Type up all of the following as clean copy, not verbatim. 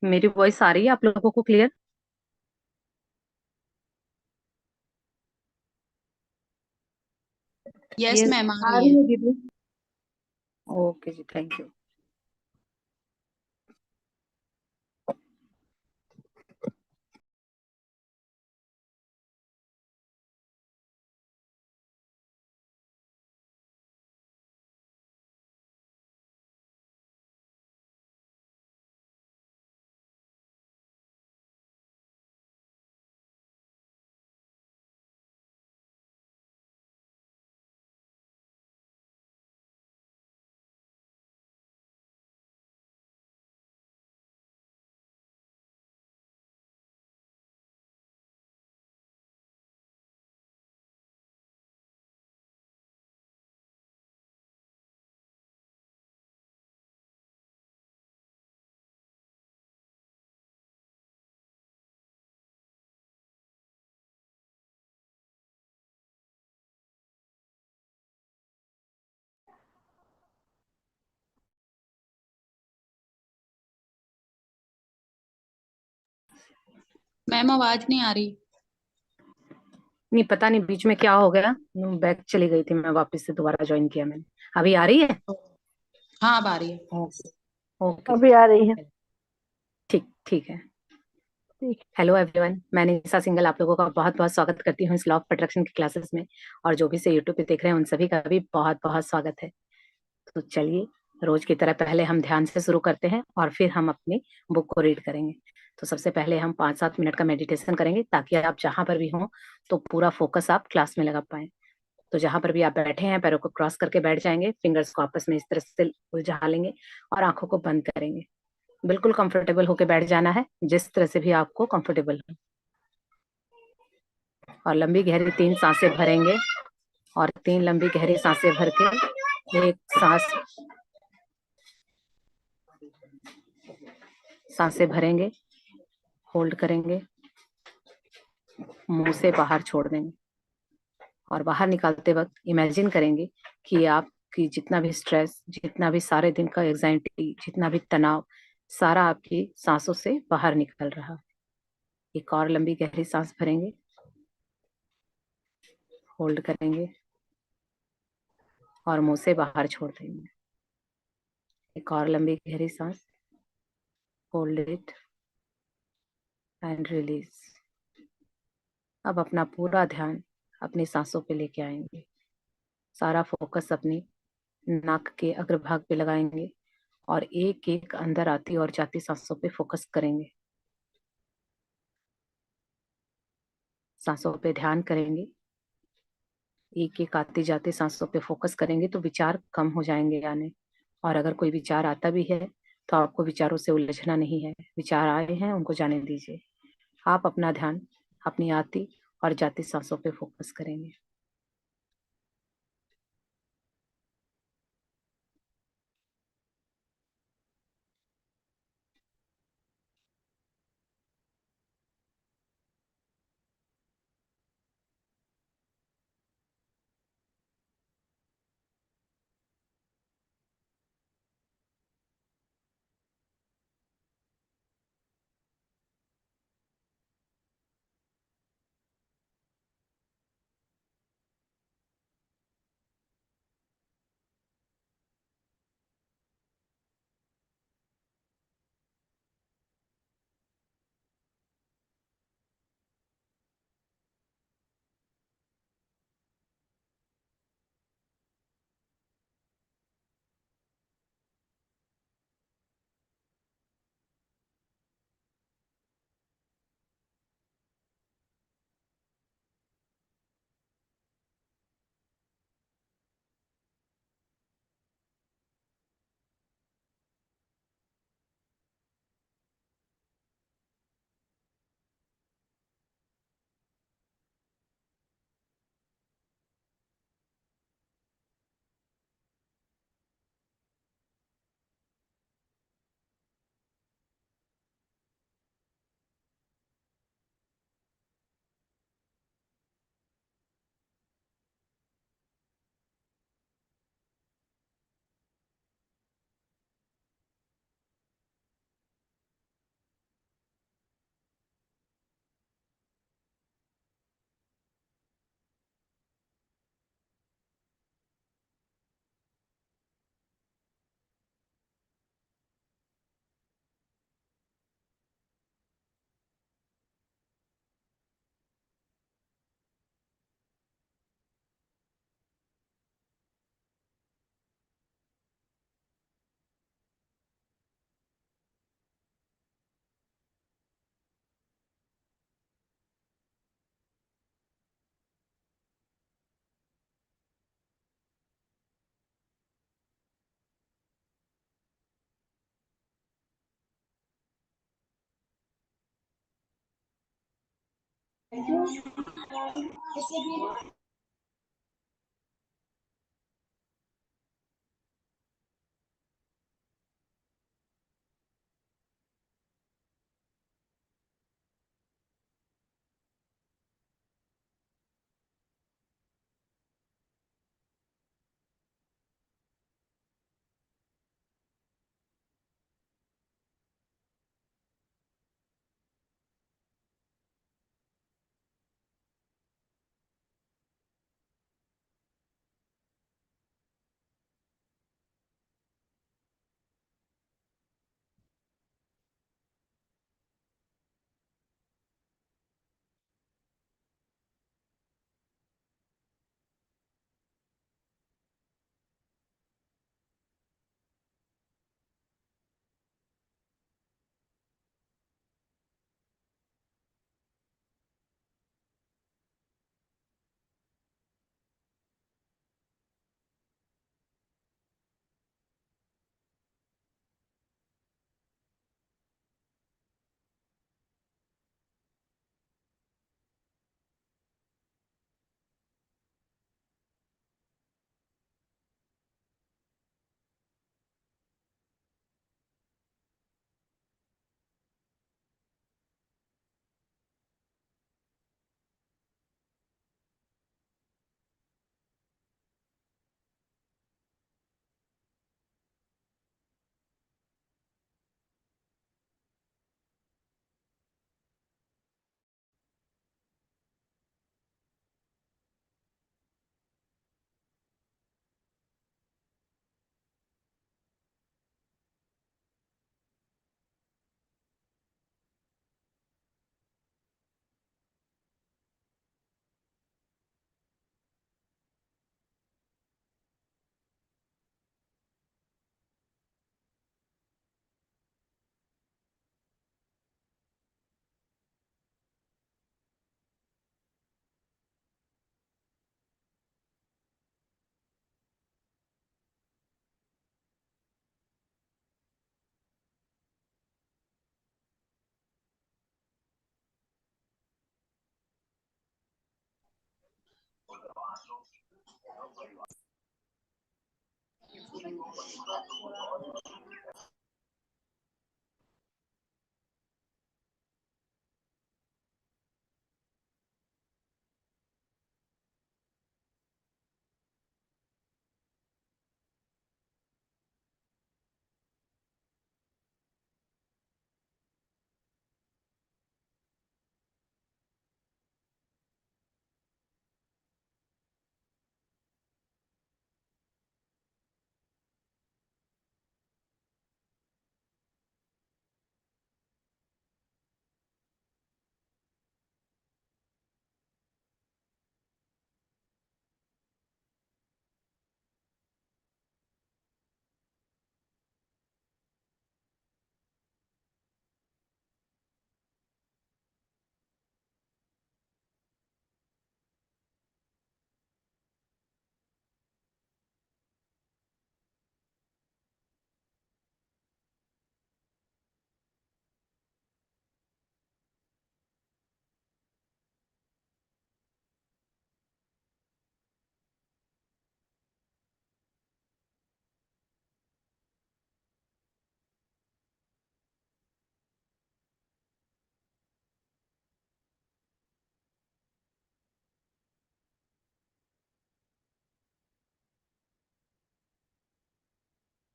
मेरी वॉइस आ रही है आप लोगों को क्लियर? यस ये मैम, आ आ रही रही है। है दीदी। ओके जी, थैंक यू। मैम, आवाज नहीं आ रही। नहीं, पता नहीं बीच में क्या हो गया। बैक चली गई थी, मैं वापस से दोबारा ज्वाइन किया मैंने। अभी आ रही है? हाँ, अब आ रही है। ओके। ओके जी। अभी आ रही है। ठीक ठीक है। ठीक। हेलो एवरीवन, मैं निशा सिंगल आप लोगों का बहुत बहुत स्वागत करती हूँ इस लॉ ऑफ अट्रैक्शन की क्लासेस में। और जो भी से यूट्यूब पे देख रहे हैं उन सभी का भी बहुत बहुत स्वागत है। तो चलिए, रोज की तरह पहले हम ध्यान से शुरू करते हैं और फिर हम अपनी बुक को रीड करेंगे। तो सबसे पहले हम 5-7 मिनट का मेडिटेशन करेंगे ताकि आप जहां पर भी हों तो पूरा फोकस आप क्लास में लगा पाएं। तो जहां पर भी आप बैठे हैं पैरों को क्रॉस करके बैठ जाएंगे, फिंगर्स को आपस में इस तरह से उलझा लेंगे और आंखों को बंद करेंगे। बिल्कुल कंफर्टेबल होके बैठ जाना है, जिस तरह से भी आपको कंफर्टेबल हो। और लंबी गहरी 3 सांसें भरेंगे और 3 लंबी गहरी सांसें भर के एक सांसें भरेंगे, होल्ड करेंगे, मुंह से बाहर छोड़ देंगे। और बाहर निकालते वक्त इमेजिन करेंगे कि आपकी जितना भी स्ट्रेस, जितना भी सारे दिन का एग्जाइटी, जितना भी तनाव, सारा आपकी सांसों से बाहर निकल रहा है। एक और लंबी गहरी सांस भरेंगे, होल्ड करेंगे और मुंह से बाहर छोड़ देंगे। एक और लंबी गहरी सांस, होल्ड इट एंड रिलीज। अब अपना पूरा ध्यान अपनी सांसों पे लेके आएंगे। सारा फोकस अपनी नाक के अग्रभाग पे लगाएंगे और एक एक अंदर आती और जाती सांसों पे फोकस करेंगे। सांसों पे ध्यान करेंगे, एक एक आती जाती सांसों पे फोकस करेंगे तो विचार कम हो जाएंगे आने। और अगर कोई विचार आता भी है तो आपको विचारों से उलझना नहीं है। विचार आए हैं उनको जाने दीजिए। आप अपना ध्यान अपनी आती और जाती सांसों पे फोकस करेंगे।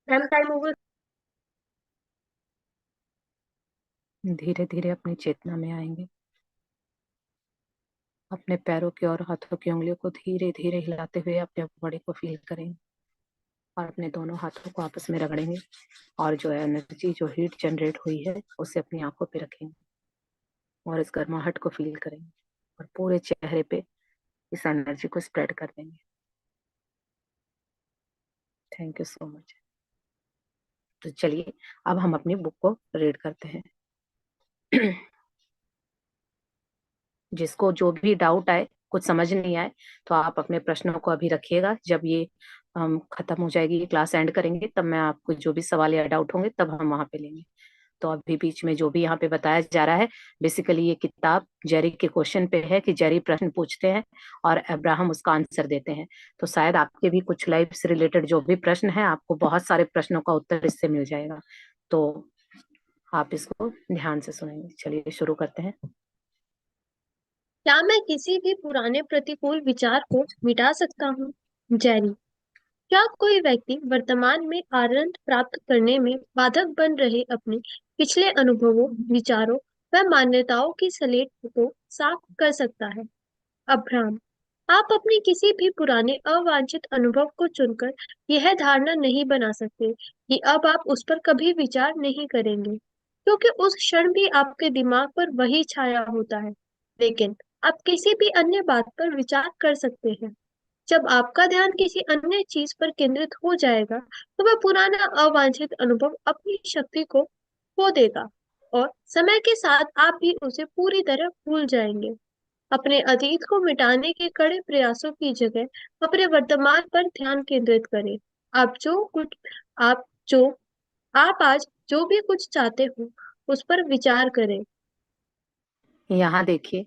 Ma'am time over. धीरे धीरे अपनी चेतना में आएंगे। अपने पैरों की और हाथों की उंगलियों को धीरे धीरे हिलाते हुए अपने बॉडी को फील करेंगे और अपने दोनों हाथों को आपस में रगड़ेंगे और जो एनर्जी, जो हीट जनरेट हुई है, उसे अपनी आंखों पे रखेंगे और इस गर्माहट को फील करेंगे और पूरे चेहरे पे इस एनर्जी को स्प्रेड कर देंगे। Thank you so much. तो चलिए अब हम अपनी बुक को रीड करते हैं। जिसको जो भी डाउट आए, कुछ समझ नहीं आए, तो आप अपने प्रश्नों को अभी रखिएगा। जब ये खत्म हो जाएगी, क्लास एंड करेंगे, तब मैं आपको जो भी सवाल या डाउट होंगे तब हम वहां पे लेंगे। तो अभी बीच में जो भी यहाँ पे बताया जा रहा है, बेसिकली ये किताब जेरी के क्वेश्चन पे है कि जेरी प्रश्न पूछते हैं और अब्राहम उसका आंसर देते हैं। तो शायद आपके भी कुछ लाइफ से रिलेटेड जो भी प्रश्न है, आपको बहुत सारे प्रश्नों का उत्तर इससे मिल जाएगा। तो आप इसको ध्यान से सुनेंगे। चलिए शुरू करते हैं। क्या मैं किसी भी पुराने प्रतिकूल विचार को मिटा सकता हूँ? जेरी, क्या कोई व्यक्ति वर्तमान में आनंद प्राप्त करने में बाधक बन रहे अपने पिछले अनुभवों, विचारों व मान्यताओं की स्लेट को साफ कर सकता है? अब्राहम, आप अपने किसी भी पुराने अवांछित अनुभव को चुनकर यह धारणा नहीं बना सकते कि अब आप उस पर कभी विचार नहीं करेंगे, क्योंकि उस क्षण भी आपके दिमाग पर वही छाया होता है। लेकिन आप किसी भी अन्य बात पर विचार कर सकते हैं। जब आपका ध्यान किसी अन्य चीज पर केंद्रित हो जाएगा, तो वह पुराना अवांछित अनुभव अपनी शक्ति को खो देगा और समय के साथ आप भी उसे पूरी तरह भूल जाएंगे। अपने अतीत को मिटाने के कड़े प्रयासों की जगह अपने वर्तमान पर ध्यान केंद्रित करें। आप जो कुछ आप जो आप आज जो भी कुछ चाहते हो, उस पर विचार करें। यहाँ देखिए,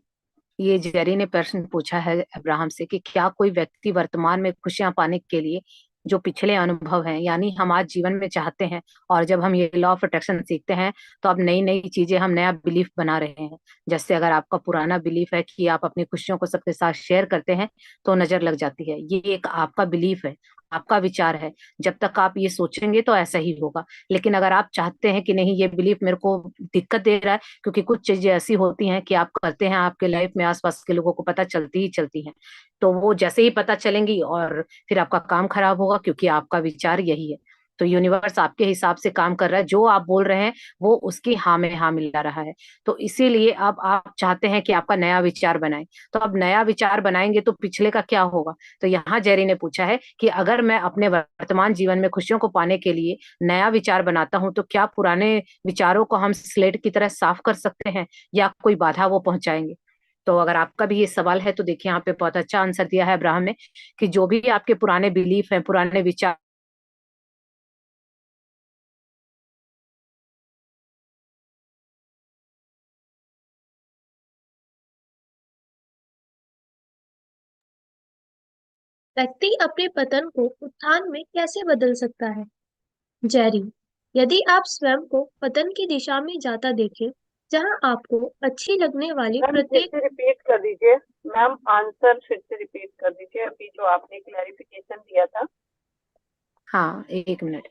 ये जेरी ने प्रश्न पूछा है अब्राहम से कि क्या कोई व्यक्ति वर्तमान में खुशियां पाने के लिए जो पिछले अनुभव हैं, यानी हम आज जीवन में चाहते हैं, और जब हम ये लॉ ऑफ अट्रैक्शन सीखते हैं तो अब नई नई चीजें हम नया बिलीफ बना रहे हैं। जैसे अगर आपका पुराना बिलीफ है कि आप अपनी खुशियों को सबके साथ शेयर करते हैं तो नजर लग जाती है, ये एक आपका बिलीफ है, आपका विचार है। जब तक आप ये सोचेंगे तो ऐसा ही होगा। लेकिन अगर आप चाहते हैं कि नहीं, ये बिलीफ मेरे को दिक्कत दे रहा है, क्योंकि कुछ चीजें ऐसी होती हैं कि आप करते हैं, आपके लाइफ में आसपास के लोगों को पता चलती ही चलती हैं, तो वो जैसे ही पता चलेंगी और फिर आपका काम खराब होगा, क्योंकि आपका विचार यही है। तो यूनिवर्स आपके हिसाब से काम कर रहा है, जो आप बोल रहे हैं वो उसकी हाँ में हाँ मिला रहा है। तो इसीलिए अब आप चाहते हैं कि आपका नया विचार बनाए। तो अब नया विचार बनाएंगे तो पिछले का क्या होगा? तो यहाँ जेरी ने पूछा है कि अगर मैं अपने वर्तमान जीवन में खुशियों को पाने के लिए नया विचार बनाता हूं, तो क्या पुराने विचारों को हम स्लेट की तरह साफ कर सकते हैं, या कोई बाधा वो पहुंचाएंगे? तो अगर आपका भी ये सवाल है तो देखिए, यहाँ पे बहुत अच्छा आंसर दिया है अब्राहम ने कि जो भी आपके पुराने बिलीफ हैं, पुराने विचार, व्यक्ति अपने पतन को उत्थान में कैसे बदल सकता है? जेरी, यदि आप स्वयं को पतन की दिशा में जाता देखें, जहां आपको अच्छी लगने वाली मैम फिर प्रत्येक से रिपीट कर दीजिए। मैम आंसर फिर से रिपीट कर दीजिए, अभी जो आपने क्लैरिफिकेशन दिया था। हाँ एक मिनट।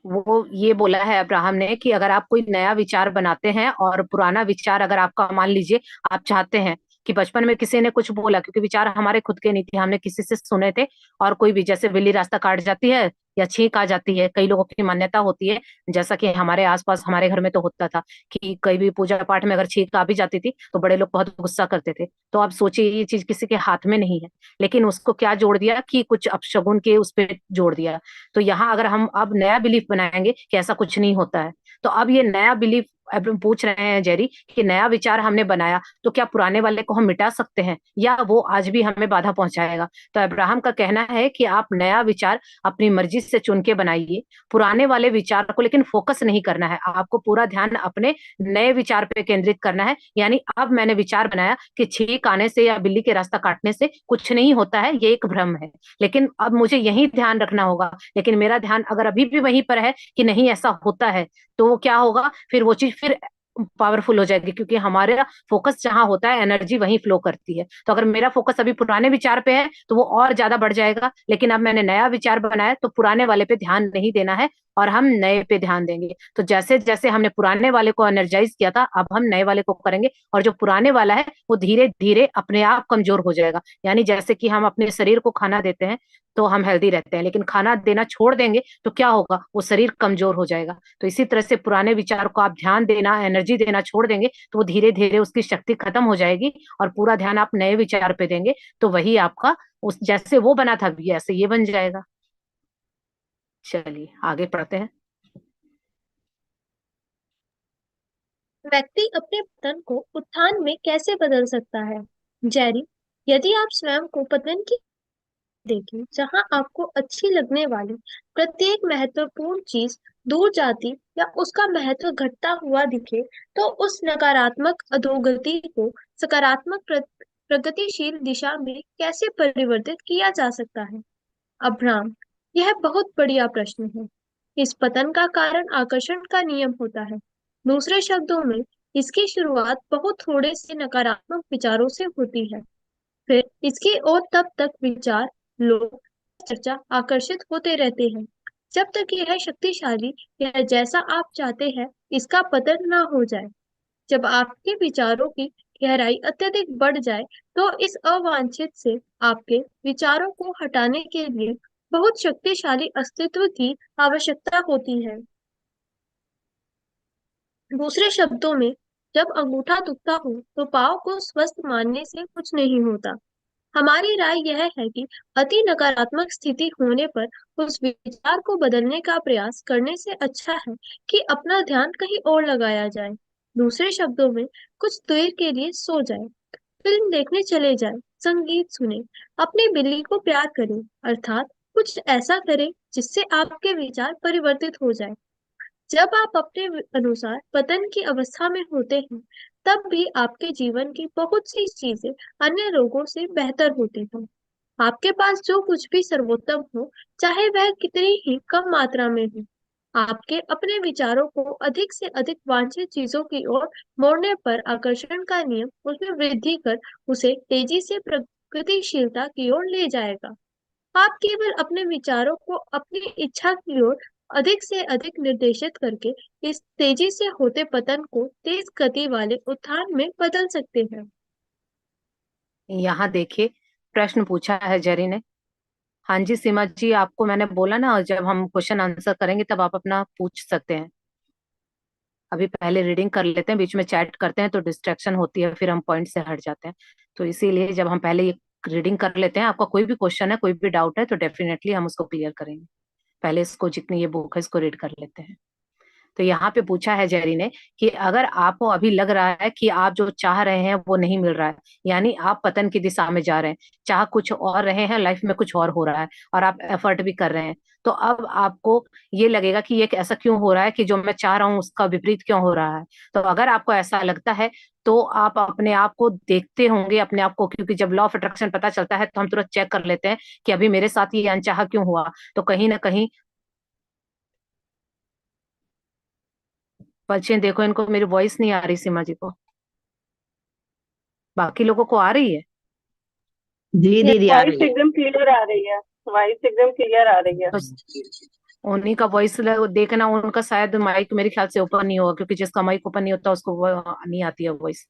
वो ये बोला है अब्राहम ने कि अगर आप कोई नया विचार बनाते हैं और पुराना विचार अगर आपका, मान लीजिए आप चाहते हैं कि बचपन में किसी ने कुछ बोला, क्योंकि विचार हमारे खुद के नहीं थे, हमने किसी से सुने थे, और कोई भी, जैसे बिल्ली रास्ता काट जाती है या छींक आ जाती है, कई लोगों की मान्यता होती है, जैसा कि हमारे आसपास हमारे घर में तो होता था कि कई भी पूजा पाठ में अगर छींक आ भी जाती थी तो बड़े लोग बहुत गुस्सा करते थे। तो आप सोचिए, ये चीज किसी के हाथ में नहीं है, लेकिन उसको क्या जोड़ दिया कि कुछ अपशगुन के उस पर जोड़ दिया। तो यहाँ अगर हम अब नया बिलीफ बनाएंगे कि ऐसा कुछ नहीं होता है, तो अब ये नया बिलीफ, अब हम पूछ रहे हैं जेरी कि नया विचार हमने बनाया तो क्या पुराने वाले को हम मिटा सकते हैं, या वो आज भी हमें बाधा पहुंचाएगा? तो अब्राहम का कहना है कि आप नया विचार अपनी मर्जी से चुन के बनाइए, पुराने वाले विचार को लेकिन फोकस नहीं करना है, आपको पूरा ध्यान अपने नए विचार पे केंद्रित करना है। यानी अब मैंने विचार बनाया कि छींक आने से या बिल्ली के रास्ता काटने से कुछ नहीं होता है, ये एक भ्रम है, लेकिन अब मुझे यही ध्यान रखना होगा। लेकिन मेरा ध्यान अगर अभी भी वहीं पर है कि नहीं ऐसा होता है, तो वो क्या होगा, फिर वो चीज फिर पावरफुल हो जाएगी, क्योंकि हमारा फोकस जहां होता है एनर्जी वहीं फ्लो करती है। तो अगर मेरा फोकस अभी पुराने विचार पे है तो वो और ज्यादा बढ़ जाएगा, लेकिन अब मैंने नया विचार बनाया तो पुराने वाले पे ध्यान नहीं देना है और हम नए पे ध्यान देंगे। तो जैसे जैसे हमने पुराने वाले को एनर्जाइज किया था, अब हम नए वाले को करेंगे, और जो पुराने वाला है वो धीरे धीरे अपने आप कमजोर हो जाएगा। यानी जैसे कि हम अपने शरीर को खाना देते हैं तो हम हेल्दी रहते हैं, लेकिन खाना देना छोड़ देंगे तो क्या होगा, वो शरीर कमजोर हो जाएगा। तो इसी तरह से पुराने विचार को आप ध्यान देना, एनर्जी देना छोड़ देंगे तो वो धीरे धीरे उसकी शक्ति खत्म हो जाएगी, और पूरा ध्यान आप नए विचार पे देंगे, तो वही आपका, उस जैसे वो बना था भी ऐसे ये बन जाएगा। चलिए आगे पढ़ते हैं। व्यक्ति अपने पतन को उत्थान में कैसे बदल सकता है? जेरी, यदि आप स्वयं को पतन की देखें, जहां आपको अच्छी लगने वाली प्रत्येक महत्वपूर्ण चीज दूर जाती या उसका महत्व घटता हुआ दिखे तो उस नकारात्मक अधोगति को सकारात्मक प्रगतिशील दिशा में कैसे परिवर्तित किया जा सकता है? अब्राहम, यह बहुत बढ़िया प्रश्न है। इस पतन का कारण आकर्षण का नियम होता है। दूसरे शब्दों में, इसकी शुरुआत बहुत थोड़े से नकारात्मक विचारों से होती है। फिर इसकी ओर तब तक विचार, लोग, चर्चा आकर्षित होते रहते हैं जब तक यह शक्तिशाली या जैसा आप चाहते हैं इसका पतन ना हो जाए। जब आपके विचारों की गहराई अत्यधिक बढ़ जाए तो इस अवांछित से आपके विचारों को हटाने के लिए बहुत शक्तिशाली अस्तित्व की आवश्यकता होती है। दूसरे शब्दों में, जब अंगूठा दुखता हो तो पाँव को स्वस्थ मानने से कुछ नहीं होता। हमारी राय यह है कि अति नकारात्मक स्थिति होने पर उस विचार को बदलने का प्रयास करने से अच्छा है कि अपना ध्यान कहीं और लगाया जाए। दूसरे शब्दों में, कुछ देर के लिए सो जाए, फिल्म देखने चले जाए, संगीत सुने, अपनी बिल्ली को प्यार करें, अर्थात कुछ ऐसा करें जिससे आपके विचार परिवर्तित हो जाए। जब आप अपने अनुसार पतन की अवस्था में होते हैं, तब भी आपके जीवन की बहुत सी चीजें अन्य लोगों से बेहतर होती हैं। आपके पास जो कुछ भी सर्वोत्तम हो, चाहे वह कितनी ही कम मात्रा में हो, आपके अपने विचारों को अधिक से अधिक वांछित चीजों की ओर मोड़ने पर आकर्षण का नियम उसमें वृद्धि कर उसे तेजी से प्रगतिशीलता की ओर ले जाएगा। आप केवल अपने विचारों को अपनी इच्छा की ओर अधिक से अधिक निर्देशित करके इस तेजी से होते पतन को तेज गति वाले उत्थान में बदल सकते हैं। यहाँ देखिए, प्रश्न पूछा है जेरी ने। हाँ जी सीमा जी, आपको मैंने बोला ना, जब हम क्वेश्चन आंसर करेंगे तब आप अपना पूछ सकते हैं। अभी पहले रीडिंग कर लेते हैं, बीच में चैट करते हैं तो डिस्ट्रैक्शन होती है, फिर हम पॉइंट से हट जाते हैं। तो इसीलिए जब हम पहले ये रीडिंग कर लेते हैं, आपका कोई भी क्वेश्चन है, कोई भी डाउट है, तो डेफिनेटली हम उसको क्लियर करेंगे। पहले इसको, जितनी ये बुक है, इसको रीड कर लेते हैं। तो यहाँ पे पूछा है जेरी ने कि अगर आपको अभी लग रहा है कि आप जो चाह रहे हैं वो नहीं मिल रहा है, यानी आप पतन की दिशा में जा रहे हैं, चाह कुछ और रहे हैं, लाइफ में कुछ और हो रहा है, और आप एफर्ट भी कर रहे हैं, तो अब आपको ये लगेगा कि ये ऐसा क्यों हो रहा है कि जो मैं चाह रहा हूँ उसका विपरीत क्यों हो रहा है। तो अगर आपको ऐसा लगता है तो आप अपने आप को देखते होंगे, अपने आप को, क्योंकि जब लॉ ऑफ अट्रैक्शन पता चलता है तो हम तुरंत चेक कर लेते हैं कि अभी मेरे साथ ये अनचाहा क्यों हुआ। तो कहीं ना कहीं बच्चे देखो, इनको मेरी वॉइस नहीं आ रही, सीमा जी को, बाकी लोगों को आ रही है। जी दीदी आ वॉइस रही है। एकदम क्लियर आ रही है। वॉइस एकदम क्लियर आ रही है। तो उन्हीं का वॉइस देखना, उनका शायद माइक मेरे ख्याल से ओपन नहीं होगा, क्योंकि जिसका माइक ओपन नहीं होता उसको वो नहीं आती है वॉइस।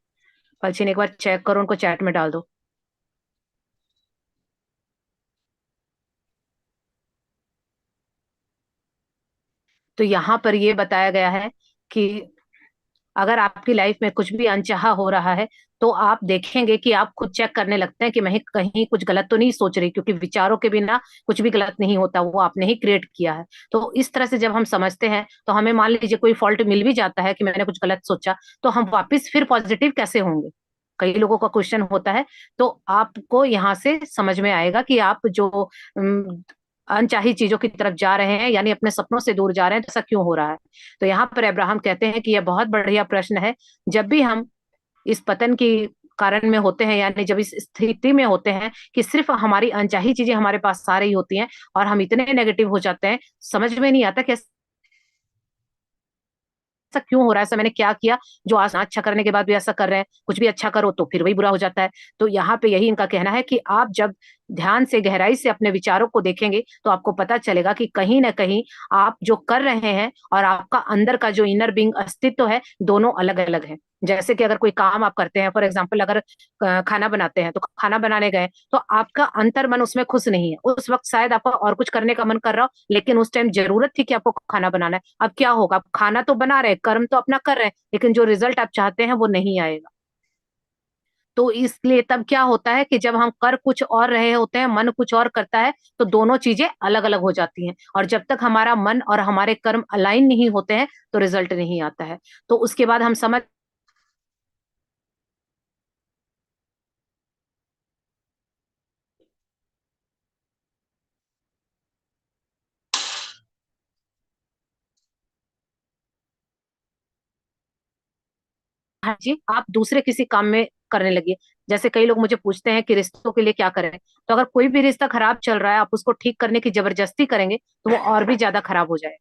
पलचिन एक बार चेक करो, उनको चैट में डाल दो। तो यहाँ पर ये बताया गया है कि अगर आपकी लाइफ में कुछ भी अनचाहा हो रहा है, तो आप देखेंगे कि आप खुद चेक करने लगते हैं कि मैं कहीं कुछ गलत तो नहीं सोच रही, क्योंकि विचारों के बिना कुछ भी गलत नहीं होता, वो आपने ही क्रिएट किया है। तो इस तरह से जब हम समझते हैं, तो हमें मान लीजिए कोई फॉल्ट मिल भी जाता है कि मैंने कुछ गलत सोचा, तो हम वापस फिर पॉजिटिव कैसे होंगे, कई लोगों का क्वेश्चन होता है। तो आपको यहाँ से समझ में आएगा कि आप जो अनचाही चीजों की तरफ जा रहे हैं, यानी अपने सपनों से दूर जा रहे हैं, तो ऐसा क्यों हो रहा है। तो यहाँ पर अब्राहम कहते हैं कि यह बहुत बढ़िया प्रश्न है। जब भी हम इस पतन की कारण में होते हैं, यानी जब इस स्थिति में होते हैं कि सिर्फ हमारी अनचाही चीजें हमारे पास आ रही होती हैं, और हम इतने नेगेटिव हो जाते हैं, समझ में नहीं आता कि ऐसा क्यों हो रहा है, ऐसा मैंने क्या किया जो आज अच्छा करने के बाद भी ऐसा कर रहे हैं, कुछ भी अच्छा करो तो फिर वही बुरा हो जाता है। तो यहाँ पे यही इनका कहना है कि आप जब ध्यान से गहराई से अपने विचारों को देखेंगे, तो आपको पता चलेगा कि कहीं ना कहीं आप जो कर रहे हैं और आपका अंदर का जो इनर बीइंग अस्तित्व है, दोनों अलग अलग है। जैसे कि अगर कोई काम आप करते हैं, फॉर एग्जाम्पल अगर खाना बनाते हैं, तो खाना बनाने गए तो आपका अंतर मन उसमें खुश नहीं है, उस वक्त शायद आपको और कुछ करने का मन कर रहा हो, लेकिन उस टाइम जरूरत थी कि आपको खाना बनाना है। अब क्या होगा, आप खाना तो बना रहे, कर्म तो अपना कर रहे हैं, लेकिन जो रिजल्ट आप चाहते हैं वो नहीं आएगा। तो इसलिए तब क्या होता है कि जब हम कर कुछ और रहे होते हैं, मन कुछ और करता है, तो दोनों चीजें अलग अलग हो जाती हैं, और जब तक हमारा मन और हमारे कर्म अलाइन नहीं होते हैं, तो रिजल्ट नहीं आता है। तो उसके बाद हम समझ हटिए, आप दूसरे किसी काम में करने लगिए। जैसे कई लोग मुझे पूछते हैं कि रिश्तों के लिए क्या करें, तो अगर कोई भी रिश्ता खराब चल रहा है, आप उसको ठीक करने की जबरदस्ती करेंगे तो वो और भी ज्यादा खराब हो जाए।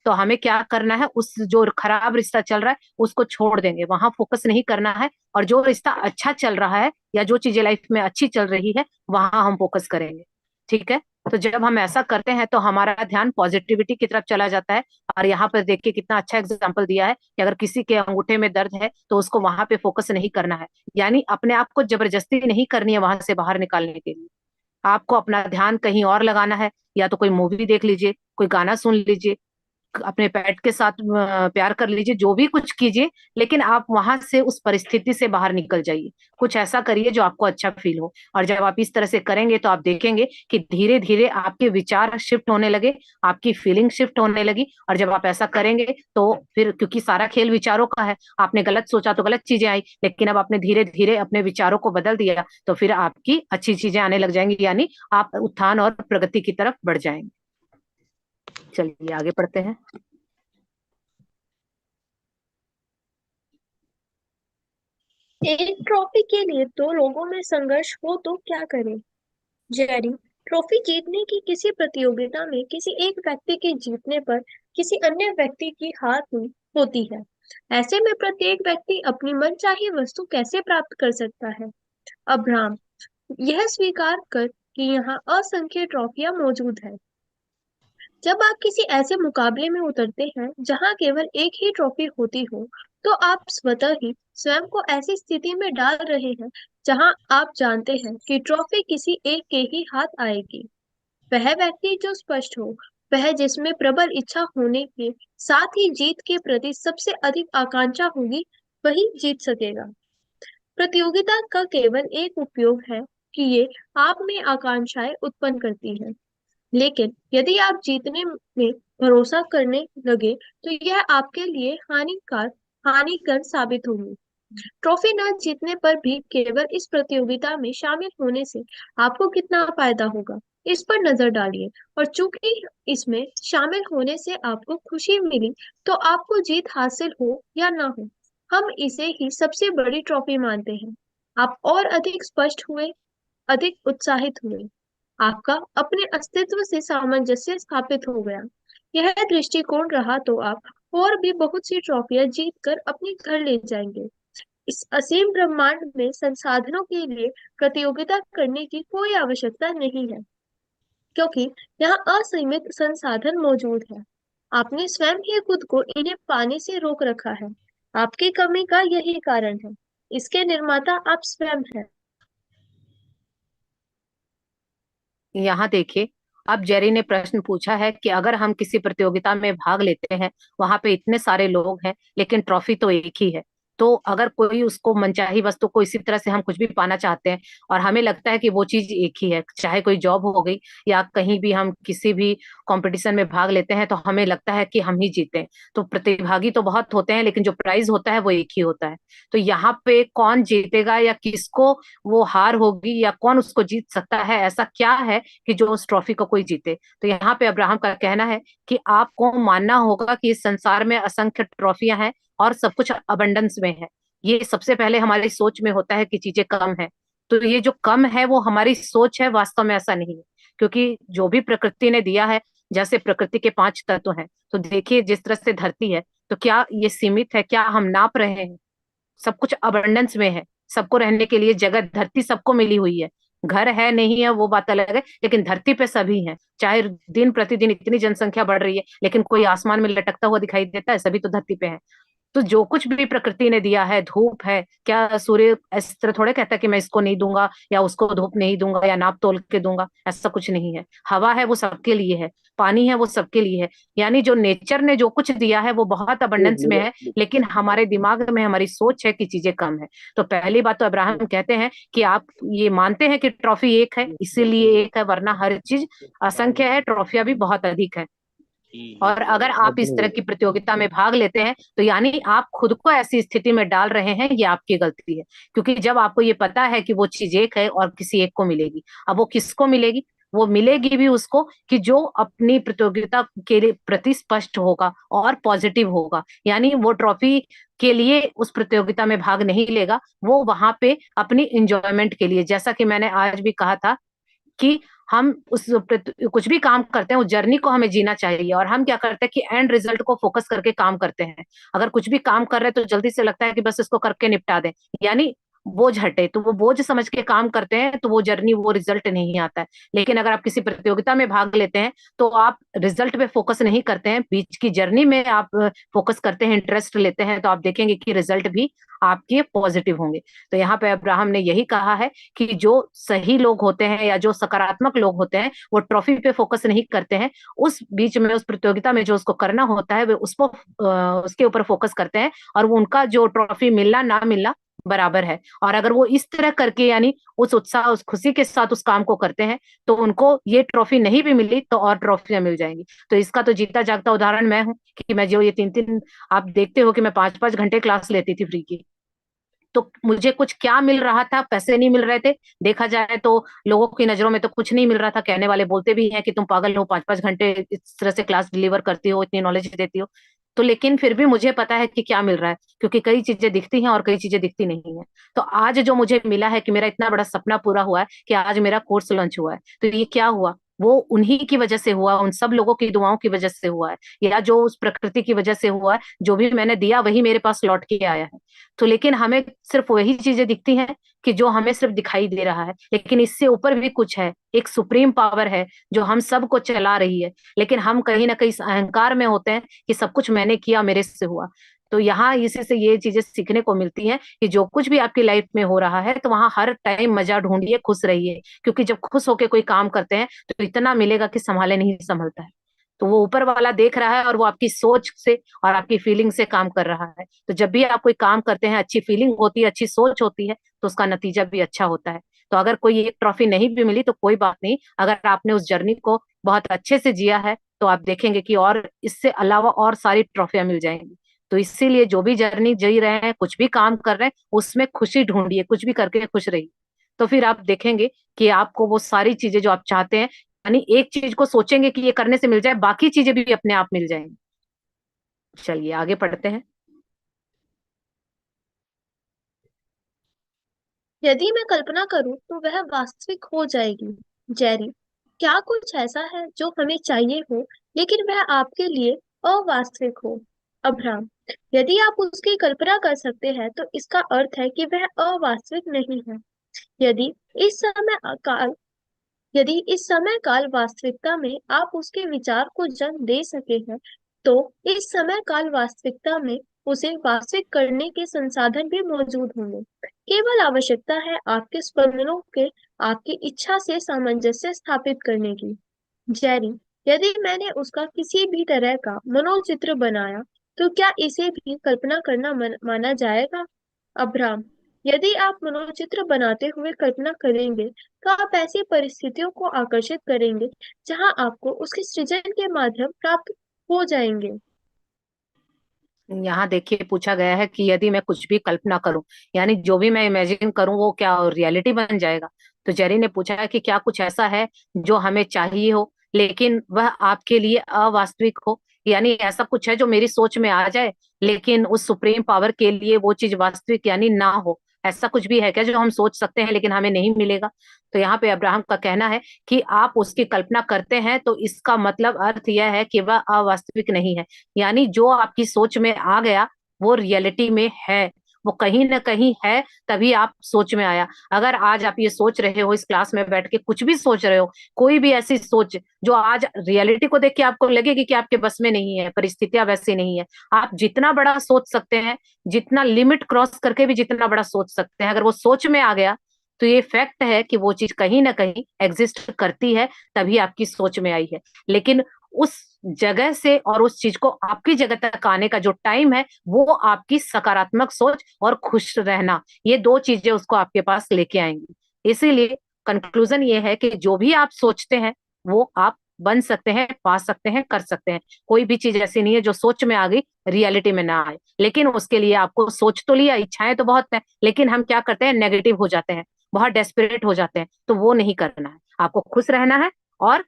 तो हमें क्या करना है, उस जो खराब रिश्ता चल रहा है उसको छोड़ देंगे, वहां फोकस नहीं करना है। और जो रिश्ता अच्छा चल रहा है या जो चीजें लाइफ में अच्छी चल रही है वहां हम फोकस करेंगे। ठीक है। तो जब हम ऐसा करते हैं तो हमारा ध्यान पॉजिटिविटी की तरफ चला जाता है। और यहाँ पर देखिए कितना अच्छा एग्जाम्पल दिया है कि अगर किसी के अंगूठे में दर्द है तो उसको वहां पे फोकस नहीं करना है। यानी अपने आप को जबरदस्ती नहीं करनी है वहां से बाहर निकालने के लिए। आपको अपना ध्यान कहीं और लगाना है। या तो कोई मूवी देख लीजिए, कोई गाना सुन लीजिए, अपने पेट के साथ प्यार कर लीजिए, जो भी कुछ कीजिए, लेकिन आप वहां से उस परिस्थिति से बाहर निकल जाइए। कुछ ऐसा करिए जो आपको अच्छा फील हो। और जब आप इस तरह से करेंगे तो आप देखेंगे कि धीरे धीरे आपके विचार शिफ्ट होने लगे, आपकी फीलिंग शिफ्ट होने लगी। और जब आप ऐसा करेंगे तो फिर, क्योंकि सारा खेल विचारों का है, आपने गलत सोचा तो गलत चीजें आई, लेकिन अब आपने धीरे धीरे अपने विचारों को बदल दिया तो फिर आपकी अच्छी चीजें आने लग जाएंगी, यानी आप उत्थान और प्रगति की तरफ बढ़ जाएंगे। चलिए आगे पढ़ते हैं। एक ट्रॉफी के लिए दो लोगों में संघर्ष हो तो क्या करें? जेरी, ट्रॉफी जीतने की किसी प्रतियोगिता में किसी एक व्यक्ति के जीतने पर किसी अन्य व्यक्ति की हार होती है। ऐसे में प्रत्येक व्यक्ति अपनी मनचाही वस्तु कैसे प्राप्त कर सकता है? अब्राहम, यह स्वीकार कर कि यहाँ असंख्य ट्रॉफियां मौजूद है। जब आप किसी ऐसे मुकाबले में उतरते हैं जहां केवल एक ही ट्रॉफी होती हो, तो आप स्वतः ही स्वयं को ऐसी स्थिति में डाल रहे हैं जहां आप जानते हैं कि ट्रॉफी किसी एक के ही हाथ आएगी। वह व्यक्ति जो स्पष्ट हो, वह जिसमें प्रबल इच्छा होने के साथ ही जीत के प्रति सबसे अधिक आकांक्षा होगी, वही जीत सकेगा। प्रतियोगिता का केवल एक उपयोग है कि ये आप में आकांक्षाएं उत्पन्न करती है, लेकिन यदि आप जीतने में भरोसा करने लगे तो यह आपके लिए हानिकर साबित होगी। ट्रॉफी न जीतने पर भी केवल इस प्रतियोगिता में शामिल होने से आपको कितना फायदा होगा, इस पर नजर डालिए। और चूंकि इसमें शामिल होने से आपको खुशी मिली, तो आपको जीत हासिल हो या ना हो, हम इसे ही सबसे बड़ी ट्रॉफी मानते हैं। आप और अधिक स्पष्ट हुए, अधिक उत्साहित हुए, आपका अपने अस्तित्व से सामंजस्य स्थापित हो गया। यह दृष्टिकोण रहा तो आप और भी बहुत सी ट्रॉफियां जीत कर अपने घर ले जाएंगे। इस असीम ब्रह्मांड में संसाधनों के लिए प्रतियोगिता करने की कोई आवश्यकता नहीं है, क्योंकि यहाँ असीमित संसाधन मौजूद है। आपने स्वयं ही खुद को इन्हें पाने से रोक रखा है। आपकी कमी का यही कारण है। इसके निर्माता आप स्वयं हैं। यहाँ देखिए, अब जेरी ने प्रश्न पूछा है कि अगर हम किसी प्रतियोगिता में भाग लेते हैं, वहां पे इतने सारे लोग हैं लेकिन ट्रॉफी तो एक ही है, तो अगर कोई उसको मनचाही वस्तु को इसी तरह से हम कुछ भी पाना चाहते हैं और हमें लगता है कि वो चीज एक ही है, चाहे कोई जॉब हो गई या कहीं भी हम किसी भी कंपटीशन में भाग लेते हैं तो हमें लगता है कि हम ही जीते हैं। तो प्रतिभागी तो बहुत होते हैं लेकिन जो प्राइज होता है वो एक ही होता है। तो यहाँ पे कौन जीतेगा या किसको वो हार होगी या कौन उसको जीत सकता है, ऐसा क्या है कि जो उस ट्रॉफी को कोई जीते? तो यहाँ पे अब्राहम का कहना है कि आपको मानना होगा कि इस संसार में असंख्य ट्रॉफियां हैं और सब कुछ अबंडेंस में है। ये सबसे पहले हमारी सोच में होता है कि चीजें कम है। तो ये जो कम है वो हमारी सोच है, वास्तव में ऐसा नहीं है। क्योंकि जो भी प्रकृति ने दिया है, जैसे प्रकृति के 5 तत्व हैं, तो देखिए जिस तरह से धरती है, तो क्या ये सीमित है? क्या हम नाप रहे हैं? सब कुछ अबंडेंस में है। सबको रहने के लिए जगह, धरती सबको मिली हुई है। घर है नहीं है वो बात अलग है, लेकिन धरती पे सभी हैं। चाहे दिन प्रतिदिन इतनी जनसंख्या बढ़ रही है लेकिन कोई आसमान में लटकता हुआ दिखाई देता है? सभी तो धरती पे है। तो जो कुछ भी प्रकृति ने दिया है, धूप है, क्या सूर्य इस तरह थोड़े कहता है कि मैं इसको नहीं दूंगा या उसको धूप नहीं दूंगा या नाप तोल के दूंगा? ऐसा कुछ नहीं है। हवा है वो सबके लिए है, पानी है वो सबके लिए है। यानी जो नेचर ने जो कुछ दिया है वो बहुत अबंडेंस में है, लेकिन हमारे दिमाग में हमारी सोच है कि चीजें कम है। तो पहली बात तो अब्राहम कहते हैं कि आप ये मानते हैं कि ट्रॉफी एक है इसीलिए एक है, वरना हर चीज असंख्य है, ट्रॉफियां भी बहुत अधिक है। और अगर आप इस तरह की प्रतियोगिता में भाग लेते हैं तो यानी आप खुद को ऐसी स्थिति में डाल रहे हैं, ये आपकी गलती है। क्योंकि जब आपको ये पता है कि वो चीज एक है और किसी एक को मिलेगी, अब वो किसको मिलेगी? वो मिलेगी भी उसको कि जो अपनी प्रतियोगिता के लिए प्रति स्पष्ट होगा और पॉजिटिव होगा। यानी वो ट्रॉफी के लिए उस प्रतियोगिता में भाग नहीं लेगा, वो वहां पे अपनी इंजॉयमेंट के लिए, जैसा कि मैंने आज भी कहा था कि हम कुछ भी काम करते हैं उस जर्नी को हमें जीना चाहिए। और हम क्या करते हैं कि एंड रिजल्ट को फोकस करके काम करते हैं। अगर कुछ भी काम कर रहे हैं तो जल्दी से लगता है कि बस इसको करके निपटा दें, यानी बोझ हटे, तो वो बोझ समझ के काम करते हैं तो वो जर्नी, वो रिजल्ट नहीं आता है। लेकिन अगर आप किसी प्रतियोगिता में भाग लेते हैं तो आप रिजल्ट पे फोकस नहीं करते हैं, बीच की जर्नी में आप फोकस करते हैं, इंटरेस्ट लेते हैं, तो आप देखेंगे कि रिजल्ट भी आपके पॉजिटिव होंगे। तो यहाँ पे अब्राहम ने यही कहा है कि जो सही लोग होते हैं या जो सकारात्मक लोग होते हैं वो ट्रॉफी पे फोकस नहीं करते हैं, उस बीच में उस प्रतियोगिता में जो उसको करना होता है वे उसको उसके ऊपर फोकस करते हैं, और वो उनका जो ट्रॉफी मिलना ना मिलना बराबर है। और अगर वो इस तरह करके यानी उस उत्साह उस खुशी के साथ उस काम को करते हैं तो उनको ये ट्रॉफी नहीं भी मिली तो और ट्रॉफियां मिल जाएंगी। तो इसका तो जीता जागता उदाहरण मैं हूँ कि मैं जो ये 3-3, आप देखते हो कि मैं 5-5 घंटे क्लास लेती थी फ्री की, तो मुझे कुछ क्या मिल रहा था, पैसे नहीं मिल रहे थे। देखा जाए तो लोगों की नजरों में तो कुछ नहीं मिल रहा था, कहने वाले बोलते भी हैं कि तुम पागल हो, 5-5 घंटे इस तरह से क्लास डिलीवर करती हो, इतनी नॉलेज देती हो। तो लेकिन फिर भी मुझे पता है कि क्या मिल रहा है, क्योंकि कई चीजें दिखती हैं और कई चीजें दिखती नहीं है। तो आज जो मुझे मिला है कि मेरा इतना बड़ा सपना पूरा हुआ है कि आज मेरा कोर्स लॉन्च हुआ है, तो ये क्या हुआ, वो उन्हीं की वजह से हुआ, उन सब लोगों की दुआओं की वजह से हुआ है, या जो उस प्रकृति की वजह से हुआ है, जो भी मैंने दिया वही मेरे पास लौट के आया है। तो लेकिन हमें सिर्फ वही चीजें दिखती हैं कि जो हमें सिर्फ दिखाई दे रहा है, लेकिन इससे ऊपर भी कुछ है, एक सुप्रीम पावर है जो हम सबको चला रही है। लेकिन हम कहीं ना कहीं इस अहंकार में होते हैं कि सब कुछ मैंने किया, मेरे से हुआ। तो यहाँ इसी से ये चीजें सीखने को मिलती हैं कि जो कुछ भी आपकी लाइफ में हो रहा है तो वहां हर टाइम मजा ढूंढिए, खुश रहिए, क्योंकि जब खुश होके कोई काम करते हैं तो इतना मिलेगा कि संभाले नहीं संभलता है। तो वो ऊपर वाला देख रहा है और वो आपकी सोच से और आपकी फीलिंग से काम कर रहा है। तो जब भी आप कोई काम करते हैं, अच्छी फीलिंग होती है, अच्छी सोच होती है, तो उसका नतीजा भी अच्छा होता है। तो अगर कोई एक ट्रॉफी नहीं भी मिली तो कोई बात नहीं, अगर आपने उस जर्नी को बहुत अच्छे से जिया है तो आप देखेंगे कि और इससे अलावा और सारी ट्रॉफियां मिल जाएंगी। तो इसीलिए जो भी जर्नी जी रहे हैं, कुछ भी काम कर रहे हैं, उसमें खुशी ढूंढिए, कुछ भी करके खुश रहिए। तो फिर आप देखेंगे कि आपको वो सारी चीजें जो आप चाहते हैं, यानी एक चीज को सोचेंगे कि ये करने से मिल जाए, बाकी चीजें भी अपने आप मिल जाएंगी। चलिए आगे पढ़ते हैं। यदि मैं कल्पना करूं तो वह वास्तविक हो जाएगी। जेरी, क्या कुछ ऐसा है जो हमें चाहिए हो लेकिन वह आपके लिए अवास्तविक हो? अब्राहम, यदि आप उसकी कल्पना कर सकते हैं तो इसका अर्थ है कि वह अवास्तविक नहीं है। यदि इस समय काल यदि इस समय काल वास्तविकता में आप उसके विचार को जन्म दे सके हैं, तो इस समय काल वास्तविकता में उसे वास्तविक करने के संसाधन भी मौजूद होंगे। केवल आवश्यकता है आपके स्पंदनों के आपकी इच्छा से सामंजस्य स्थापित करने की। जेरी, यदि मैंने उसका किसी भी तरह का मनोचित्र बनाया तो क्या इसे भी कल्पना करना माना जाएगा? अब्राहम, यदि आप मनोचित्र बनाते हुए कल्पना करेंगे तो आप ऐसी परिस्थितियों को आकर्षित करेंगे जहां आपको उसके सृजन के माध्यम प्राप्त हो जाएंगे। यहाँ देखिए पूछा गया है कि यदि मैं कुछ भी कल्पना करूं, यानी जो भी मैं इमेजिन करूं वो क्या रियलिटी बन जाएगा। तो जेरी ने पूछा है कि क्या कुछ ऐसा है जो हमें चाहिए हो लेकिन वह आपके लिए अवास्तविक हो, यानी ऐसा कुछ है जो मेरी सोच में आ जाए लेकिन उस सुप्रीम पावर के लिए वो चीज वास्तविक यानी ना हो। ऐसा कुछ भी है क्या जो हम सोच सकते हैं लेकिन हमें नहीं मिलेगा? तो यहाँ पे अब्राहम का कहना है कि आप उसकी कल्पना करते हैं तो इसका मतलब अर्थ यह है कि वह अवास्तविक नहीं है, यानी जो आपकी सोच में आ गया वो रियलिटी में है, वो कहीं ना कहीं है, तभी आप सोच में आया। अगर आज आप ये सोच रहे हो, इस क्लास में बैठ के कुछ भी सोच रहे हो, कोई भी ऐसी सोच जो आज रियलिटी को देख के आपको लगेगी कि आपके बस में नहीं है, परिस्थितियां वैसी नहीं है, आप जितना बड़ा सोच सकते हैं, जितना लिमिट क्रॉस करके भी जितना बड़ा सोच सकते हैं, अगर वो सोच में आ गया तो ये फैक्ट है कि वो चीज कहीं ना कहीं एग्जिस्ट करती है, तभी आपकी सोच में आई है। लेकिन उस जगह से और उस चीज को आपकी जगह तक आने का जो टाइम है वो आपकी सकारात्मक सोच और खुश रहना, ये दो चीजें उसको आपके पास लेके आएंगी। इसीलिए कंक्लूजन ये है कि जो भी आप सोचते हैं वो आप बन सकते हैं, पा सकते हैं, कर सकते हैं। कोई भी चीज ऐसी नहीं है जो सोच में आ गई रियलिटी में ना आए, लेकिन उसके लिए आपको सोच तो लिया, इच्छाएं तो बहुत है, लेकिन हम क्या करते हैं, नेगेटिव हो जाते हैं। बहुत डेस्परेट हो जाते हैं, तो वो नहीं करना है। आपको खुश रहना है और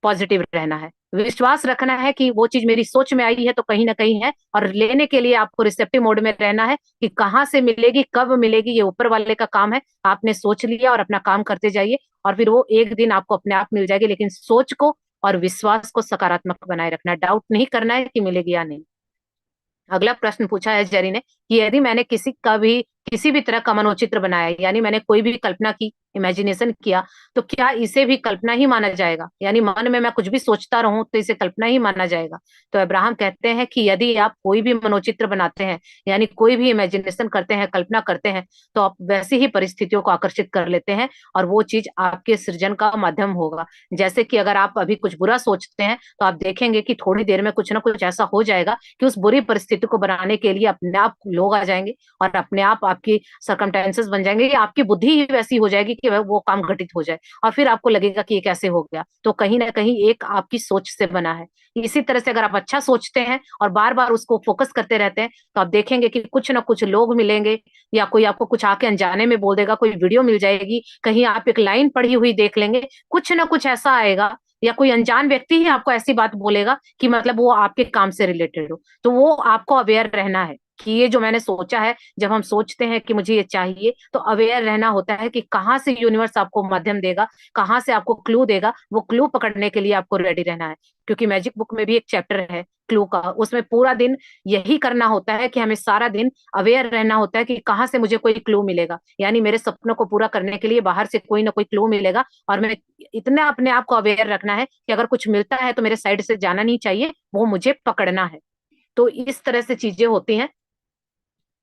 पॉजिटिव रहना है, विश्वास रखना है कि वो चीज मेरी सोच में आई है तो कहीं ना कहीं है, और लेने के लिए आपको रिसेप्टिव मोड में रहना है कि कहाँ से मिलेगी, कब मिलेगी, ये ऊपर वाले का काम है। आपने सोच लिया और अपना काम करते जाइए, और फिर वो एक दिन आपको अपने आप मिल जाएगी। लेकिन सोच को और विश्वास को सकारात्मक बनाए रखना है, डाउट नहीं करना है कि मिलेगी या नहीं। अगला प्रश्न पूछा है जेरी ने कि यदि मैंने किसी भी तरह का मनोचित्र बनाया, यानी मैंने कोई भी कल्पना की, इमेजिनेशन किया, तो क्या इसे भी कल्पना ही माना जाएगा? यानी मन में मैं कुछ भी सोचता रहूं तो इसे कल्पना ही माना जाएगा? तो अब्राहम कहते हैं कि यदि आप कोई भी मनोचित्र बनाते हैं, यानी कोई भी इमेजिनेशन करते हैं, कल्पना करते हैं, तो आप वैसी ही परिस्थितियों को आकर्षित कर लेते हैं, और वो चीज आपके सृजन का माध्यम होगा। जैसे कि अगर आप अभी कुछ बुरा सोचते हैं, तो आप देखेंगे कि थोड़ी देर में कुछ ना कुछ ऐसा हो जाएगा कि उस बुरी परिस्थिति को बनाने के लिए अपने आप लोग आ जाएंगे, और अपने आप आपकी सर्कमटेंसेस बन जाएंगे, या आपकी बुद्धि ही वैसी हो जाएगी कि वो काम घटित हो जाए, और फिर आपको लगेगा कि ये कैसे हो गया। तो कहीं ना कहीं एक आपकी सोच से बना है। इसी तरह से अगर आप अच्छा सोचते हैं और बार बार उसको फोकस करते रहते हैं, तो आप देखेंगे कि कुछ ना कुछ लोग मिलेंगे, या कोई आपको कुछ आके अनजाने में बोल देगा, कोई वीडियो मिल जाएगी, कहीं आप एक लाइन पढ़ी हुई देख लेंगे, कुछ ना कुछ ऐसा आएगा, या कोई अनजान व्यक्ति ही आपको ऐसी बात बोलेगा कि मतलब वो आपके काम से रिलेटेड हो। तो वो आपको अवेयर रहना है कि ये जो मैंने सोचा है, जब हम सोचते हैं कि मुझे ये चाहिए, तो अवेयर रहना होता है कि कहाँ से यूनिवर्स आपको माध्यम देगा, कहाँ से आपको क्लू देगा। वो क्लू पकड़ने के लिए आपको रेडी रहना है, क्योंकि मैजिक बुक में भी एक चैप्टर है क्लू का, उसमें पूरा दिन यही करना होता है कि हमें सारा दिन अवेयर रहना होता है कि कहाँ से मुझे कोई क्लू मिलेगा, यानी मेरे सपनों को पूरा करने के लिए बाहर से कोई ना कोई क्लू मिलेगा, और मैं इतना अपने आप को अवेयर रखना है कि अगर कुछ मिलता है तो मेरे साइड से जाना नहीं चाहिए, वो मुझे पकड़ना है। तो इस तरह से चीजें होती हैं।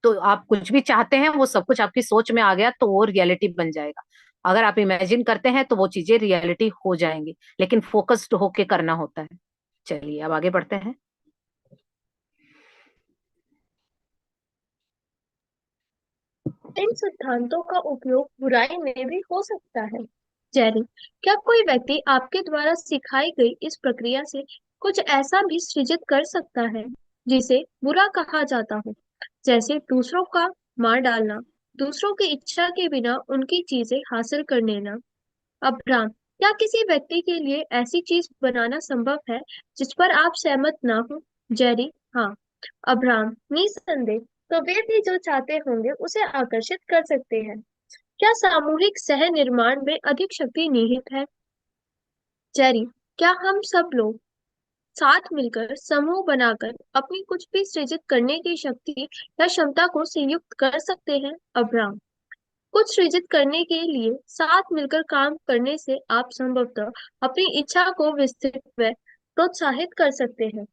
तो आप कुछ भी चाहते हैं, वो सब कुछ आपकी सोच में आ गया तो वो रियलिटी बन जाएगा। अगर आप इमेजिन करते हैं तो वो चीजें रियलिटी हो जाएंगी, लेकिन फोकस्ड होके करना होता है। चलिए अब आगे बढ़ते हैं। इन सिद्धांतों का उपयोग बुराई में भी हो सकता है। जेरी, क्या कोई व्यक्ति आपके द्वारा सिखाई गई इस प्रक्रिया से कुछ ऐसा भी सृजित कर सकता है जिसे बुरा कहा जाता हो, जैसे दूसरों का मार डालना, दूसरों की इच्छा के बिना उनकी चीजें हासिल कर लेना? अब्राम, क्या किसी व्यक्ति के लिए ऐसी चीज बनाना संभव है जिस पर आप सहमत ना हो? जेरी, हाँ। अब्राम, निसंदेह। तो वे भी जो चाहते होंगे उसे आकर्षित कर सकते हैं। क्या सामूहिक सह निर्माण में अधिक शक्ति निहित है? जेरी, क्या हम सब लोग साथ मिलकर समूह बनाकर अपनी कुछ भी सृजित करने की शक्ति या क्षमता को संयुक्त कर सकते हैं? अब्राम, कुछ सृजित करने के लिए साथ मिलकर काम करने से आप संभवतः अपनी इच्छा को विस्तृत व प्रोत्साहित कर सकते हैं।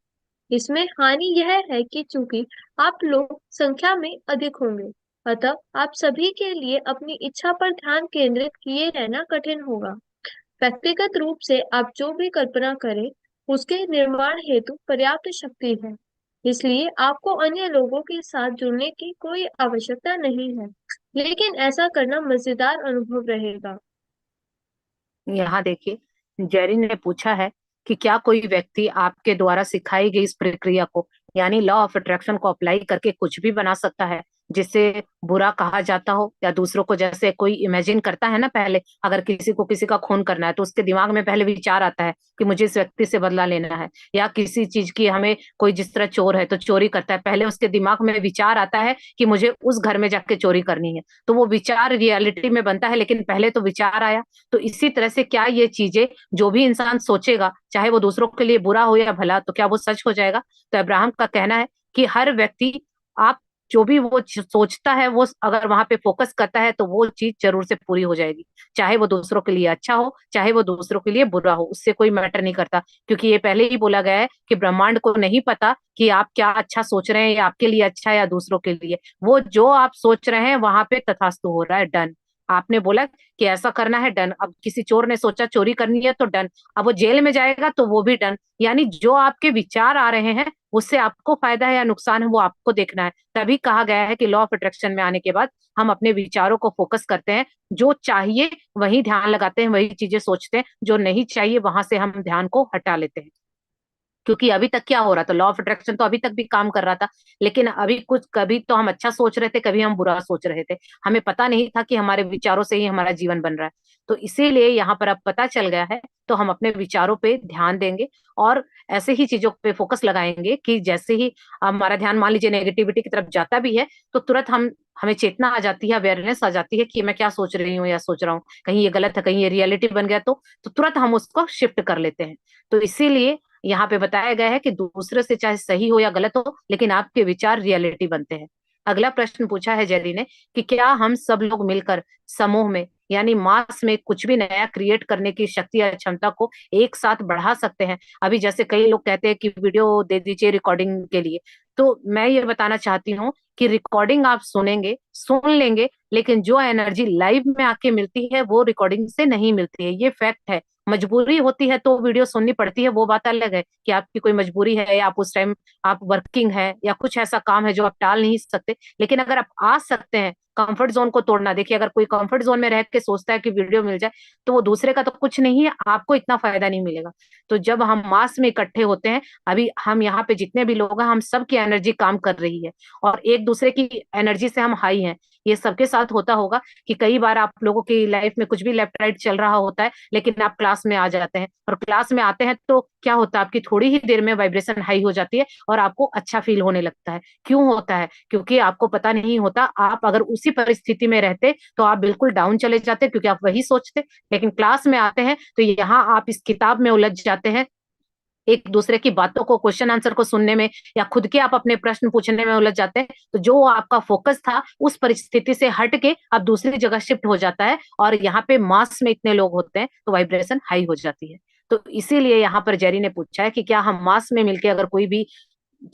इसमें हानि यह है कि चूंकि आप लोग संख्या में अधिक होंगे, अतः आप सभी के लिए अपनी इच्छा पर ध्यान केंद्रित किए रहना कठिन होगा। व्यक्तिगत रूप से आप जो भी कल्पना करें उसके निर्माण हेतु पर्याप्त शक्ति है, इसलिए आपको अन्य लोगों के साथ जुड़ने की कोई आवश्यकता नहीं है, लेकिन ऐसा करना मजेदार अनुभव रहेगा। यहाँ देखिए, जेरी ने पूछा है कि क्या कोई व्यक्ति आपके द्वारा सिखाई गई इस प्रक्रिया को, यानी लॉ ऑफ अट्रैक्शन को अप्लाई करके कुछ भी बना सकता है जिसे बुरा कहा जाता हो, या दूसरों को, जैसे कोई इमेजिन करता है ना, पहले अगर किसी को किसी का खून करना है तो उसके दिमाग में पहले विचार आता है कि मुझे इस व्यक्ति से बदला लेना है, या किसी चीज की हमें, कोई जिस तरह चोर है तो चोरी करता है, पहले उसके दिमाग में विचार आता है कि मुझे उस घर में जाके चोरी करनी है, तो वो विचार रियलिटी में बनता है, लेकिन पहले तो विचार आया। तो इसी तरह से क्या ये चीजें जो भी इंसान सोचेगा, चाहे वो दूसरों के लिए बुरा हो या भला, तो क्या वो सच हो जाएगा? तो अब्राहम का कहना है कि हर व्यक्ति, आप जो भी वो सोचता है, वो अगर वहां पे फोकस करता है तो वो चीज जरूर से पूरी हो जाएगी, चाहे वो दूसरों के लिए अच्छा हो, चाहे वो दूसरों के लिए बुरा हो, उससे कोई मैटर नहीं करता। क्योंकि ये पहले ही बोला गया है कि ब्रह्मांड को नहीं पता कि आप क्या अच्छा सोच रहे हैं, या आपके लिए अच्छा है या दूसरों के लिए। वो जो आप सोच रहे हैं वहां पे तथास्तु हो रहा है, डन। आपने बोला कि ऐसा करना है, डन। अब किसी चोर ने सोचा चोरी करनी है तो डन। अब वो जेल में जाएगा तो वो भी डन। यानी जो आपके विचार आ रहे हैं उससे आपको फायदा है या नुकसान है, वो आपको देखना है। तभी कहा गया है कि लॉ ऑफ अट्रैक्शन में आने के बाद हम अपने विचारों को फोकस करते हैं, जो चाहिए वही ध्यान लगाते हैं, वही चीजें सोचते हैं, जो नहीं चाहिए वहां से हम ध्यान को हटा लेते हैं। क्योंकि अभी तक क्या हो रहा था, लॉ ऑफ अट्रैक्शन तो अभी तक भी काम कर रहा था, लेकिन अभी कुछ कभी तो हम अच्छा सोच रहे थे, कभी हम बुरा सोच रहे थे। हमें पता नहीं था कि हमारे विचारों से ही हमारा जीवन बन रहा है। तो इसीलिए यहाँ पर अब पता चल गया है, तो हम अपने विचारों पे ध्यान देंगे और ऐसे ही चीजों पे फोकस लगाएंगे कि जैसे ही हमारा ध्यान मान लीजिए नेगेटिविटी की तरफ जाता भी है, तो तुरंत हमें चेतना आ जाती है, अवेयरनेस आ जाती है कि मैं क्या सोच रही हूँ या सोच रहा हूँ, कहीं ये गलत है, कहीं ये रियलिटी बन गया, तो तुरंत हम उसको शिफ्ट कर लेते हैं। तो इसीलिए यहाँ पे बताया गया है कि दूसरे से चाहे सही हो या गलत हो, लेकिन आपके विचार रियलिटी बनते हैं। अगला प्रश्न पूछा है जेरी ने कि क्या हम सब लोग मिलकर समूह में यानी मास में कुछ भी नया क्रिएट करने की शक्ति या क्षमता को एक साथ बढ़ा सकते हैं। अभी जैसे कई लोग कहते हैं कि वीडियो दे दीजिए रिकॉर्डिंग के लिए, तो मैं ये बताना चाहती हूँ कि रिकॉर्डिंग आप सुनेंगे, सुन लेंगे, लेकिन जो एनर्जी लाइव में आके मिलती है वो रिकॉर्डिंग से नहीं मिलती है, ये फैक्ट है। मजबूरी होती है तो वीडियो सुननी पड़ती है, वो बात अलग है कि आपकी कोई मजबूरी है या आप उस टाइम आप वर्किंग है या कुछ ऐसा काम है जो आप टाल नहीं सकते। लेकिन अगर आप आ सकते हैं, कंफर्ट जोन को तोड़ना, देखिए अगर कोई कंफर्ट जोन में रह के सोचता है कि वीडियो मिल जाए, तो वो दूसरे का तो कुछ नहीं है, आपको इतना फायदा नहीं मिलेगा। तो जब हम मास में इकट्ठे होते हैं, अभी हम यहाँ पे जितने भी लोग हैं, हम सबकी एनर्जी काम कर रही है और एक दूसरे की एनर्जी से हम हाई हैं। ये सबके साथ होता होगा कि कई बार आप लोगों की लाइफ में कुछ भी लेफ्ट राइट चल रहा होता है, लेकिन आप क्लास में आ जाते हैं, और क्लास में आते हैं तो क्या होता है, आपकी थोड़ी ही देर में वाइब्रेशन हाई हो जाती है और आपको अच्छा फील होने लगता है। क्यों होता है? क्योंकि आपको पता नहीं होता, आप अगर उसी परिस्थिति में रहते तो आप बिल्कुल डाउन चले जाते, क्योंकि आप वही सोचते। लेकिन क्लास में आते हैं तो यहाँ आप इस किताब में उलझ जाते हैं, एक दूसरे की बातों को, क्वेश्चन आंसर को सुनने में या खुद के आप अपने प्रश्न पूछने में उलझ जाते हैं। तो जो आपका फोकस था उस परिस्थिति से हट के अब दूसरी जगह शिफ्ट हो जाता है, और यहाँ पे मास में इतने लोग होते हैं तो वाइब्रेशन हाई हो जाती है। तो इसीलिए यहाँ पर जेरी ने पूछा है कि क्या हम मास में मिलके अगर कोई भी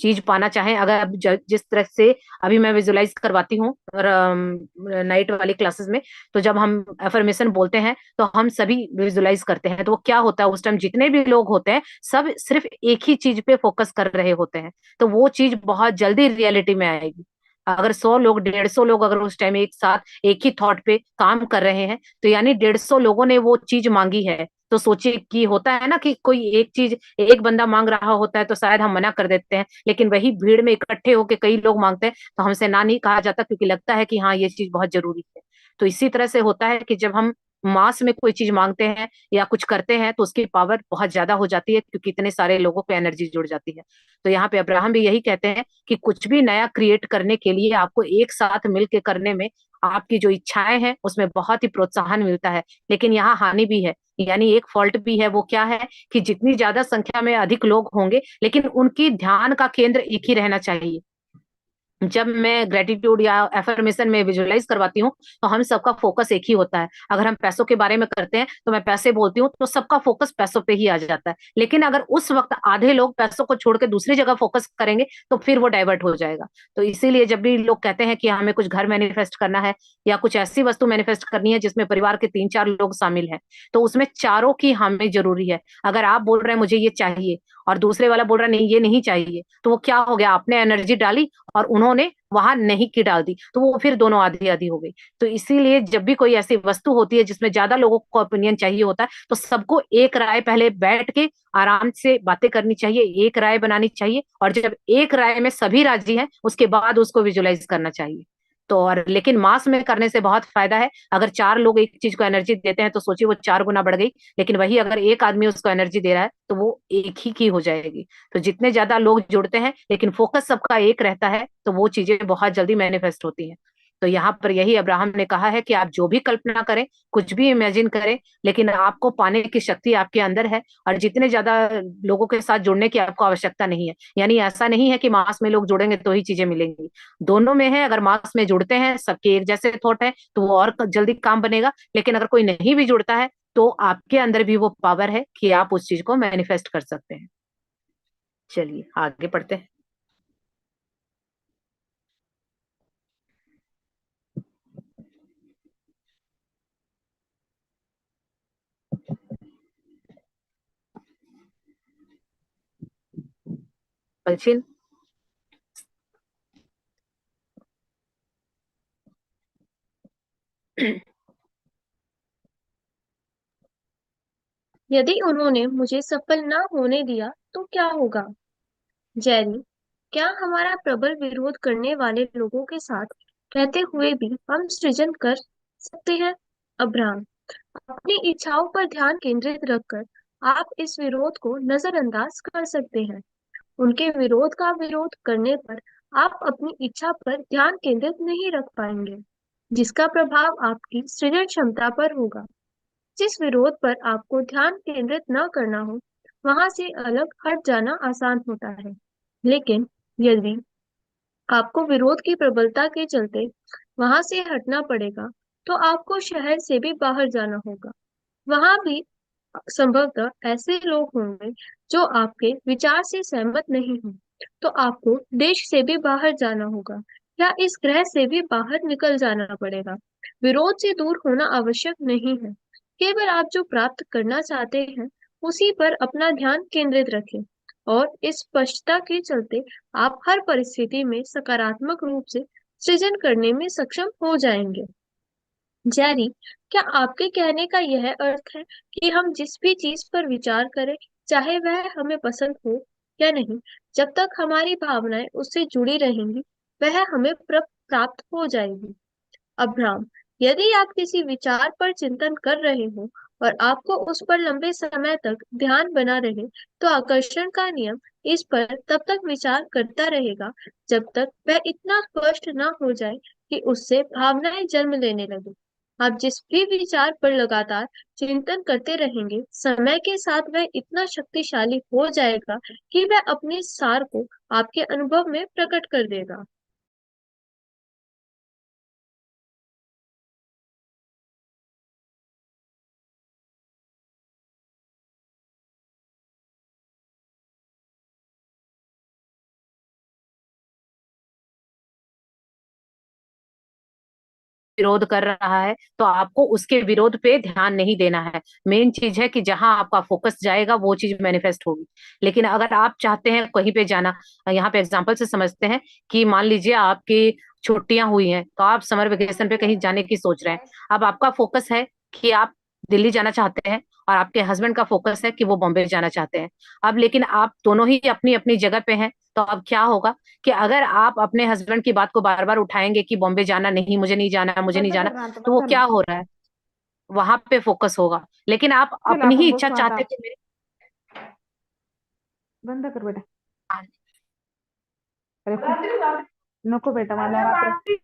चीज पाना चाहें, अगर अब जिस तरह से अभी मैं विजुलाइज करवाती हूँ नाइट वाली क्लासेस में, तो जब हम एफर्मेशन बोलते हैं तो हम सभी विजुलाइज करते हैं, तो वो क्या होता है, उस टाइम जितने भी लोग होते हैं सब सिर्फ एक ही चीज पे फोकस कर रहे होते हैं, तो वो चीज बहुत जल्दी रियलिटी में आएगी। अगर 100 लोग, 150 लोग अगर उस टाइम एक साथ एक ही थॉट पे काम कर रहे हैं, तो यानी 150 लोगों ने वो चीज मांगी है। तो सोचिए कि होता है ना कि कोई एक चीज एक बंदा मांग रहा होता है तो शायद हम मना कर देते हैं, लेकिन वही भीड़ में इकट्ठे होकर कई लोग मांगते हैं तो हमसे ना नहीं कहा जाता, क्योंकि लगता है कि हाँ ये चीज बहुत जरूरी है। तो इसी तरह से होता है कि जब हम मास में कोई चीज मांगते हैं या कुछ करते हैं तो उसकी पावर बहुत ज्यादा हो जाती है, क्योंकि इतने सारे लोगों पे एनर्जी जुड़ जाती है। तो यहाँ पे अब्राहम भी यही कहते हैं कि कुछ भी नया क्रिएट करने के लिए आपको एक साथ मिलके करने में, आपकी जो इच्छाएं हैं उसमें बहुत ही प्रोत्साहन मिलता है। लेकिन यहाँ हानि भी है, यानी एक फॉल्ट भी है। वो क्या है कि जितनी ज्यादा संख्या में अधिक लोग होंगे, लेकिन उनकी ध्यान का केंद्र एक ही रहना चाहिए। जब मैं ग्रेटिट्यूड या एफर्मेशन में विजुअलाइज करवाती हूँ तो हम सबका फोकस एक ही होता है। अगर हम पैसों के बारे में करते हैं तो मैं पैसे बोलती हूँ तो सबका फोकस पैसों पे ही आ जाता है, लेकिन अगर उस वक्त आधे लोग पैसों को छोड़ के दूसरी जगह फोकस करेंगे तो फिर वो डाइवर्ट हो जाएगा। तो इसीलिए जब भी लोग कहते हैं कि हमें कुछ घर मैनिफेस्ट करना है या कुछ ऐसी वस्तु मैनिफेस्ट करनी है जिसमें परिवार के 3-4 लोग शामिल हैं, तो उसमें चारों की हमें जरूरी है। अगर आप बोल रहे हैं मुझे ये चाहिए और दूसरे वाला बोल रहा है नहीं ये नहीं चाहिए, तो वो क्या हो गया, आपने एनर्जी डाली और उन्होंने वहां नहीं की डाल दी, तो वो फिर दोनों आधी आधी हो गई। तो इसीलिए जब भी कोई ऐसी वस्तु होती है जिसमें ज्यादा लोगों को ओपिनियन चाहिए होता है, तो सबको एक राय पहले बैठ के आराम से बातें करनी चाहिए, एक राय बनानी चाहिए, और जब एक राय में सभी राजी हैं उसके बाद उसको विजुलाइज करना चाहिए। तो और लेकिन मास में करने से बहुत फायदा है। अगर 4 लोग एक चीज को एनर्जी देते हैं तो सोचिए वो 4 गुना बढ़ गई, लेकिन वही अगर एक आदमी उसको एनर्जी दे रहा है तो वो एक ही की हो जाएगी। तो जितने ज्यादा लोग जुड़ते हैं लेकिन फोकस सबका एक रहता है तो वो चीजें बहुत जल्दी मैनिफेस्ट होती हैं। तो यहाँ पर यही अब्राहम ने कहा है कि आप जो भी कल्पना करें, कुछ भी इमेजिन करें, लेकिन आपको पाने की शक्ति आपके अंदर है, और जितने ज्यादा लोगों के साथ जुड़ने की आपको आवश्यकता नहीं है। यानी ऐसा नहीं है कि मास में लोग जुड़ेंगे तो ही चीजें मिलेंगी, दोनों में है। अगर मास में जुड़ते हैं, सबके एक जैसे थॉट है, तो वो और जल्दी काम बनेगा। लेकिन अगर कोई नहीं भी जुड़ता है तो आपके अंदर भी वो पावर है कि आप उस चीज को मैनिफेस्ट कर सकते हैं। चलिए आगे पढ़ते हैं। बल्चिन। यदि उन्होंने मुझे सफल ना होने दिया तो क्या होगा? जेरी, क्या हमारा प्रबल विरोध करने वाले लोगों के साथ रहते हुए भी हम सृजन कर सकते हैं? अब्राहम, अपनी इच्छाओं पर ध्यान केंद्रित रखकर आप इस विरोध को नजरअंदाज कर सकते हैं। उनके विरोध का विरोध करने पर आप अपनी इच्छा पर ध्यान केंद्रित नहीं रख पाएंगे, जिसका प्रभाव आपकी सृजन क्षमता पर होगा। जिस विरोध पर आपको ध्यान केंद्रित न करना हो, वहां से अलग हट जाना आसान होता है। लेकिन यदि आपको विरोध की प्रबलता के चलते वहां से हटना पड़ेगा, तो आपको शहर से भी बाहर जाना होगा। वहां भी संभवतः ऐसे लोग होंगे जो आपके विचार से सहमत नहीं हों, तो आपको देश से भी बाहर जाना होगा या इस ग्रह से भी बाहर निकल जाना पड़ेगा। विरोध से दूर होना आवश्यक नहीं है। केवल आप जो प्राप्त करना चाहते हैं उसी पर अपना ध्यान केंद्रित रखें, और इस स्पष्टता के चलते आप हर परिस्थिति में सकारात्मक रूप से सृजन करने में सक्षम हो जाएंगे। जेरी, क्या आपके कहने का यह अर्थ है कि हम जिस भी चीज पर विचार करें, चाहे वह हमें पसंद हो या नहीं, जब तक हमारी भावनाएं उससे जुड़ी रहेंगी, वह हमें प्राप्त हो जाएगी? अब्राहम, यदि आप किसी विचार पर चिंतन कर रहे हो और आपको उस पर लंबे समय तक ध्यान बना रहे, तो आकर्षण का नियम इस पर तब तक विचार करता रहेगा जब तक वह इतना स्पष्ट ना हो जाए कि उससे भावनाएं जन्म लेने लगे। आप जिस भी विचार पर लगातार चिंतन करते रहेंगे, समय के साथ वह इतना शक्तिशाली हो जाएगा कि वह अपने सार को आपके अनुभव में प्रकट कर देगा। विरोध कर रहा है तो आपको उसके विरोध पे ध्यान नहीं देना है। मेन चीज है कि जहां आपका फोकस जाएगा वो चीज मैनिफेस्ट होगी। लेकिन अगर आप चाहते हैं कहीं पे जाना, यहाँ पे एग्जांपल से समझते हैं कि मान लीजिए आपकी छुट्टियां हुई हैं तो आप समर वेकेशन पे कहीं जाने की सोच रहे हैं। अब आपका फोकस है कि आप दिल्ली जाना चाहते हैं और आपके हस्बैंड का फोकस है कि वो बॉम्बे जाना चाहते हैं। अब लेकिन आप दोनों ही अपनी अपनी जगह पे हैं, तो अब क्या होगा कि अगर आप अपने हस्बैंड की बात को बार बार उठाएंगे कि बॉम्बे जाना नहीं, मुझे नहीं जाना, मुझे नहीं जाना, तो वो क्या हो रहा है, वहां पे फोकस होगा। लेकिन आप अपनी ही इच्छा चाहते थे मेरे। बंद कर बेटा। अरे नको बेटा मला रात्री।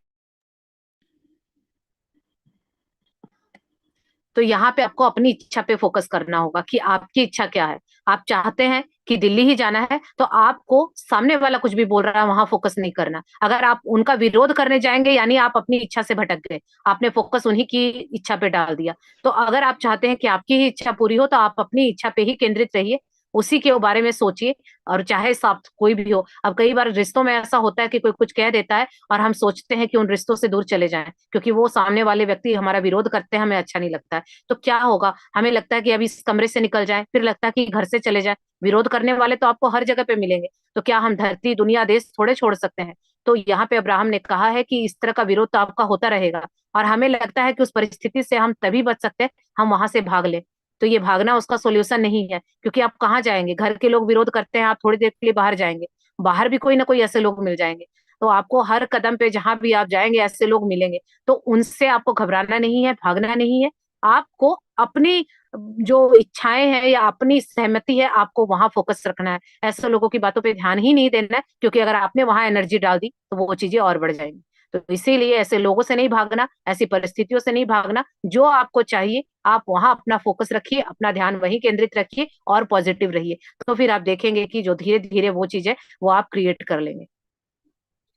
तो यहाँ पे आपको अपनी इच्छा पे फोकस करना होगा कि आपकी इच्छा क्या है। आप चाहते हैं कि दिल्ली ही जाना है, तो आपको सामने वाला कुछ भी बोल रहा है वहां फोकस नहीं करना। अगर आप उनका विरोध करने जाएंगे यानी आप अपनी इच्छा से भटक गए, आपने फोकस उन्हीं की इच्छा पे डाल दिया। तो अगर आप चाहते हैं कि आपकी ही इच्छा पूरी हो, तो आप अपनी इच्छा पे ही केंद्रित रहिए, उसी के बारे में सोचिए। और चाहे साथ कोई भी हो, अब कई बार रिश्तों में ऐसा होता है कि कोई कुछ कह देता है और हम सोचते हैं कि उन रिश्तों से दूर चले जाएं, क्योंकि वो सामने वाले व्यक्ति हमारा विरोध करते हैं, हमें अच्छा नहीं लगता है। तो क्या होगा, हमें लगता है कि अभी इस कमरे से निकल जाए, फिर लगता है कि घर से चले जाए। विरोध करने वाले तो आपको हर जगह पे मिलेंगे, तो क्या हम धरती दुनिया देश थोड़े छोड़ सकते हैं? तो यहाँ पे अब्राहम ने कहा है कि इस तरह का विरोध तो आपका होता रहेगा, और हमें लगता है कि उस परिस्थिति से हम तभी बच सकते हैं, हम वहां से भाग ले। तो ये भागना उसका सोल्यूशन नहीं है, क्योंकि आप कहाँ जाएंगे, घर के लोग विरोध करते हैं, आप थोड़ी देर के लिए बाहर जाएंगे, बाहर भी कोई ना कोई ऐसे लोग मिल जाएंगे। तो आपको हर कदम पे जहां भी आप जाएंगे ऐसे लोग मिलेंगे, तो उनसे आपको घबराना नहीं है, भागना नहीं है। आपको अपनी जो इच्छाएं हैं या अपनी सहमति है, आपको वहां फोकस रखना है। ऐसे लोगों की बातों पे ध्यान ही नहीं देना है, क्योंकि अगर आपने वहां एनर्जी डाल दी तो वो चीजें और बढ़ जाएंगी। तो इसीलिए ऐसे लोगों से नहीं भागना, ऐसी परिस्थितियों से नहीं भागना। जो आपको चाहिए आप वहां अपना फोकस रखिए, अपना ध्यान वहीं केंद्रित रखिए और पॉजिटिव रहिए। तो फिर आप देखेंगे कि जो धीरे धीरे वो चीजें वो आप क्रिएट कर लेंगे।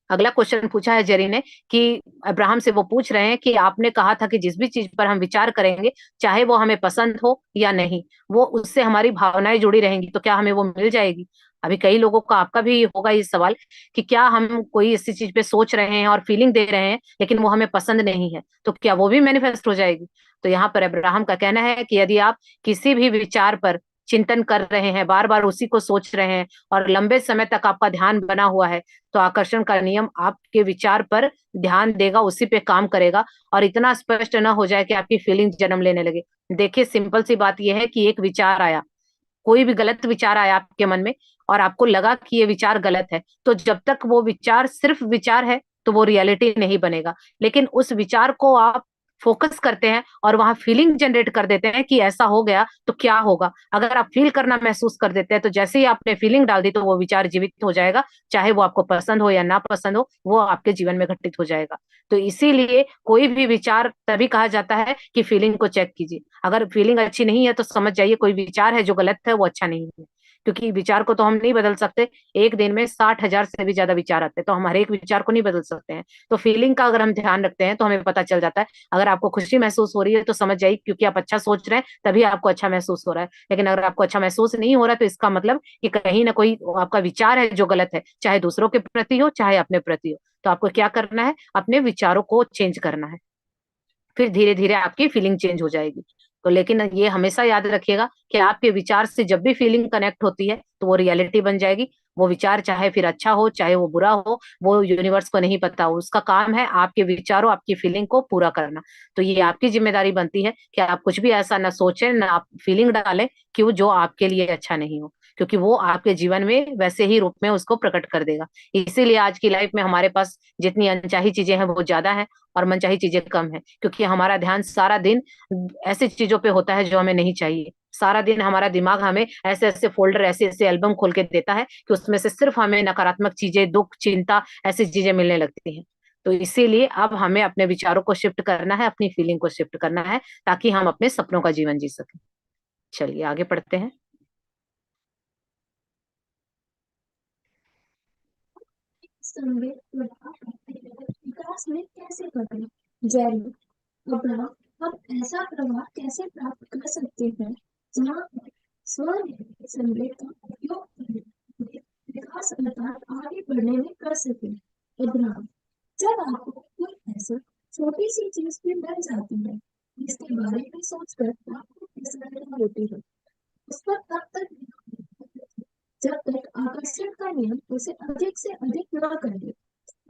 अगला क्वेश्चन पूछा है जेरी ने कि अब्राहम से वो पूछ रहे हैं कि आपने कहा था कि जिस भी चीज पर हम विचार करेंगे, चाहे वो हमें पसंद हो या नहीं, वो उससे हमारी भावनाएं जुड़ी रहेंगी, तो क्या हमें वो मिल जाएगी? अभी कई लोगों का, आपका भी होगा ये सवाल कि क्या हम कोई ऐसी चीज पे सोच रहे हैं और फीलिंग दे रहे हैं लेकिन वो हमें पसंद नहीं है, तो क्या वो भी मैनिफेस्ट हो जाएगी? तो यहाँ पर अब्राहम का कहना है कि यदि आप किसी भी विचार पर चिंतन कर रहे हैं, बार बार उसी को सोच रहे हैं और लंबे समय तक आपका ध्यान बना हुआ है, तो आकर्षण का नियम आपके विचार पर ध्यान देगा, उसी पे काम करेगा, और इतना स्पष्ट ना हो जाए कि आपकी फीलिंग जन्म लेने लगे। देखिए, सिंपल सी बात यह है कि एक विचार आया, कोई भी गलत विचार आया आपके मन में और आपको लगा कि ये विचार गलत है, तो जब तक वो विचार सिर्फ विचार है तो वो रियलिटी नहीं बनेगा। लेकिन उस विचार को आप फोकस करते हैं और वहां फीलिंग जनरेट कर देते हैं कि ऐसा हो गया तो क्या होगा। अगर आप फील करना महसूस कर देते हैं तो जैसे ही आपने फीलिंग डाल दी तो वो विचार जीवित हो जाएगा, चाहे वो आपको पसंद हो या ना पसंद हो, वो आपके जीवन में घटित हो जाएगा। तो इसीलिए कोई भी विचार तभी कहा जाता है कि फीलिंग को चेक कीजिए। अगर फीलिंग अच्छी नहीं है तो समझ जाइए कोई विचार है जो गलत है, वो अच्छा नहीं है। क्योंकि विचार को तो हम नहीं बदल सकते, एक दिन में 60,000 से भी ज्यादा विचार आते हैं, तो हम हर एक विचार को नहीं बदल सकते हैं। तो फीलिंग का अगर हम ध्यान रखते हैं तो हमें पता चल जाता है। अगर आपको खुशी महसूस हो रही है तो समझ जाइए क्योंकि आप अच्छा सोच रहे हैं तभी आपको अच्छा महसूस हो रहा है। लेकिन अगर आपको अच्छा महसूस नहीं हो रहा है तो इसका मतलब कि कहीं ना कोई आपका विचार है जो गलत है, चाहे दूसरों के प्रति हो चाहे अपने प्रति हो। तो आपको क्या करना है, अपने विचारों को चेंज करना है, फिर धीरे धीरे आपकी फीलिंग चेंज हो जाएगी। तो लेकिन ये हमेशा याद रखिएगा कि आपके विचार से जब भी फीलिंग कनेक्ट होती है तो वो रियलिटी बन जाएगी। वो विचार चाहे फिर अच्छा हो चाहे वो बुरा हो, वो यूनिवर्स को नहीं पता, उसका काम है आपके विचारों आपकी फीलिंग को पूरा करना। तो ये आपकी जिम्मेदारी बनती है कि आप कुछ भी ऐसा ना सोचें ना आप फीलिंग डालें कि वो जो आपके लिए अच्छा नहीं हो, क्योंकि वो आपके जीवन में वैसे ही रूप में उसको प्रकट कर देगा। इसीलिए आज की लाइफ में हमारे पास जितनी अनचाही चीजें हैं वो ज्यादा है और मनचाही चीजें कम है, क्योंकि हमारा ध्यान सारा दिन ऐसी चीजों पे होता है जो हमें नहीं चाहिए। सारा दिन हमारा दिमाग हमें ऐसे ऐसे फोल्डर ऐसे ऐसे एल्बम खोल के देता है कि उसमें से सिर्फ हमें नकारात्मक चीजें, दुख, चिंता, ऐसी चीजें मिलने लगती हैं। तो इसीलिए अब हमें अपने विचारों को शिफ्ट करना है, अपनी फीलिंग को शिफ्ट करना है, ताकि हम अपने सपनों का जीवन जी सकें। चलिए आगे पढ़ते हैं। संवेग प्रभाव विकास में कैसे बदले? जैरी, अब्राहम, हम ऐसा प्रभाव कैसे प्राप्त कर सकते हैं जहाँ हम स्वनिर्मित संवेग का उपयोग करके विकास अर्थात आगे बढ़ने में कर सके? अब्राहम, जब आपको कोई ऐसी छोटी सी चीज भी मिल जाती है जिसके बारे में सोचकर आपको प्रसन्नता होती है, उस पर तब तक जब तक आकर्षण का नियम उसे अधिक से अधिक न कर दे।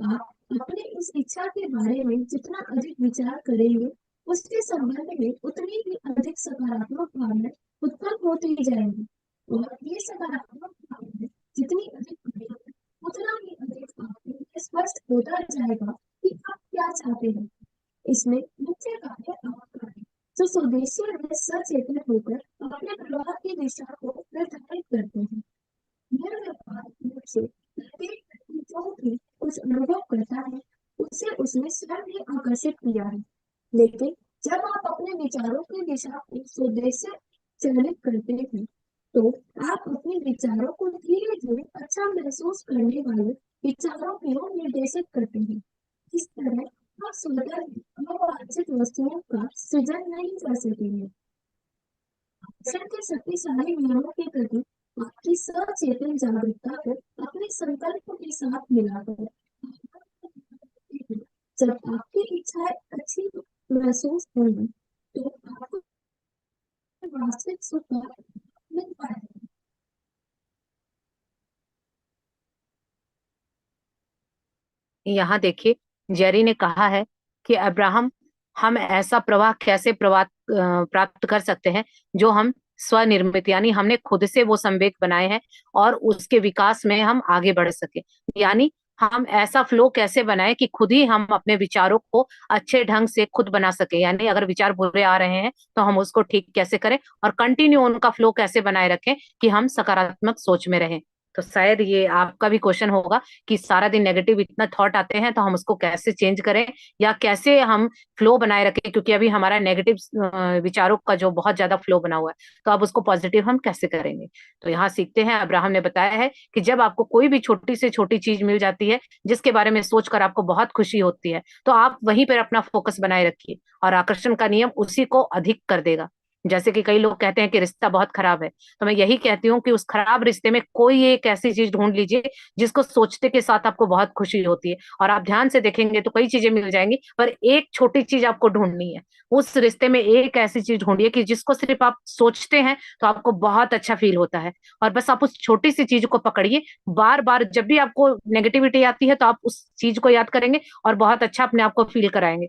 आप अपने इस इच्छा के बारे में जितना अधिक विचार करेंगे उसके संबंध में उतनी ही अधिक सकारात्मक भावनाएं उत्पन्न होती जाएंगी, और ये सकारात्मक भावनाएं जितनी अधिक बढ़ेंगी उतना ही अधिक आपको स्पष्ट होता जाएगा कि आप क्या चाहते हैं। इसमें मुख्य कार्य आपका है, जो स्वदेशी में सचेतन होकर अपने प्रवाह की दिशा को निर्धारित करते हैं। यह व्यावहारिक रूप से प्रत्येक व्यक्ति जो भी कुछ अनुभव करता है उसे उसने स्वयं ही आकर्षित किया है। लेकिन जब आप अपने विचारों की दिशा को स्वदेश से चयनित करते हैं तो आप अपने विचारों को धीरे धीरे अच्छा महसूस करने वाले विचारों की ओर निर्देशित करते हैं। इस तरह आप स्वतः अवांछित वस्तुओं का सृजन नहीं कर सकेंगे। आकर्षण के शक्तिशाली नियमों के प्रति आपकी सचेतन जागरूकता को अपने संकल्प के साथ मिलाकर जब आपकी इच्छाएं अच्छी महसूस होंगी तो आपको वास्तविक सुख मिल पाएगा। यहाँ देखिए, जेरी ने कहा है कि अब्राहम, हम ऐसा प्रवाह कैसे प्राप्त कर सकते हैं जो हम स्वनिर्मित, यानी हमने खुद से वो संवेग बनाए हैं और उसके विकास में हम आगे बढ़ सके। यानी हम ऐसा फ्लो कैसे बनाए कि खुद ही हम अपने विचारों को अच्छे ढंग से खुद बना सके। यानी अगर विचार बुरे आ रहे हैं तो हम उसको ठीक कैसे करें और कंटिन्यू उनका फ्लो कैसे बनाए रखें कि हम सकारात्मक सोच में रहें। तो शायद ये आपका भी क्वेश्चन होगा कि सारा दिन नेगेटिव इतना थॉट आते हैं तो हम उसको कैसे चेंज करें या कैसे हम फ्लो बनाए रखें, क्योंकि अभी हमारा नेगेटिव विचारों का जो बहुत ज्यादा फ्लो बना हुआ है, तो अब उसको पॉजिटिव हम कैसे करेंगे। तो यहाँ सीखते हैं, अब्राहम ने बताया है कि जब आपको कोई भी छोटी से छोटी चीज मिल जाती है जिसके बारे में सोचकर आपको बहुत खुशी होती है, तो आप वहीं पर अपना फोकस बनाए रखिए और आकर्षण का नियम उसी को अधिक कर देगा। जैसे कि कई लोग कहते हैं कि रिश्ता बहुत खराब है, तो मैं यही कहती हूँ कि उस खराब रिश्ते में कोई एक ऐसी चीज ढूंढ लीजिए जिसको सोचते के साथ आपको बहुत खुशी होती है, और आप ध्यान से देखेंगे तो कई चीजें मिल जाएंगी, पर एक छोटी चीज आपको ढूंढनी है। उस रिश्ते में एक ऐसी चीज ढूंढिए कि जिसको सिर्फ आप सोचते हैं तो आपको बहुत अच्छा फील होता है, और बस आप उस छोटी सी चीज को पकड़िए। बार बार जब भी आपको नेगेटिविटी आती है तो आप उस चीज को याद करेंगे और बहुत अच्छा अपने आप को फील कराएंगे।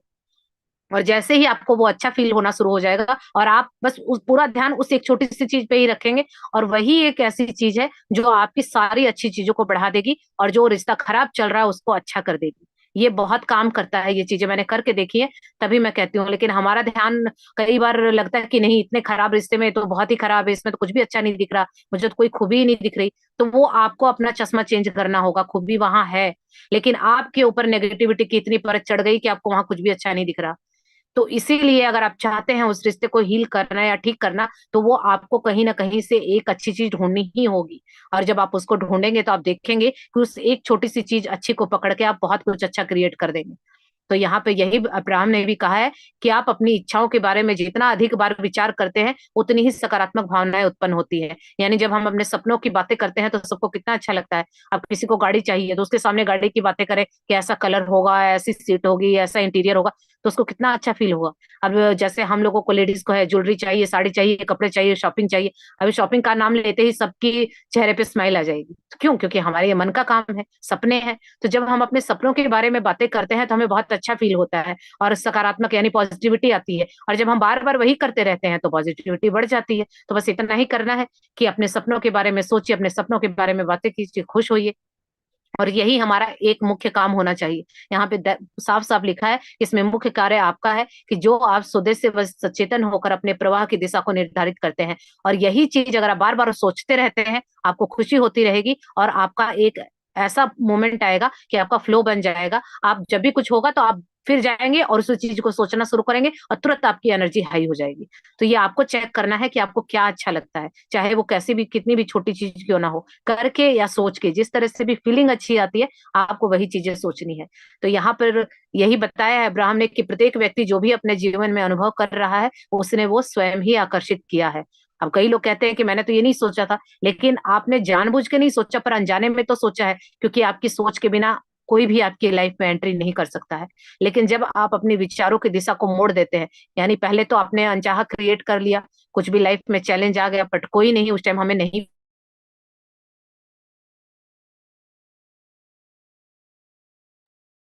और जैसे ही आपको वो अच्छा फील होना शुरू हो जाएगा और आप बस उस पूरा ध्यान उस एक छोटी सी चीज पे ही रखेंगे, और वही एक ऐसी चीज है जो आपकी सारी अच्छी चीजों को बढ़ा देगी और जो रिश्ता खराब चल रहा है उसको अच्छा कर देगी। ये बहुत काम करता है, ये चीजें मैंने करके देखी है, तभी मैं कहती हूँ। लेकिन हमारा ध्यान कई बार लगता है कि नहीं, इतने खराब रिश्ते में तो बहुत ही खराब है, इसमें तो कुछ भी अच्छा नहीं दिख रहा, मुझे तो कोई खूबी ही नहीं दिख रही। तो वो आपको अपना चश्मा चेंज करना होगा, खूबी वहां है, लेकिन आपके ऊपर नेगेटिविटी की इतनी परत चढ़ गई कि आपको वहां कुछ भी अच्छा नहीं दिख रहा। तो इसीलिए अगर आप चाहते हैं उस रिश्ते को हील करना या ठीक करना, तो वो आपको कहीं ना कहीं से एक अच्छी चीज ढूंढनी ही होगी। और जब आप उसको ढूंढेंगे तो आप देखेंगे कि उस एक छोटी सी चीज अच्छी को पकड़ के आप बहुत कुछ अच्छा क्रिएट कर देंगे। तो यहाँ पे यही अब्राहम ने भी कहा है कि आप अपनी इच्छाओं के बारे में जितना अधिक बार विचार करते हैं, उतनी ही सकारात्मक भावनाएं उत्पन्न होती है। यानी जब हम अपने सपनों की बातें करते हैं तो सबको कितना अच्छा लगता है। अब किसी को गाड़ी चाहिए तो उसके सामने गाड़ी की बातें करें कि ऐसा कलर होगा, ऐसी सीट होगी, ऐसा इंटीरियर होगा, तो उसको कितना अच्छा फील होगा। अब जैसे हम लोगों को, लेडीज को है, ज्वेलरी चाहिए, साड़ी चाहिए, कपड़े चाहिए, शॉपिंग चाहिए। अभी शॉपिंग का नाम लेते ही सबकी चेहरे पे स्माइल आ जाएगी। तो क्यों? क्योंकि हमारे ये मन का काम है, सपने हैं। तो जब हम अपने सपनों के बारे में बातें करते हैं तो हमें बहुत अच्छा फील होता है और सकारात्मक यानी पॉजिटिविटी आती है। और जब हम बार बार वही करते रहते हैं तो पॉजिटिविटी बढ़ जाती है। तो बस इतना ही करना है कि अपने सपनों के बारे में सोचिए, अपने सपनों के बारे में बातें कीजिए, खुश होइए। और यही हमारा एक मुख्य काम होना चाहिए। यहाँ पे साफ साफ लिखा है, इसमें मुख्य कार्य आपका है कि जो आप स्वदेश से सचेतन होकर अपने प्रवाह की दिशा को निर्धारित करते हैं। और यही चीज अगर आप बार बार सोचते रहते हैं, आपको खुशी होती रहेगी और आपका एक ऐसा मोमेंट आएगा कि आपका फ्लो बन जाएगा। आप जब भी कुछ होगा तो आप फिर जाएंगे और उस चीज को सोचना शुरू करेंगे और तुरंत आपकी एनर्जी हाई हो जाएगी। तो ये आपको चेक करना है कि आपको क्या अच्छा लगता है, चाहे वो कैसी भी कितनी भी छोटी चीज क्यों ना हो, करके या सोच के जिस तरह से भी फीलिंग अच्छी आती है, आपको वही चीजें सोचनी है। तो यहाँ पर यही बताया है अब्राहम ने कि प्रत्येक व्यक्ति जो भी अपने जीवन में अनुभव कर रहा है, उसने वो स्वयं ही आकर्षित किया है। अब कई लोग कहते हैं कि मैंने तो ये नहीं सोचा था, लेकिन आपने जानबूझ के नहीं सोचा, पर अनजाने में तो सोचा है, क्योंकि आपकी सोच के बिना कोई भी आपकी लाइफ में एंट्री नहीं कर सकता है। लेकिन जब आप अपने विचारों की दिशा को मोड़ देते हैं, यानी पहले तो आपने अनचाहा क्रिएट कर लिया, कुछ भी लाइफ में चैलेंज आ गया, बट कोई नहीं, उस टाइम हमें नहीं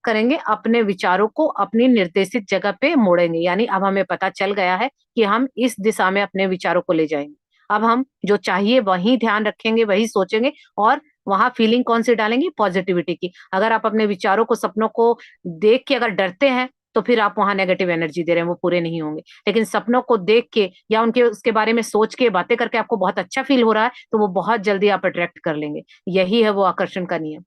करेंगे, अपने विचारों को अपनी निर्देशित जगह पे मोड़ेंगे। यानी अब हमें पता चल गया है कि हम इस दिशा में अपने विचारों को ले जाएंगे। अब हम जो चाहिए वही ध्यान रखेंगे, वही सोचेंगे, और वहां फीलिंग कौन सी डालेंगे? पॉजिटिविटी की। अगर आप अपने विचारों को, सपनों को देख के अगर डरते हैं, तो फिर आप वहां नेगेटिव एनर्जी दे रहे हैं, वो पूरे नहीं होंगे। लेकिन सपनों को देख के या उनके उसके बारे में सोच के बातें करके आपको बहुत अच्छा फील हो रहा है, तो वो बहुत जल्दी आप अट्रैक्ट कर लेंगे। यही है वो आकर्षण का नियम।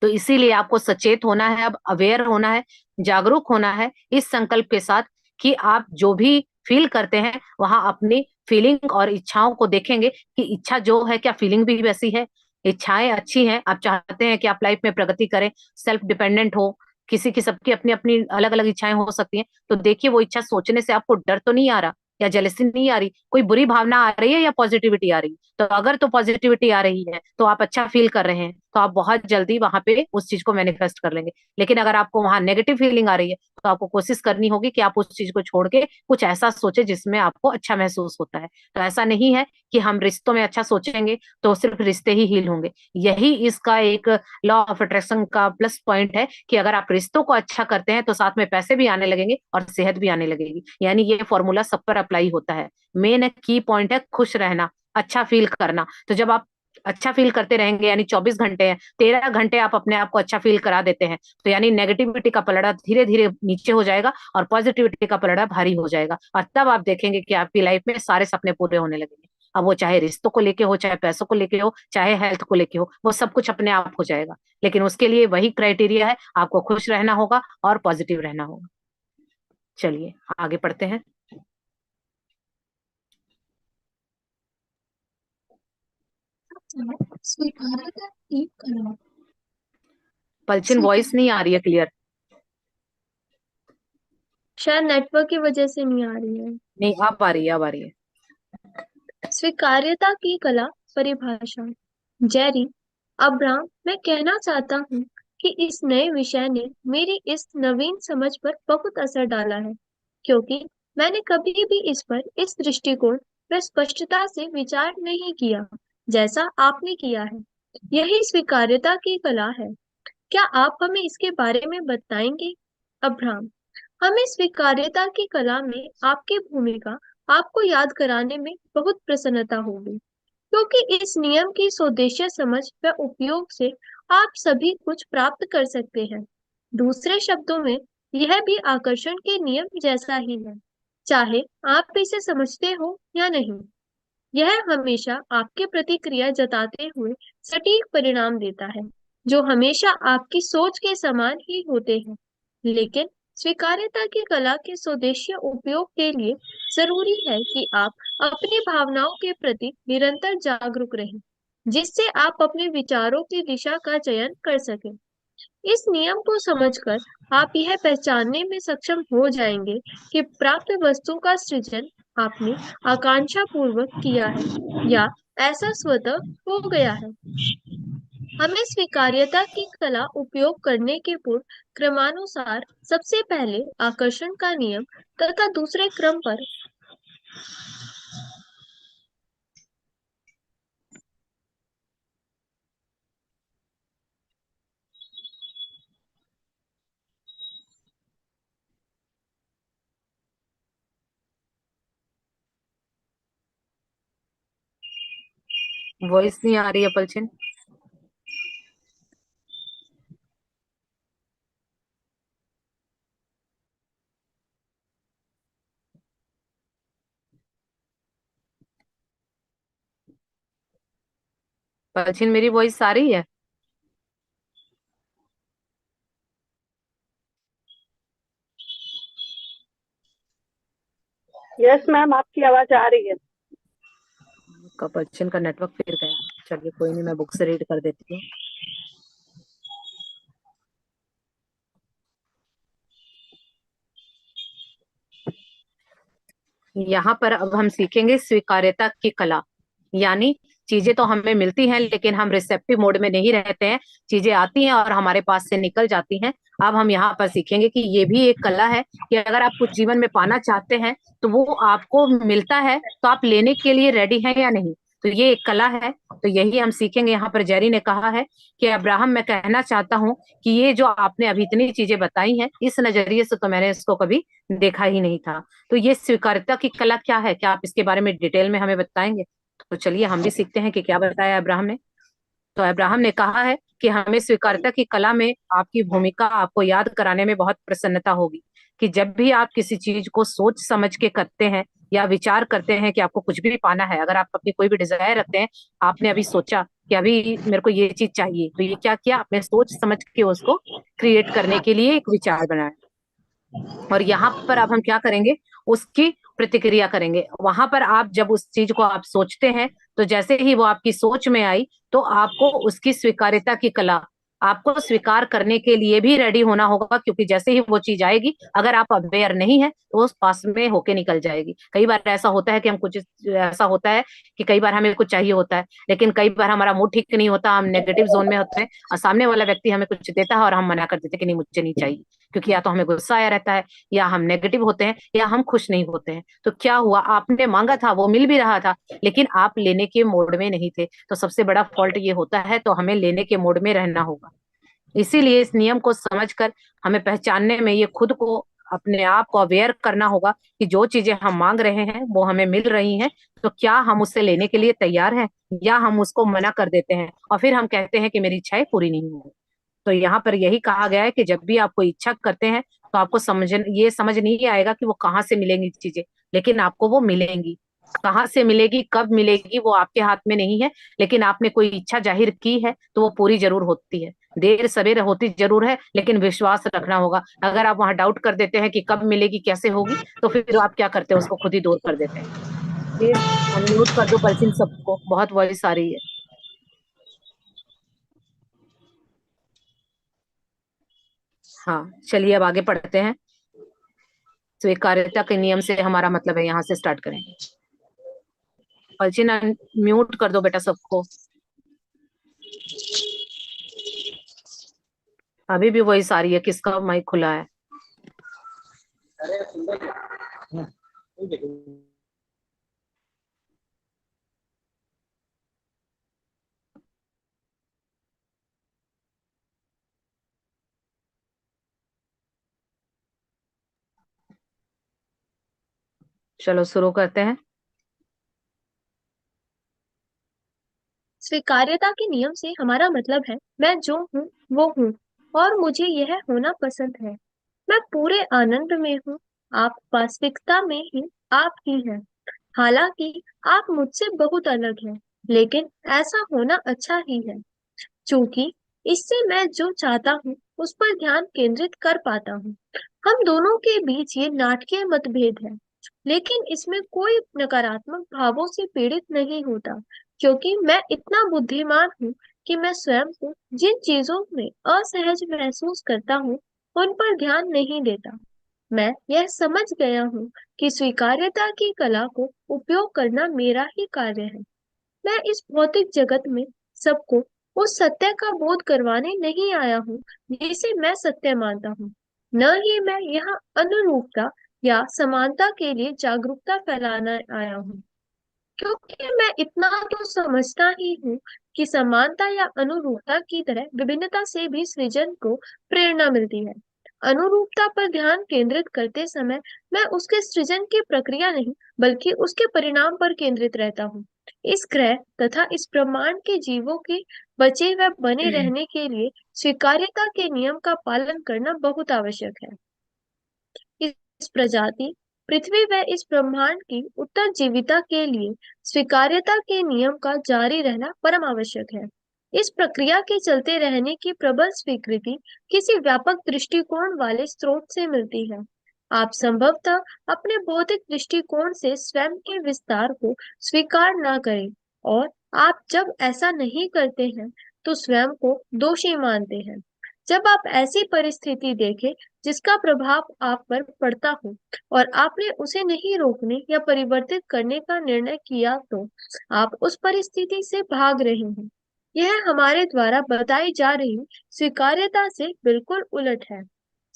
तो इसीलिए आपको सचेत होना है, अब अवेयर होना है, जागरूक होना है, इस संकल्प के साथ कि आप जो भी फील करते हैं वहां अपनी फीलिंग और इच्छाओं को देखेंगे कि इच्छा जो है, क्या फीलिंग भी वैसी है? इच्छाएं अच्छी हैं, आप चाहते हैं कि आप लाइफ में प्रगति करें, सेल्फ डिपेंडेंट हो। किसी की, सबकी अपनी अपनी अलग अलग इच्छाएं हो सकती हैं। तो देखिए, वो इच्छा सोचने से आपको डर तो नहीं आ रहा, या जेलसी नहीं आ रही, कोई बुरी भावना आ रही है, या पॉजिटिविटी आ रही है? तो अगर तो पॉजिटिविटी आ रही है तो आप अच्छा फील कर रहे हैं, तो आप बहुत जल्दी वहां पे उस चीज को मैनिफेस्ट कर लेंगे। लेकिन अगर आपको वहां नेगेटिव फीलिंग आ रही है, तो आपको कोशिश करनी होगी कि आप उस चीज को छोड़ के कुछ ऐसा सोचे जिसमें आपको अच्छा महसूस होता है। तो ऐसा नहीं है कि हम रिश्तों में अच्छा सोचेंगे तो सिर्फ रिश्ते ही हील होंगे। यही इसका एक लॉ ऑफ अट्रैक्शन का प्लस पॉइंट है कि अगर आप रिश्तों को अच्छा करते हैं तो साथ में पैसे भी आने लगेंगे और सेहत भी आने लगेगी। यानी ये फॉर्मूला सब पर अप्लाई होता है। मेन की पॉइंट है खुश रहना, अच्छा फील करना। तो जब आप अच्छा फील करते रहेंगे, यानी 24 घंटे हैं, 13 घंटे आप अपने आप को अच्छा फील करा देते हैं, तो यानी नेगेटिविटी का पलड़ा धीरे धीरे नीचे हो जाएगा और पॉजिटिविटी का पलड़ा भारी हो जाएगा। और तब आप देखेंगे कि आपकी लाइफ में सारे सपने पूरे होने लगेंगे। अब वो चाहे रिश्तों को लेके हो, चाहे पैसों को लेके हो, चाहे हेल्थ को लेके हो, वो सब कुछ अपने आप हो जाएगा। लेकिन उसके लिए वही क्राइटेरिया है, आपको खुश रहना होगा और पॉजिटिव रहना होगा। चलिए आगे पढ़ते हैं। स्वीकार्यता एक कला। पलचिन वॉइस नहीं आ रही है क्लियर। शायद नेटवर्क की वजह से नहीं आ रही है। नहीं, अब आ रही है, अब आ रही है। स्वीकार्यता की कला परिभाषा। जेरी, अब्राहम, मैं कहना चाहता हूँ कि इस नए विषय ने मेरी इस नवीन समझ पर बहुत असर डाला है, क्योंकि मैंने कभी भी इस पर इस दृष्टिकोण में स्पष्टता से विचार नहीं किया जैसा आपने किया है। यही स्वीकार्यता की कला है। क्या आप हमें इसके बारे में बताएंगे? अब्राहम, हमें स्वीकार्यता की कला में आपकी भूमिका आपको याद कराने में बहुत प्रसन्नता होगी, क्योंकि इस नियम की स्वदेशी समझ व उपयोग से आप सभी कुछ प्राप्त कर सकते हैं। दूसरे शब्दों में, यह भी आकर्षण के नियम जैसा ही है, चाहे आप इसे समझते हो या नहीं। यह हमेशा आपके प्रतिक्रिया जताते हुए सटीक परिणाम देता है, जो हमेशा आपकी सोच के समान ही होते हैं। लेकिन स्वीकार्यता की कला के स्वदेशी उपयोग के लिए जरूरी है कि आप अपनी भावनाओं के प्रति निरंतर जागरूक रहें, जिससे आप अपने विचारों की दिशा का चयन कर सकें। इस नियम को समझकर आप यह पहचानने में सक्षम हो जाएंगे कि प्राप्त वस्तु का सृजन आपने आकांक्षा पूर्वक किया है या ऐसा स्वतः हो गया है। हमें स्वीकार्यता की कला उपयोग करने के पूर्व क्रमानुसार सबसे पहले आकर्षण का नियम तथा दूसरे क्रम पर वॉइस नहीं आ रही है पलचिन। पलचिन मेरी वॉइस आ रही है? यस मैम, आपकी आवाज आ रही है। पलचिन का नेटवर्क फिर गया। चलिए कोई नहीं, मैं बुक से रीड कर देती हूँ। यहाँ पर अब हम सीखेंगे स्वीकार्यता की कला। यानी चीजें तो हमें मिलती हैं, लेकिन हम रिसेप्टिव मोड में नहीं रहते हैं। चीजें आती हैं और हमारे पास से निकल जाती हैं। अब हम यहाँ पर सीखेंगे कि ये भी एक कला है कि अगर आप कुछ जीवन में पाना चाहते हैं तो वो आपको मिलता है, तो आप लेने के लिए रेडी हैं या नहीं। तो ये एक कला है। तो यही हम सीखेंगे। यहाँ पर जेरी ने कहा है कि अब्राहम, मैं कहना चाहता हूँ कि ये जो आपने अभी इतनी चीजें बताई हैं, इस नजरिए से तो मैंने इसको कभी देखा ही नहीं था। तो ये स्वीकार्यता की कला क्या है? क्या आप इसके बारे में डिटेल में हमें बताएंगे? तो चलिए हम भी सीखते हैं कि क्या बताया अब्राहम ने। तो अब्राहम ने कहा है कि हमें स्वीकार्यता की कला में आपकी भूमिका आपको याद कराने में बहुत प्रसन्नता होगी कि जब भी आप किसी चीज को सोच समझ के करते हैं या विचार करते हैं कि आपको कुछ भी पाना है, अगर आप अपनी कोई भी डिजायर रखते हैं, आपने अभी सोचा कि अभी मेरे को ये चीज चाहिए, तो ये क्या किया आपने? सोच समझ के उसको क्रिएट करने के लिए एक विचार बनाया। और यहाँ पर अब हम क्या करेंगे? उसकी प्रतिक्रिया करेंगे। वहां पर आप जब उस चीज को आप सोचते हैं, तो जैसे ही वो आपकी सोच में आई, तो आपको उसकी स्वीकार्यता की कला, आपको स्वीकार करने के लिए भी रेडी होना होगा, क्योंकि जैसे ही वो चीज आएगी, अगर आप अवेयर नहीं है तो उस पास में होके निकल जाएगी। कई बार ऐसा होता है कि हम कुछ, ऐसा होता है कि कई बार हमें कुछ चाहिए होता है, लेकिन कई बार हमारा मूड ठीक नहीं होता, हम नेगेटिव जोन में होते हैं और सामने वाला व्यक्ति हमें कुछ देता है और हम मना कर देते हैं कि नहीं, मुझे नहीं चाहिए, क्योंकि या तो हमें गुस्सा आया रहता है, या हम नेगेटिव होते हैं, या हम खुश नहीं होते हैं। तो क्या हुआ? आपने मांगा था, वो मिल भी रहा था, लेकिन आप लेने के मोड में नहीं थे। तो सबसे बड़ा फॉल्ट ये होता है। तो हमें लेने के मोड में रहना होगा। इसीलिए इस नियम को समझकर हमें पहचानने में, ये खुद को, अपने आप को अवेयर करना होगा कि जो चीजें हम मांग रहे हैं वो हमें मिल रही हैं, तो क्या हम उससे लेने के लिए तैयार हैं, या हम उसको मना कर देते हैं और फिर हम कहते हैं कि मेरी इच्छाएं पूरी नहीं हुई। तो यहाँ पर यही कहा गया है कि जब भी आप कोई इच्छा करते हैं, तो आपको ये समझ नहीं आएगा कि वो कहाँ से मिलेंगी चीजें, लेकिन आपको वो मिलेंगी। कहाँ से मिलेगी, कब मिलेगी, वो आपके हाथ में नहीं है। लेकिन आपने कोई इच्छा जाहिर की है तो वो पूरी जरूर होती है। देर सवेर होती जरूर है, लेकिन विश्वास रखना होगा। अगर आप वहां डाउट कर देते हैं कि कब मिलेगी, कैसे होगी, तो फिर आप क्या करते हैं? उसको खुद ही दूर कर देते हैं। प्लीज अनम्यूट कर दो पलचिन सबको, बहुत वॉइस आ रही है। हाँ, चलिए अब आगे पढ़ते हैं। स्वीकार्यता के नियम से हमारा मतलब है, यहाँ से स्टार्ट करेंगे। पलचिन म्यूट कर दो बेटा सबको। अभी भी वही सारी है, किसका माइक खुला है? चलो शुरू करते हैं। स्वीकार्यता के नियम से हमारा मतलब है मैं जो हूँ वो हूँ और मुझे यह होना पसंद है। मैं पूरे आनंद में हूँ। आप वास्तविकता में ही आप ही हैं। हालांकि आप मुझसे बहुत अलग हैं, लेकिन ऐसा होना अच्छा ही है, क्योंकि इससे मैं जो चाहता हूँ उस पर ध्यान केंद्रित कर पाता हूँ। हम दोनों के बीच ये नाटकीय मतभेद है, लेकिन इसमें कोई नकारात्मक भावों से पीड़ित नहीं होता, क्योंकि मैं इतना बुद्धिमान हूँ कि मैं स्वयं को जिन चीजों में असहज महसूस करता हूँ उन पर ध्यान नहीं देता। मैं यह समझ गया हूँ कि स्वीकार्यता की कला को उपयोग करना मेरा ही कार्य है। मैं इस भौतिक जगत में सबको उस सत्य का बोध करवाने नहीं आया हूँ जिसे मैं सत्य मानता हूँ। न ही मैं यहाँ अनुरूपता या समानता के लिए जागरूकता फैलाना आया हूँ, क्योंकि मैं इतना तो समझता ही हूँ कि समानता या अनुरूपता की तरह विभिन्नता से भी सृजन को प्रेरणा मिलती है। अनुरूपता पर ध्यान केंद्रित करते समय मैं उसके सृजन की प्रक्रिया नहीं बल्कि उसके परिणाम पर केंद्रित रहता हूँ। इस ग्रह तथा इस ब्रह्मांड के जीवों के बचे व बने रहने के लिए स्वीकार्यता के नियम का पालन करना बहुत आवश्यक है। इस प्रजाति पृथ्वी व इस ब्रह्मांड की उत्तरजीविता के लिए स्वीकार्यता के नियम का जारी रहना परम आवश्यक है। इस प्रक्रिया के चलते रहने की प्रबल स्वीकृति किसी व्यापक दृष्टिकोण वाले स्रोत से मिलती है। आप संभवतः अपने बौद्धिक दृष्टिकोण से स्वयं के विस्तार को स्वीकार न करें, और आप जब ऐसा नहीं करते हैं तो स्वयं को दोषी मानते हैं। जब आप ऐसी परिस्थिति देखें जिसका प्रभाव आप पर पड़ता हो और आपने उसे नहीं रोकने या परिवर्तित करने का निर्णय किया, तो आप उस परिस्थिति से भाग रहे हैं। यह हमारे द्वारा बताई जा रही स्वीकार्यता से बिल्कुल उलट है।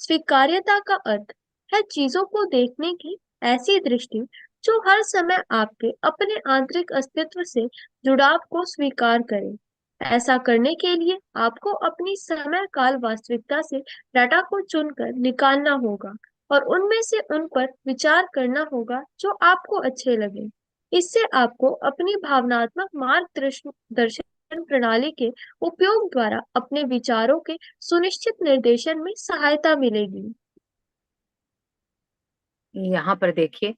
स्वीकार्यता का अर्थ है चीजों को देखने की ऐसी दृष्टि जो हर समय आपके अपने आंतरिक अस्तित्व से जुड़ाव को स्वीकार करे। ऐसा करने के लिए आपको अपनी समय काल वास्तविकता से डाटा को चुनकर निकालना होगा और उनमें से उन पर विचार करना होगा जो आपको अच्छे लगे। इससे आपको अपनी भावनात्मक मार्गदर्शन प्रणाली के उपयोग द्वारा अपने विचारों के सुनिश्चित निर्देशन में सहायता मिलेगी। यहाँ पर देखिए,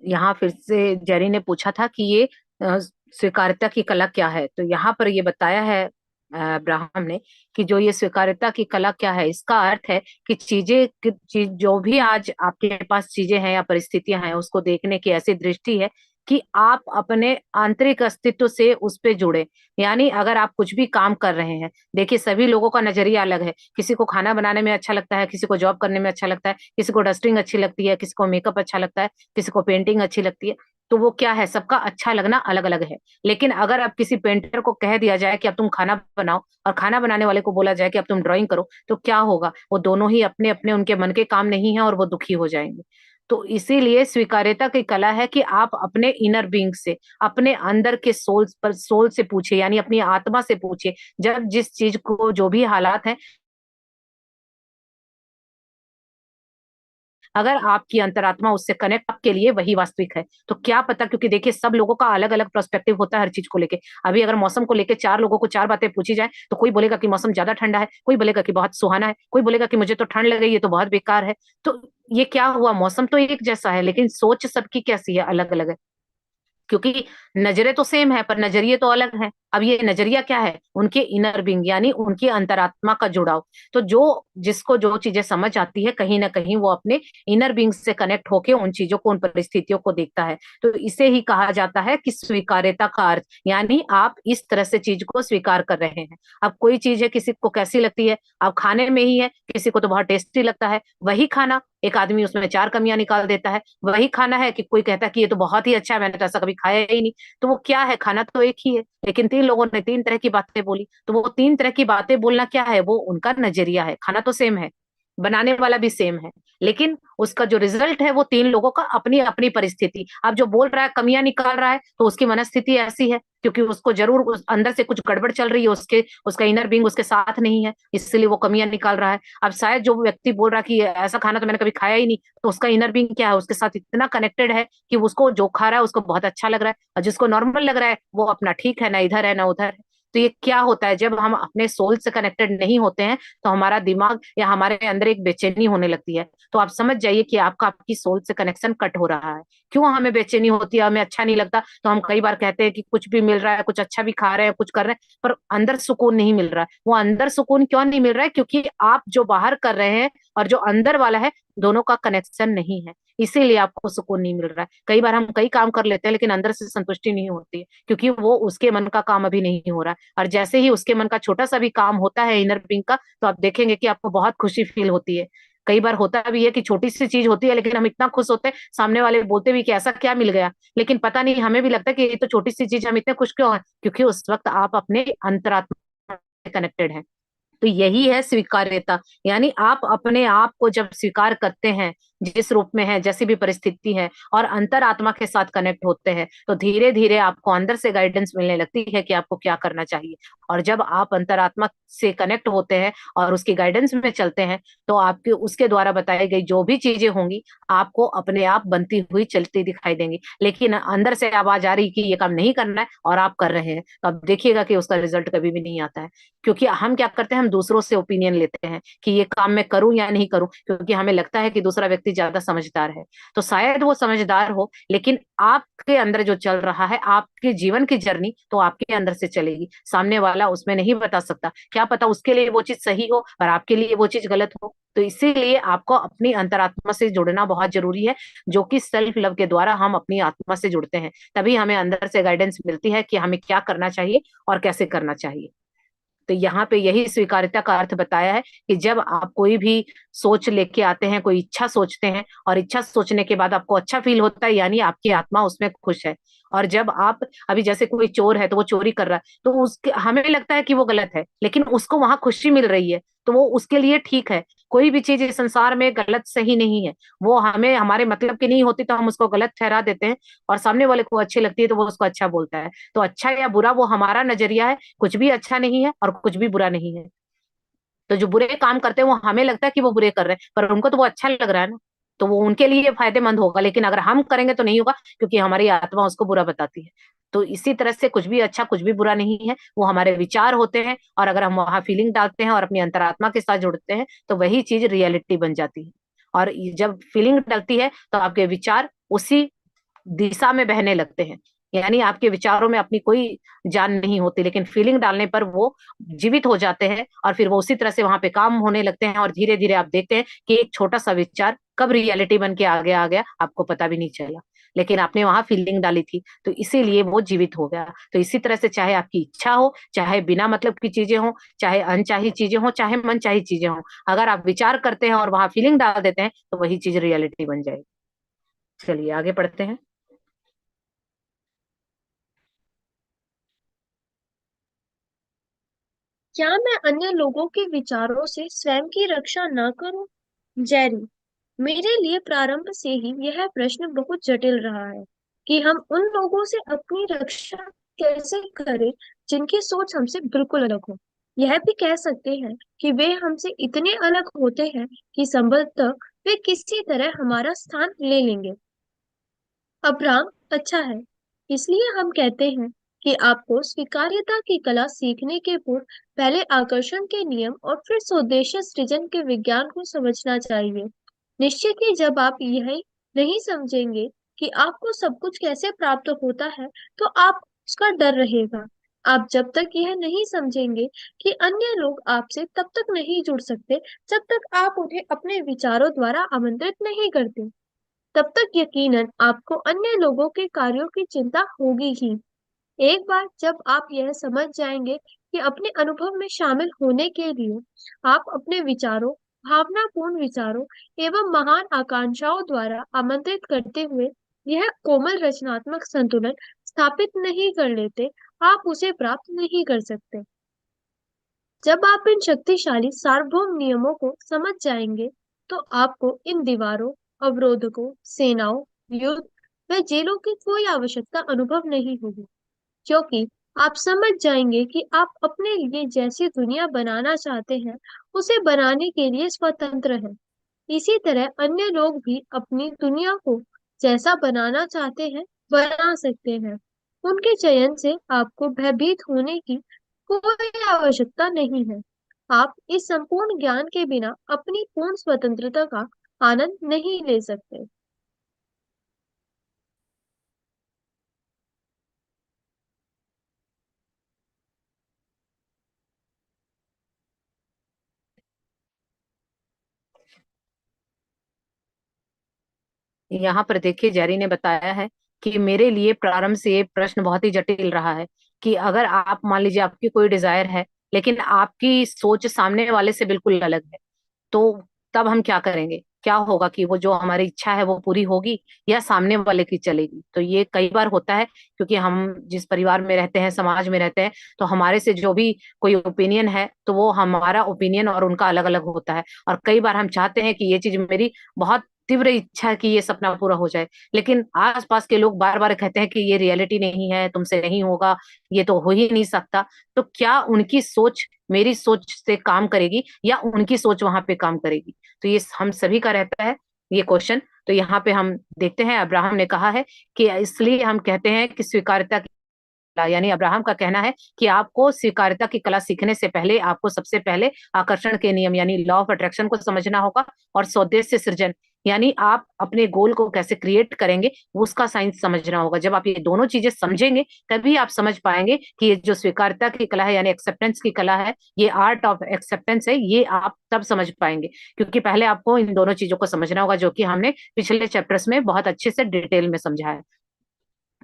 यहाँ फिर से जेरी ने पूछा था कि ये स्वीकार्यता की कला क्या है। तो यहाँ पर ये बताया है अब्राहम ने कि जो ये स्वीकार्यता की कला क्या है, इसका अर्थ है कि चीज जो भी आज आपके पास चीजें हैं या परिस्थितियां हैं, उसको देखने की ऐसी दृष्टि है कि आप अपने आंतरिक अस्तित्व से उस पे जुड़े। यानी अगर आप कुछ भी काम कर रहे हैं, देखिए सभी लोगों का नजरिया अलग है। किसी को खाना बनाने में अच्छा लगता है, किसी को जॉब करने में अच्छा लगता है, किसी को डस्टिंग अच्छी लगती है, किसी को मेकअप अच्छा लगता है, किसी को पेंटिंग अच्छी लगती है। तो वो क्या है, सबका अच्छा लगना अलग अलग है। लेकिन अगर अब किसी पेंटर को कह दिया जाए कि अब तुम खाना बनाओ, और खाना बनाने वाले को बोला जाए कि अब तुम ड्राइंग करो, तो क्या होगा? वो दोनों ही अपने अपने उनके मन के काम नहीं है और वो दुखी हो जाएंगे। तो इसीलिए स्वीकार्यता की कला है कि आप अपने इनर बीइंग से, अपने अंदर के सोल से पूछे, यानी अपनी आत्मा से पूछे। जब जिस चीज को जो भी हालात है, अगर आपकी अंतरात्मा उससे कनेक्ट, आपके लिए वही वास्तविक है। तो क्या पता, क्योंकि देखिए सब लोगों का अलग अलग पर्सपेक्टिव होता है हर चीज को लेके। अभी अगर मौसम को लेके चार लोगों को चार बातें पूछी जाए, तो कोई बोलेगा कि मौसम ज्यादा ठंडा है, कोई बोलेगा कि बहुत सुहाना है, कोई बोलेगा कि मुझे तो ठंड लग रही है, तो बहुत बेकार है। तो ये क्या हुआ, मौसम तो एक जैसा है, लेकिन सोच सबकी कैसी है, अलग अलग है। क्योंकि नजरें तो सेम है पर नजरिए तो अलग हैं। अब ये नजरिया क्या है, उनके इनर बीइंग यानी उनकी अंतरात्मा का जुड़ाव। तो जो जिसको जो चीजें समझ आती है, कहीं ना कहीं वो अपने इनर बीइंग से कनेक्ट होके उन चीजों को, उन परिस्थितियों को देखता है। तो इसे ही कहा जाता है कि स्वीकार्यता का अर्थ, यानी आप इस तरह से चीज को स्वीकार कर रहे हैं। अब कोई चीज है, किसी को कैसी लगती है, अब खाने में ही है, किसी को तो बहुत टेस्टी लगता है वही खाना, एक आदमी उसमें चार कमियां निकाल देता है। वही खाना है कि कोई कहता है कि ये तो बहुत ही अच्छा है, मैंने तो ऐसा कभी खाया ही नहीं। तो वो क्या है, खाना तो एक ही है, लेकिन तीन लोगों ने तीन तरह की बातें बोली। तो वो तीन तरह की बातें बोलना क्या है, वो उनका नजरिया है। खाना तो सेम है, बनाने वाला भी सेम है, लेकिन उसका जो रिजल्ट है वो 3 लोगों का अपनी अपनी परिस्थिति। अब जो बोल रहा है कमियां निकाल रहा है तो उसकी मनस्थिति ऐसी है, क्योंकि उसको जरूर अंदर से कुछ गड़बड़ चल रही है, उसका इनर बीइंग उसके साथ नहीं है, इसलिए वो कमियां निकाल रहा है। अब शायद जो व्यक्ति बोल रहा है कि ऐसा खाना तो मैंने कभी खाया ही नहीं, तो उसका इनर बीइंग क्या है, उसके साथ इतना कनेक्टेड है कि उसको जो खा रहा है उसको बहुत अच्छा लग रहा है, और जिसको नॉर्मल लग रहा है वो अपना ठीक है, ना इधर है ना उधर है। तो ये क्या होता है, जब हम अपने सोल से कनेक्टेड नहीं होते हैं तो हमारा दिमाग या हमारे अंदर एक बेचैनी होने लगती है। तो आप समझ जाइए कि आपकी सोल से कनेक्शन कट हो रहा है। क्यों हमें बेचैनी होती है, हमें अच्छा नहीं लगता, तो हम कई बार कहते हैं कि कुछ भी मिल रहा है, कुछ अच्छा भी खा रहे हैं, कुछ कर रहे हैं, पर अंदर सुकून नहीं मिल रहा है। वो अंदर सुकून क्यों नहीं मिल रहा है, क्योंकि आप जो बाहर कर रहे हैं और जो अंदर वाला है, दोनों का कनेक्शन नहीं है, इसीलिए आपको सुकून नहीं मिल रहा है। कई बार हम कई काम कर लेते हैं लेकिन अंदर से संतुष्टि नहीं होती है, क्योंकि वो उसके मन का काम अभी नहीं हो रहा है। और जैसे ही उसके मन का छोटा सा भी काम होता है इनर बीइंग का, तो आप देखेंगे कि आपको बहुत खुशी फील होती है। कई बार होता भी है कि छोटी सी चीज होती है लेकिन हम इतना खुश होते हैं, सामने वाले बोलते भी कि ऐसा क्या मिल गया, लेकिन पता नहीं हमें भी लगता है कि ये तो छोटी सी चीज, हम इतने खुश क्यों हैं, क्योंकि उस वक्त आप अपने अंतरात्मा से कनेक्टेड हैं। तो यही है स्वीकार्यता, यानी आप अपने आप को जब स्वीकार करते हैं, जिस रूप में है, जैसी भी परिस्थिति है, और अंतरात्मा के साथ कनेक्ट होते हैं, तो धीरे धीरे आपको अंदर से गाइडेंस मिलने लगती है कि आपको क्या करना चाहिए। और जब आप अंतरात्मा से कनेक्ट होते हैं और उसकी गाइडेंस में चलते हैं, तो आपके उसके द्वारा बताई गई जो भी चीजें होंगी आपको अपने आप बनती हुई चलती दिखाई देंगी। लेकिन अंदर से आवाज आ रही कि ये काम नहीं करना है और आप कर रहे हैं, तो आप देखिएगा कि उसका रिजल्ट कभी भी नहीं आता है। क्योंकि हम क्या करते हैं, हम दूसरों से ओपिनियन लेते हैं कि ये काम मैं करूं या नहीं करूं, क्योंकि हमें लगता है कि दूसरा व्यक्ति ज्यादा समझदार है। तो शायद वो समझदार हो, लेकिन आपके अंदर जो चल रहा है, आपके जीवन की जर्नी तो आपके अंदर से चलेगी, सामने वाला उसमें नहीं बता सकता। क्या पता उसके लिए वो चीज सही हो और आपके लिए वो चीज गलत हो। तो इसीलिए आपको अपनी अंतरात्मा से जुड़ना बहुत जरूरी है, जो कि सेल्फ लव के द्वारा हम अपनी आत्मा से जुड़ते हैं, तभी हमें अंदर से गाइडेंस मिलती है कि हमें क्या करना चाहिए और कैसे करना चाहिए। तो यहाँ पे यही स्वीकार्यता का अर्थ बताया है कि जब आप कोई भी सोच लेके आते हैं, कोई इच्छा सोचते हैं, और इच्छा सोचने के बाद आपको अच्छा फील होता है, यानी आपकी आत्मा उसमें खुश है। और जब आप अभी जैसे कोई चोर है तो वो चोरी कर रहा है, तो उसके हमें लगता है कि वो गलत है, लेकिन उसको वहां खुशी मिल रही है, तो वो उसके लिए ठीक है। कोई भी चीज इस संसार में गलत सही नहीं है, वो हमें हमारे मतलब की नहीं होती तो हम उसको गलत ठहरा देते हैं, और सामने वाले को अच्छी लगती है तो वो उसको अच्छा बोलता है। तो अच्छा या बुरा वो हमारा नजरिया है, कुछ भी अच्छा नहीं है और कुछ भी बुरा नहीं है। तो जो बुरे काम करते हैं वो हमें लगता है कि वो बुरे कर रहे हैं, पर उनको तो वो अच्छा लग रहा है ना, तो वो उनके लिए फायदेमंद होगा, लेकिन अगर हम करेंगे तो नहीं होगा, क्योंकि हमारी आत्मा उसको बुरा बताती है। तो इसी तरह से कुछ भी अच्छा कुछ भी बुरा नहीं है, वो हमारे विचार होते हैं, और अगर हम वहां फीलिंग डालते हैं और अपनी अंतरात्मा के साथ जुड़ते हैं तो वही चीज रियलिटी बन जाती है। और जब फीलिंग डलती है तो आपके विचार उसी दिशा में बहने लगते हैं, यानी आपके विचारों में अपनी कोई जान नहीं होती, लेकिन फीलिंग डालने पर वो जीवित हो जाते हैं, और फिर वो उसी तरह से वहां पे काम होने लगते हैं। और धीरे धीरे आप देखते हैं कि एक छोटा सा विचार कब रियलिटी बन के आगे आ गया आपको पता भी नहीं चला, लेकिन आपने वहां फीलिंग डाली थी, तो इसीलिए वो जीवित हो गया। तो इसी तरह से चाहे आपकी इच्छा हो, चाहे बिना मतलब की चीजें हो, चाहे अनचाही चीजें हो, चाहे मनचाही चीजें हो, अगर आप विचार करते हैं और वहां फीलिंग डाल देते हैं तो वही चीज रियलिटी बन जाएगी। चलिए आगे पढ़ते हैं। क्या मैं अन्य लोगों के विचारों से स्वयं की रक्षा न करूं? जेरी, मेरे लिए प्रारंभ से ही यह प्रश्न बहुत जटिल रहा है कि हम उन लोगों से अपनी रक्षा कैसे करें जिनकी सोच हमसे बिल्कुल अलग हो। यह भी कह सकते हैं कि वे हमसे इतने अलग होते हैं कि संभवतः वे किसी तरह हमारा स्थान ले लेंगे। अब्राहम अच्छा है, इसलिए हम कहते हैं कि आपको स्वीकार्यता की कला सीखने के पूर्व पहले आकर्षण के नियम और फिर स्वदेशी सृजन के विज्ञान को समझना चाहिए। निश्चित ही जब आप यह नहीं समझेंगे कि आपको सब कुछ कैसे प्राप्त होता है, तो आप उसका डर रहेगा। आप जब तक यह नहीं समझेंगे कि अन्य लोग आपसे तब तक नहीं जुड़ सकते जब तक आप उन्हें अपने विचारों द्वारा आमंत्रित नहीं करते, तब तक यकीनन आपको अन्य लोगों के कार्यों की चिंता होगी ही। एक बार जब आप यह समझ जाएंगे कि अपने अनुभव में शामिल होने के लिए आप अपने विचारों, भावनापूर्ण विचारों एवं महान आकांक्षाओं द्वारा आमंत्रित करते हुए यह कोमल रचनात्मक संतुलन स्थापित नहीं कर लेते, आप उसे प्राप्त नहीं कर सकते। जब आप इन शक्तिशाली सार्वभौम नियमों को समझ जाएंगे, तो आपको इन दीवारों, अवरोधकों, सेनाओं, युद्ध व जेलों की कोई आवश्यकता अनुभव नहीं होगी, क्योंकि आप समझ जाएंगे कि आप अपने लिए जैसी दुनिया बनाना चाहते हैं, उसे बनाने के लिए स्वतंत्र हैं। इसी तरह अन्य लोग भी अपनी दुनिया को जैसा बनाना चाहते हैं, बना सकते हैं। उनके चयन से आपको भयभीत होने की कोई आवश्यकता नहीं है। आप इस संपूर्ण ज्ञान के बिना अपनी पूर्ण स्वतंत्रता का आनंद नहीं ले सकते। यहाँ पर देखिए, जेरी ने बताया है कि मेरे लिए प्रारंभ से ये प्रश्न बहुत ही जटिल रहा है कि अगर आप मान लीजिए आपकी कोई डिजायर है, लेकिन आपकी सोच सामने वाले से बिल्कुल अलग है, तो तब हम क्या करेंगे? क्या होगा कि वो जो हमारी इच्छा है वो पूरी होगी या सामने वाले की चलेगी? तो ये कई बार होता है, क्योंकि हम जिस परिवार में रहते हैं, समाज में रहते हैं, तो हमारे से जो भी कोई ओपिनियन है तो वो हमारा ओपिनियन और उनका अलग अलग होता है। और कई बार हम चाहते हैं कि ये चीज मेरी बहुत तीव्र इच्छा है कि ये सपना पूरा हो जाए, लेकिन आसपास के लोग बार बार कहते हैं कि ये रियलिटी नहीं है, तुमसे नहीं होगा, ये तो हो ही नहीं सकता। तो क्या उनकी सोच मेरी सोच से काम करेगी या उनकी सोच वहां पे काम करेगी? तो ये हम सभी का रहता है ये क्वेश्चन। तो यहाँ पे हम देखते हैं, अब्राहम ने कहा है कि इसलिए हम कहते हैं कि स्वीकार्यता की कला, यानी अब्राहम का कहना है कि आपको स्वीकार्यता की कला सीखने से पहले आपको सबसे पहले आकर्षण के नियम यानी लॉ ऑफ अट्रैक्शन को समझना होगा, और स्वदेश सृजन यानी आप अपने गोल को कैसे क्रिएट करेंगे उसका साइंस समझना होगा। जब आप ये दोनों चीजें समझेंगे तभी आप समझ पाएंगे कि ये जो स्वीकार्यता की कला है यानी एक्सेप्टेंस की कला है, ये आर्ट ऑफ एक्सेप्टेंस है, ये आप तब समझ पाएंगे। क्योंकि पहले आपको इन दोनों चीजों को समझना होगा, जो कि हमने पिछले चैप्टर्स में बहुत अच्छे से डिटेल में समझा है।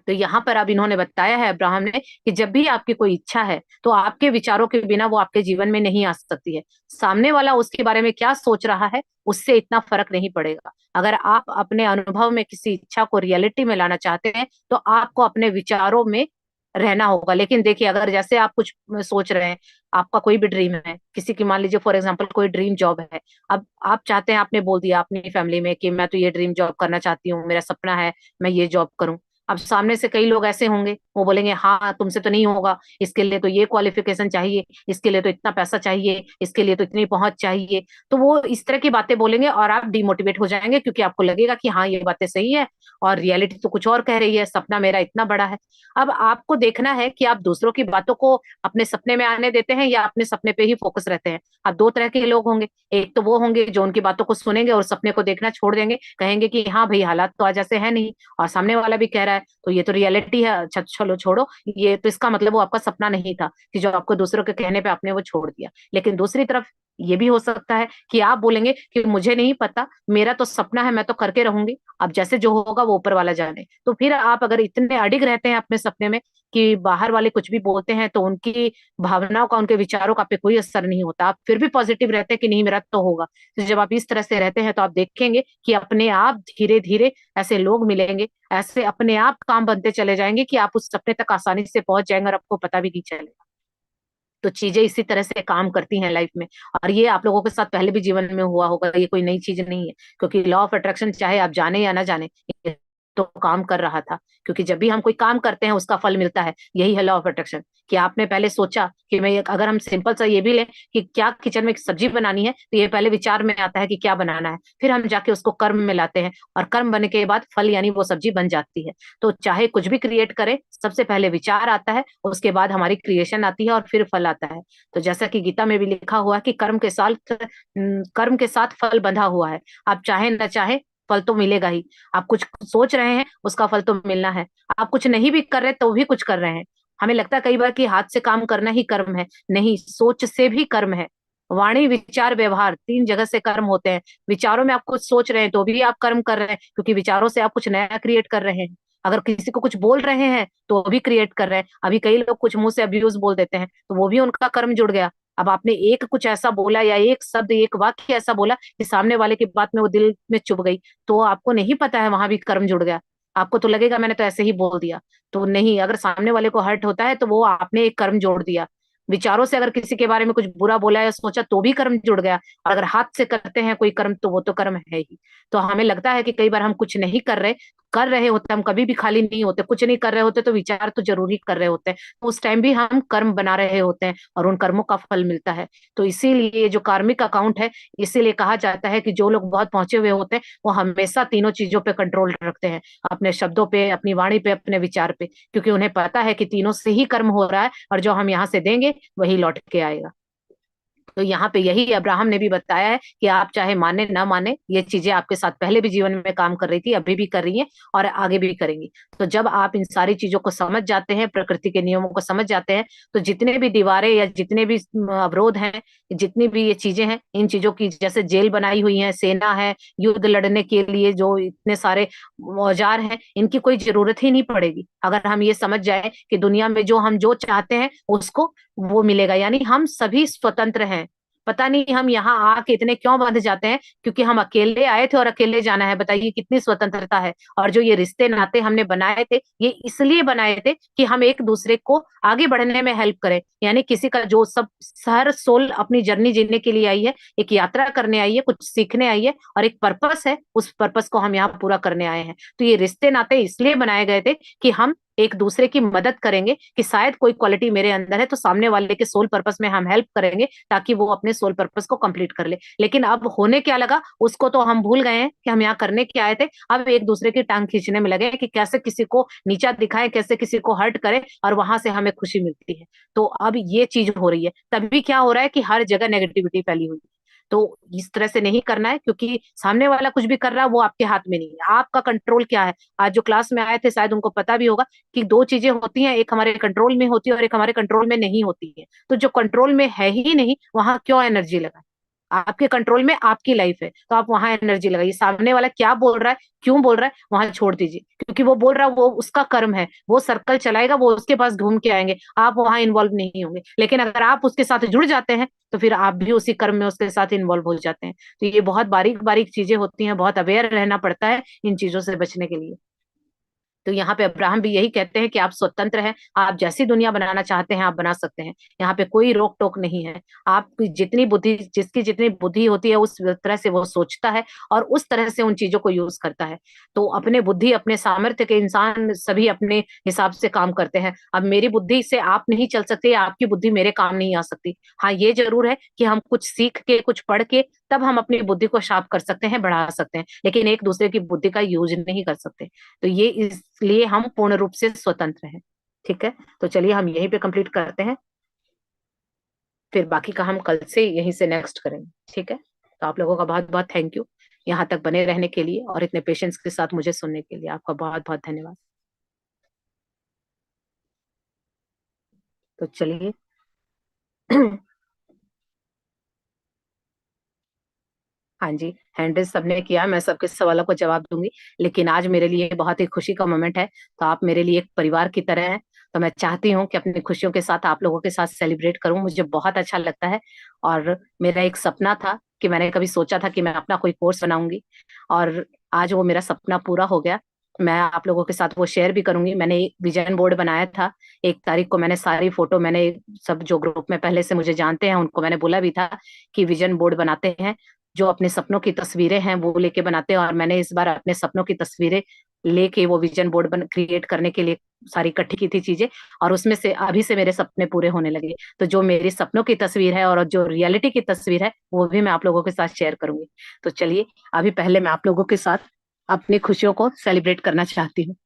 तो यहाँ पर अब इन्होंने बताया है अब्राहम ने कि जब भी आपकी कोई इच्छा है तो आपके विचारों के बिना वो आपके जीवन में नहीं आ सकती है। सामने वाला उसके बारे में क्या सोच रहा है उससे इतना फर्क नहीं पड़ेगा। अगर आप अपने अनुभव में किसी इच्छा को रियलिटी में लाना चाहते हैं तो आपको अपने विचारों में रहना होगा। लेकिन देखिए, अगर जैसे आप कुछ सोच रहे हैं, आपका कोई भी ड्रीम है, किसी की मान लीजिए फॉर एग्जांपल कोई ड्रीम जॉब है, अब आप चाहते हैं, आपने बोल दिया अपनी फैमिली में कि मैं तो ये ड्रीम जॉब करना चाहती हूँ, मेरा सपना है मैं ये जॉब करूं। अब सामने से कई लोग ऐसे होंगे, वो बोलेंगे हाँ तुमसे तो नहीं होगा, इसके लिए तो ये क्वालिफिकेशन चाहिए, इसके लिए तो इतना पैसा चाहिए, इसके लिए तो इतनी पहुंच चाहिए। तो वो इस तरह की बातें बोलेंगे और आप डिमोटिवेट हो जाएंगे, क्योंकि आपको लगेगा कि हाँ ये बातें सही है और रियलिटी तो कुछ और कह रही है, सपना मेरा इतना बड़ा है। अब आपको देखना है कि आप दूसरों की बातों को अपने सपने में आने देते हैं या अपने सपने पे ही फोकस रहते हैं। अब दो तरह के लोग होंगे, एक तो वो होंगे जो उनकी बातों को सुनेंगे और सपने को देखना छोड़ देंगे, कहेंगे कि हाँ भाई हालात तो आज ऐसे है नहीं, और सामने वाला भी कह रहा है तो ये तो रियलिटी है, अच्छा चलो छोड़ो, ये तो इसका मतलब वो आपका सपना नहीं था कि जो आपको दूसरों के कहने पे आपने वो छोड़ दिया। लेकिन दूसरी तरफ ये भी हो सकता है कि आप बोलेंगे कि मुझे नहीं पता, मेरा तो सपना है, मैं तो करके रहूंगी, अब जैसे जो होगा वो ऊपर वाला जाने। तो फिर आप अगर इतने अडिग रहते हैं अपने सपने में कि बाहर वाले कुछ भी बोलते हैं तो उनकी भावनाओं का, उनके विचारों का आप पे कोई असर नहीं होता, आप फिर भी पॉजिटिव रहते हैं कि नहीं मेरा तो होगा। तो जब आप इस तरह से रहते हैं तो आप देखेंगे कि अपने आप धीरे धीरे ऐसे लोग मिलेंगे, ऐसे अपने आप काम बनते चले जाएंगे कि आप उस सपने तक आसानी से पहुंच जाएंगे और आपको पता भी नहीं चलेगा। तो चीजें इसी तरह से काम करती हैं लाइफ में, और ये आप लोगों के साथ पहले भी जीवन में हुआ होगा, ये कोई नई चीज नहीं है। क्योंकि लॉ ऑफ अट्रैक्शन चाहे आप जाने या ना जाने, ये तो काम कर रहा था। क्योंकि जब भी हम कोई काम करते हैं उसका फल मिलता है, यही है लॉ ऑफ अट्रैक्शन। कि आपने पहले सोचा कि मैं अगर हम सिंपल सा ये भी लें कि क्या किचन में एक सब्जी बनानी है, तो ये पहले विचार में आता है कि क्या बनाना है, फिर हम जाके उसको कर्म में लाते हैं और कर्म बनने के बाद फल यानी वो सब्जी बन जाती है। तो चाहे कुछ भी क्रिएट करें, सबसे पहले विचार आता है, उसके बाद हमारी क्रिएशन आती है और फिर फल आता है। तो जैसा कि गीता में भी लिखा हुआ है कि कर्म के साथ फल बंधा हुआ है। आप चाहे न चाहे फल तो मिलेगा ही। आप कुछ सोच रहे हैं उसका फल तो मिलना है, आप कुछ नहीं भी कर रहे तो भी कुछ कर रहे हैं। हमें लगता है कई बार कि हाथ से काम करना ही कर्म है, नहीं, सोच से भी कर्म है। वाणी विचार व्यवहार तीन जगह से कर्म होते हैं। विचारों में आप कुछ सोच रहे हैं तो भी आप कर्म कर रहे हैं, क्योंकि विचारों से आप कुछ नया क्रिएट कर रहे हैं। अगर किसी को कुछ बोल रहे हैं तो भी क्रिएट कर रहे हैं। अभी कई लोग कुछ मुंह से अब्यूज बोल देते हैं तो वो भी उनका कर्म जुड़ गया। अब आपने एक कुछ ऐसा बोला या एक शब्द एक वाक्य ऐसा बोला कि सामने वाले की बात में वो दिल में चुभ गई, तो आपको नहीं पता है वहां भी कर्म जुड़ गया। आपको तो लगेगा मैंने तो ऐसे ही बोल दिया, तो नहीं, अगर सामने वाले को हर्ट होता है तो वो आपने एक कर्म जोड़ दिया। विचारों से अगर किसी के बारे में कुछ बुरा बोला या सोचा तो भी कर्म जुड़ गया, और अगर हाथ से करते हैं कोई कर्म तो वो तो कर्म है ही। तो हमें लगता है कि कई बार हम कुछ नहीं कर रहे होते, हम कभी भी खाली नहीं होते, कुछ नहीं कर रहे होते तो विचार तो जरूर ही कर रहे होते हैं, तो उस टाइम भी हम कर्म बना रहे होते हैं और उन कर्मों का फल मिलता है। तो इसीलिए जो कार्मिक अकाउंट है, इसीलिए कहा जाता है कि जो लोग बहुत पहुंचे हुए होते हैं वो हमेशा तीनों चीजों पे कंट्रोल रखते हैं, अपने शब्दों पे, अपनी वाणी पे, अपने विचार पे, क्योंकि उन्हें पता है कि तीनों से ही कर्म हो रहा है और जो हम यहाँ से देंगे वही लौट के आएगा। तो यहाँ पे यही अब्राहम ने भी बताया है कि आप चाहे माने ना माने, ये चीजें आपके साथ पहले भी जीवन में काम कर रही थी, अभी भी कर रही हैं और आगे भी करेंगी। तो जब आप इन सारी चीजों को समझ जाते हैं, प्रकृति के नियमों को समझ जाते हैं, तो जितने भी दीवारें या जितने भी अवरोध हैं, जितनी भी ये चीजें हैं, इन चीजों की जैसे जेल बनाई हुई है, सेना है, युद्ध लड़ने के लिए जो इतने सारे औजार हैं, इनकी कोई जरूरत ही नहीं पड़ेगी अगर हम ये समझ जाए कि दुनिया में जो हम जो चाहते हैं उसको वो मिलेगा। यानी हम सभी स्वतंत्र हैं। पता नहीं हम यहाँ आके इतने क्यों बंध जाते हैं, क्योंकि हम अकेले आए थे और अकेले जाना है। बताइए कितनी स्वतंत्रता है। और जो ये रिश्ते नाते हमने बनाए थे, ये इसलिए बनाए थे कि हम एक दूसरे को आगे बढ़ने में हेल्प करें। यानी किसी का जो सब हर सोल अपनी जर्नी जीने के लिए आई है, एक यात्रा करने आई है, कुछ सीखने आई है, और एक पर्पस है, उस पर्पस को हम यहाँ पूरा करने आए हैं। तो ये रिश्ते नाते इसलिए बनाए गए थे कि हम एक दूसरे की मदद करेंगे, कि शायद कोई क्वालिटी मेरे अंदर है तो सामने वाले के सोल पर्पस में हम हेल्प करेंगे ताकि वो अपने सोल पर्पस को कंप्लीट कर ले। लेकिन अब होने क्या लगा उसको तो हम भूल गए हैं कि हम यहाँ करने क्या आए थे। अब एक दूसरे की टांग खींचने में लगे हैं कि कैसे किसी को नीचा दिखाएं, कैसे किसी को हर्ट करें, और वहां से हमें खुशी मिलती है। तो अब ये चीज हो रही है। तभी क्या हो रहा है कि हर जगह नेगेटिविटी फैली हुई है। तो इस तरह से नहीं करना है, क्योंकि सामने वाला कुछ भी कर रहा है वो आपके हाथ में नहीं है। आपका कंट्रोल क्या है? आज जो क्लास में आए थे शायद उनको पता भी होगा कि दो चीजें होती हैं, एक हमारे कंट्रोल में होती है और एक हमारे कंट्रोल में नहीं होती है। तो जो कंट्रोल में है ही नहीं, वहां क्यों एनर्जी लगाए? आपके कंट्रोल में आपकी लाइफ है तो आप वहां एनर्जी लगाइए। सामने वाला क्या बोल रहा है, क्यों बोल रहा है, वहां छोड़ दीजिए, क्योंकि वो बोल रहा है, वो उसका कर्म है, वो सर्कल चलाएगा, वो उसके पास घूम के आएंगे, आप वहां इन्वॉल्व नहीं होंगे। लेकिन अगर आप उसके साथ जुड़ जाते हैं तो फिर आप भी उसी कर्म में उसके साथ इन्वॉल्व हो जाते हैं। तो ये बहुत बारीक बारीक चीजें होती हैं, बहुत अवेयर रहना पड़ता है इन चीजों से बचने के लिए। तो यहाँ पे अब्राहम भी यही कहते हैं कि आप स्वतंत्र हैं, आप जैसी दुनिया बनाना चाहते हैं आप बना सकते हैं। यहाँ पे कोई रोक टोक नहीं है। आपकी जितनी बुद्धि, जिसकी जितनी बुद्धि होती है उस तरह से वो सोचता है और उस तरह से उन चीजों को यूज करता है। तो अपने बुद्धि, अपने सामर्थ्य के इंसान सभी अपने हिसाब से काम करते हैं। अब मेरी बुद्धि से आप नहीं चल सकते, आपकी बुद्धि मेरे काम नहीं आ सकती। हाँ ये जरूर है कि हम कुछ सीख के, कुछ पढ़ के, तब हम अपनी बुद्धि को शार्प कर सकते हैं, बढ़ा सकते हैं, लेकिन एक दूसरे की बुद्धि का यूज नहीं कर सकते। तो ये इसलिए हम पूर्ण रूप से स्वतंत्र हैं। ठीक है, तो चलिए हम यहीं पे कंप्लीट करते हैं, फिर बाकी का हम कल से यहीं से नेक्स्ट करेंगे। ठीक है, तो आप लोगों का बहुत बहुत थैंक यू यहाँ तक बने रहने के लिए और इतने पेशेंस के साथ मुझे सुनने के लिए। आपका बहुत बहुत धन्यवाद। तो चलिए हाँ जी, हैंडल सबने किया, मैं सबके सवालों को जवाब दूंगी। लेकिन आज मेरे लिए बहुत ही खुशी का मोमेंट है। तो आप मेरे लिए एक परिवार की तरह हैं। तो मैं चाहती हूँ कि अपनी खुशियों के साथ आप लोगों के साथ सेलिब्रेट करूं। मुझे बहुत अच्छा लगता है। और मेरा एक सपना था कि मैंने कभी सोचा था कि मैं अपना कोई कोर्स बनाऊंगी, और आज वो मेरा सपना पूरा हो गया। मैं आप लोगों के साथ वो शेयर भी करूंगी। मैंने एक विजन बोर्ड बनाया था। 1 तारीख को मैंने सारी फोटो, मैंने सब जो ग्रुप में पहले से मुझे जानते हैं उनको मैंने बोला भी था कि विजन बोर्ड बनाते हैं, जो अपने सपनों की तस्वीरें हैं वो लेके बनाते हैं। और मैंने इस बार अपने सपनों की तस्वीरें लेके वो विजन बोर्ड क्रिएट करने के लिए सारी इकट्ठी की थी चीजें, और उसमें से अभी से मेरे सपने पूरे होने लगे। तो जो मेरी सपनों की तस्वीर है और जो रियलिटी की तस्वीर है वो भी मैं आप लोगों के साथ शेयर करूंगी। तो चलिए, अभी पहले मैं आप लोगों के साथ अपनी खुशियों को सेलिब्रेट करना चाहती हूँ।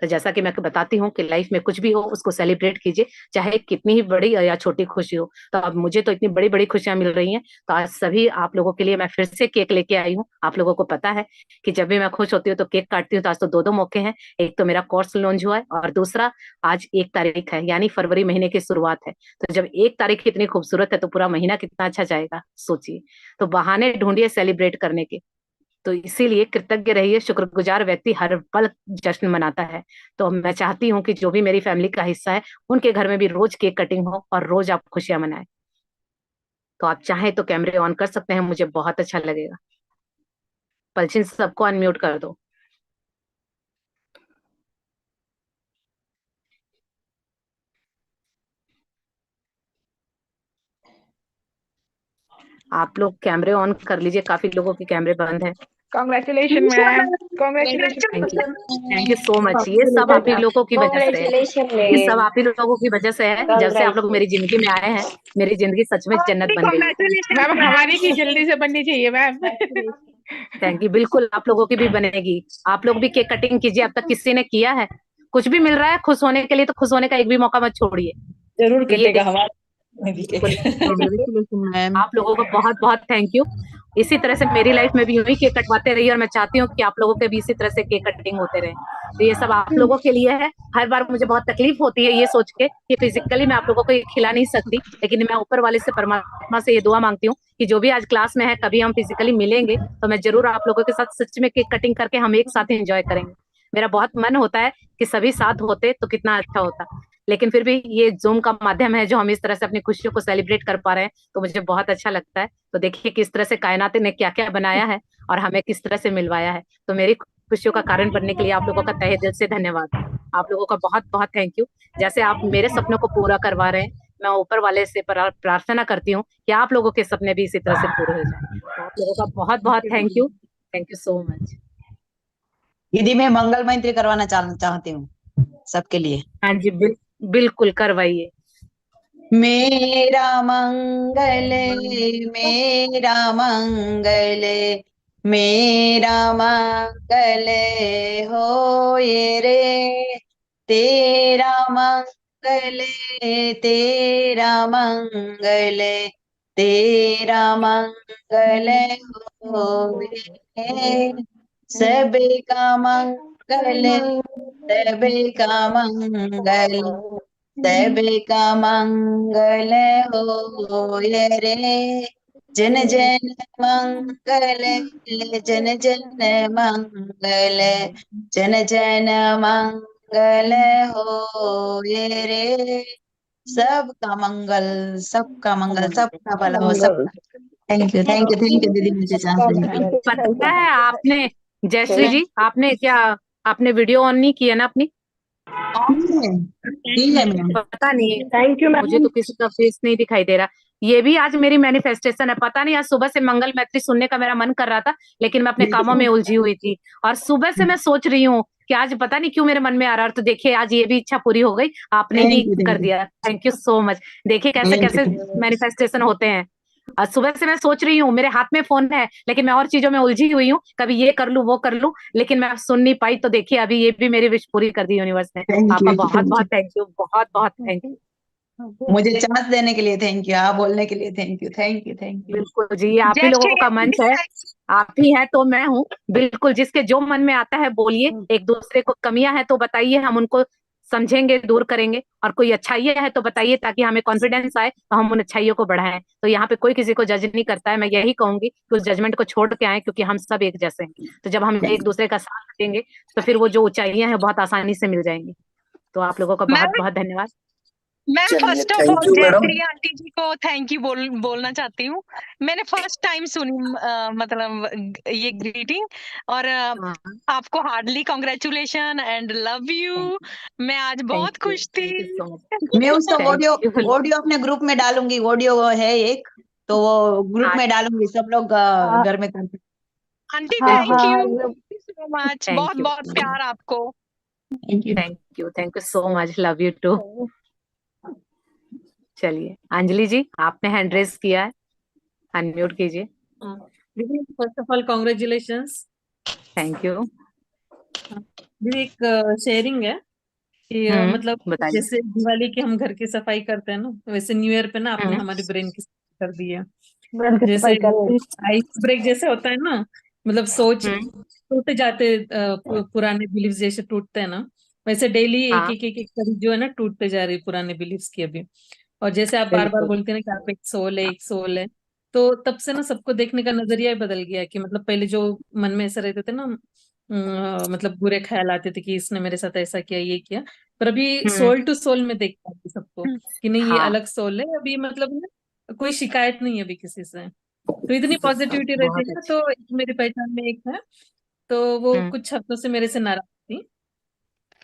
तो जैसा कि मैं बताती हूँ कि लाइफ में कुछ भी हो उसको सेलिब्रेट कीजिए, चाहे कितनी ही बड़ी या छोटी खुशी हो। तो अब मुझे तो इतनी बड़ी बड़ी खुशियां मिल रही हैं, तो आज सभी आप लोगों के लिए मैं फिर से केक लेके आई हूँ। आप लोगों को पता है कि जब भी मैं खुश होती हूँ तो केक काटती हूँ। तो आज तो दो दो मौके हैं। एक तो मेरा कोर्स लॉन्च हुआ है और दूसरा आज 1 तारीख है, यानी फरवरी महीने की शुरुआत है। तो जब 1 तारीख इतनी खूबसूरत है तो पूरा महीना कितना अच्छा जाएगा, सोचिए। तो बहाने ढूंढिए सेलिब्रेट करने के। तो इसीलिए कृतज्ञ रहिए, शुक्रगुजार व्यक्ति हर पल जश्न मनाता है। तो मैं चाहती हूँ कि जो भी मेरी फैमिली का हिस्सा है उनके घर में भी रोज केक कटिंग हो और रोज आप खुशियां मनाएं। तो आप चाहें तो कैमरे ऑन कर सकते हैं, मुझे बहुत अच्छा लगेगा। पलचिन सबको अनम्यूट कर दो। आप लोग कैमरे ऑन कर लीजिए, काफी लोगों के कैमरे बंद हैं। Congratulation ma'am, congratulation. Thank you so much. ये सब आप ही लोगों की वजह से है, ये सब आप ही लोगों की वजह से है। जब से आप लोग मेरी जिंदगी में आए हैं, मेरी जिंदगी सच में जन्नत बन गई। मैम हमारी भी जल्दी से बननी चाहिए मैम। Thank you. बिल्कुल आप लोगों की भी बनेगी। आप लोग भी केक कटिंग कीजिए, अब तक किसी ने किया है? कुछ भी मिल रहा है खुश होने के लिए, तो खुश होने का एक भी मौका मत छोड़िए। जरूर तो ये कटेगा हमारा भी बिल्कुल कांग्रेचुलेशन मैम। आप लोगों को बहुत बहुत थैंक यू। इसी तरह से मेरी लाइफ में भी यूं ही केक कटवाते रहिए, और मैं चाहती हूँ कि आप लोगों के भी इसी तरह से केक कटिंग होते रहे। तो ये सब आप लोगों के लिए है। हर बार मुझे बहुत तकलीफ होती है ये सोच के कि फिजिकली मैं आप लोगों को ये खिला नहीं सकती, लेकिन मैं ऊपर वाले से, परमात्मा से ये दुआ मांगती हूँ कि जो भी आज क्लास में है, कभी हम फिजिकली मिलेंगे तो मैं जरूर आप लोगों के साथ सच में केक कटिंग करके हम एक साथ एंजॉय करेंगे। मेरा बहुत मन होता है कि सभी साथ होते तो कितना अच्छा होता, लेकिन फिर भी ये जूम का माध्यम है जो हम इस तरह से अपनी खुशियों को सेलिब्रेट कर पा रहे हैं, तो मुझे बहुत अच्छा लगता है। तो देखिए किस तरह से कायनात ने क्या क्या बनाया है और हमें किस तरह से मिलवाया है। तो मेरी खुशियों का कारण बनने के लिए आप लोगों का तहे दिल से धन्यवाद। आप लोगों का बहुत बहुत थैंक यू। जैसे आप मेरे सपनों को पूरा करवा रहे हैं, मैं ऊपर वाले से प्रार्थना करती हूँ कि आप लोगों के सपने भी इसी तरह से पूरे हो जाए। तो आप लोगों का बहुत बहुत थैंक यू सो मच। दीदी मैं मंगल मैत्री करवाना चाहती हूँ सबके लिए। हाँ जी, बिल्कुल करवाइए। मेरा मंगल, मेरा मंगल, मेरा मंगल होए रे, तेरा मंगल, तेरा मंगल, तेरा मंगल होए, सबका मंगल, सबका मंगल, सबका मंगल होय रे, जन जन मंगल, जन जन मंगल, जन जन मंगल होय रे, सबका मंगल, सबका मंगल, सबका भला हो, सबका। Thank you, thank you, thank you दीदी मुझे चांस देने के लिए। पता है आपने, जयश्री जी, आपने क्या, आपने वीडियो ऑन नहीं किया ना अपनी? ठीक है मैम। पता नहीं, थैंक यू मुझे तो किसी का फेस नहीं दिखाई दे रहा। ये भी आज मेरी मैनिफेस्टेशन है। पता नहीं, आज सुबह से मंगल मैत्री सुनने का मेरा मन कर रहा था, लेकिन मैं अपने कामों में उलझी हुई थी, और सुबह से मैं सोच रही हूँ कि आज पता नहीं क्यों मेरे मन में आ रहा है। तो देखिए आज ये भी इच्छा पूरी हो गई, आपने ही थैंक यू, कर दिया। Thank you so much. देखिए कैसे थैंक कैसे यू। मैनिफेस्टेशन होते हैं। आज सुबह से मैं सोच रही हूँ, मेरे हाथ में फोन है, लेकिन मैं और चीजों में उलझी हुई हूँ, कभी ये कर लूं वो कर लूं, लेकिन मैं सुन नहीं पाई। तो देखिए अभी ये भी मेरी विश पूरी कर दी यूनिवर्स ने। थैंक आपका यू, बहुत थैंक बहुत यू। थैंक यू, बहुत बहुत थैंक यू। मुझे चांस देने के लिए थैंक यू, आप बोलने के लिए thank you, thank you, thank you. बिल्कुल जी, ये आप ही लोगों का मंच है, आप ही है तो मैं हूँ। बिल्कुल जिसके जो मन में आता है बोलिए, एक दूसरे को कमियां हैं तो बताइए, हम उनको समझेंगे, दूर करेंगे, और कोई अच्छाइयां है तो बताइए, ताकि हमें कॉन्फिडेंस आए तो हम उन अच्छाइयों को बढ़ाएं। तो यहाँ पे कोई किसी को जज नहीं करता है। मैं यही कहूंगी कि उस जजमेंट को छोड़ के आए, क्योंकि हम सब एक जैसे हैं। तो जब हम एक दूसरे का साथ देंगे तो फिर वो जो ऊंचाइयां हैं बहुत आसानी से मिल जाएंगी। तो आप लोगों का बहुत बहुत धन्यवाद। Ma'am first of all Jayashree aunty ji को थैंक यू बोलना चाहती हूँ। मैंने फर्स्ट टाइम सुनी मतलब ये ग्रीटिंग, और हाँ, आपको hardly congratulation and love you. मैं आज बहुत खुश थी। Thank you so much. मैं उसका थैंक यू। ऑडियो अपने ग्रुप में डालूंगी, ऑडियो है एक, तो वो ग्रुप में डालूंगी, सब लोग घर में करते। आंटी हाँ थैंक हाँ यू सो मच, बहुत थैंक यू, बहुत प्यार आपको। Thank you. Thank you so much, love you too. चलिए अंजलि जी, आपने हैंड रेज किया है, अनम्यूट कीजिए। दीदी first of all congratulations. Thank you. दीदी एक शेयरिंग है कि मतलब बताइए। जैसे दिवाली की हम घर की सफाई करते हैं ना, वैसे न्यू ईयर पे ना आपने हम्म, हमारे ब्रेन की सफाई कर दी है। ब्रेन की जैसे सफाई कर आइस ब्रेक जैसे होता है ना, मतलब सोच हम्म, टूटे जाते पुराने बिलीफ जैसे टूटते हैं ना, वैसे डेली एक हाँ एक एक एक कड़ी जो है ना टूटते जा रही है पुराने बिलीफ्स की अभी। और जैसे आप बार बार बिल्कुल। बोलते हैं ना कि आप एक सोल है, एक सोल है, तो तब से ना सबको देखने का नजरिया ही बदल गया है। कि मतलब पहले जो मन में ऐसा रहते थे ना, मतलब बुरे ख्याल आते थे कि इसने मेरे साथ ऐसा किया, ये किया, पर अभी हम्म, सोल टू सोल में देख पाती हूँ सबको कि नहीं ये हाँ अलग सोल है अभी, मतलब ना कोई शिकायत नहीं है अभी किसी से। तो इतनी पॉजिटिविटी रहती बहुत है ना। अच्छी। तो एक मेरी पहचान में एक है, तो वो हम्म, कुछ हफ्तों से मेरे से नाराज थी।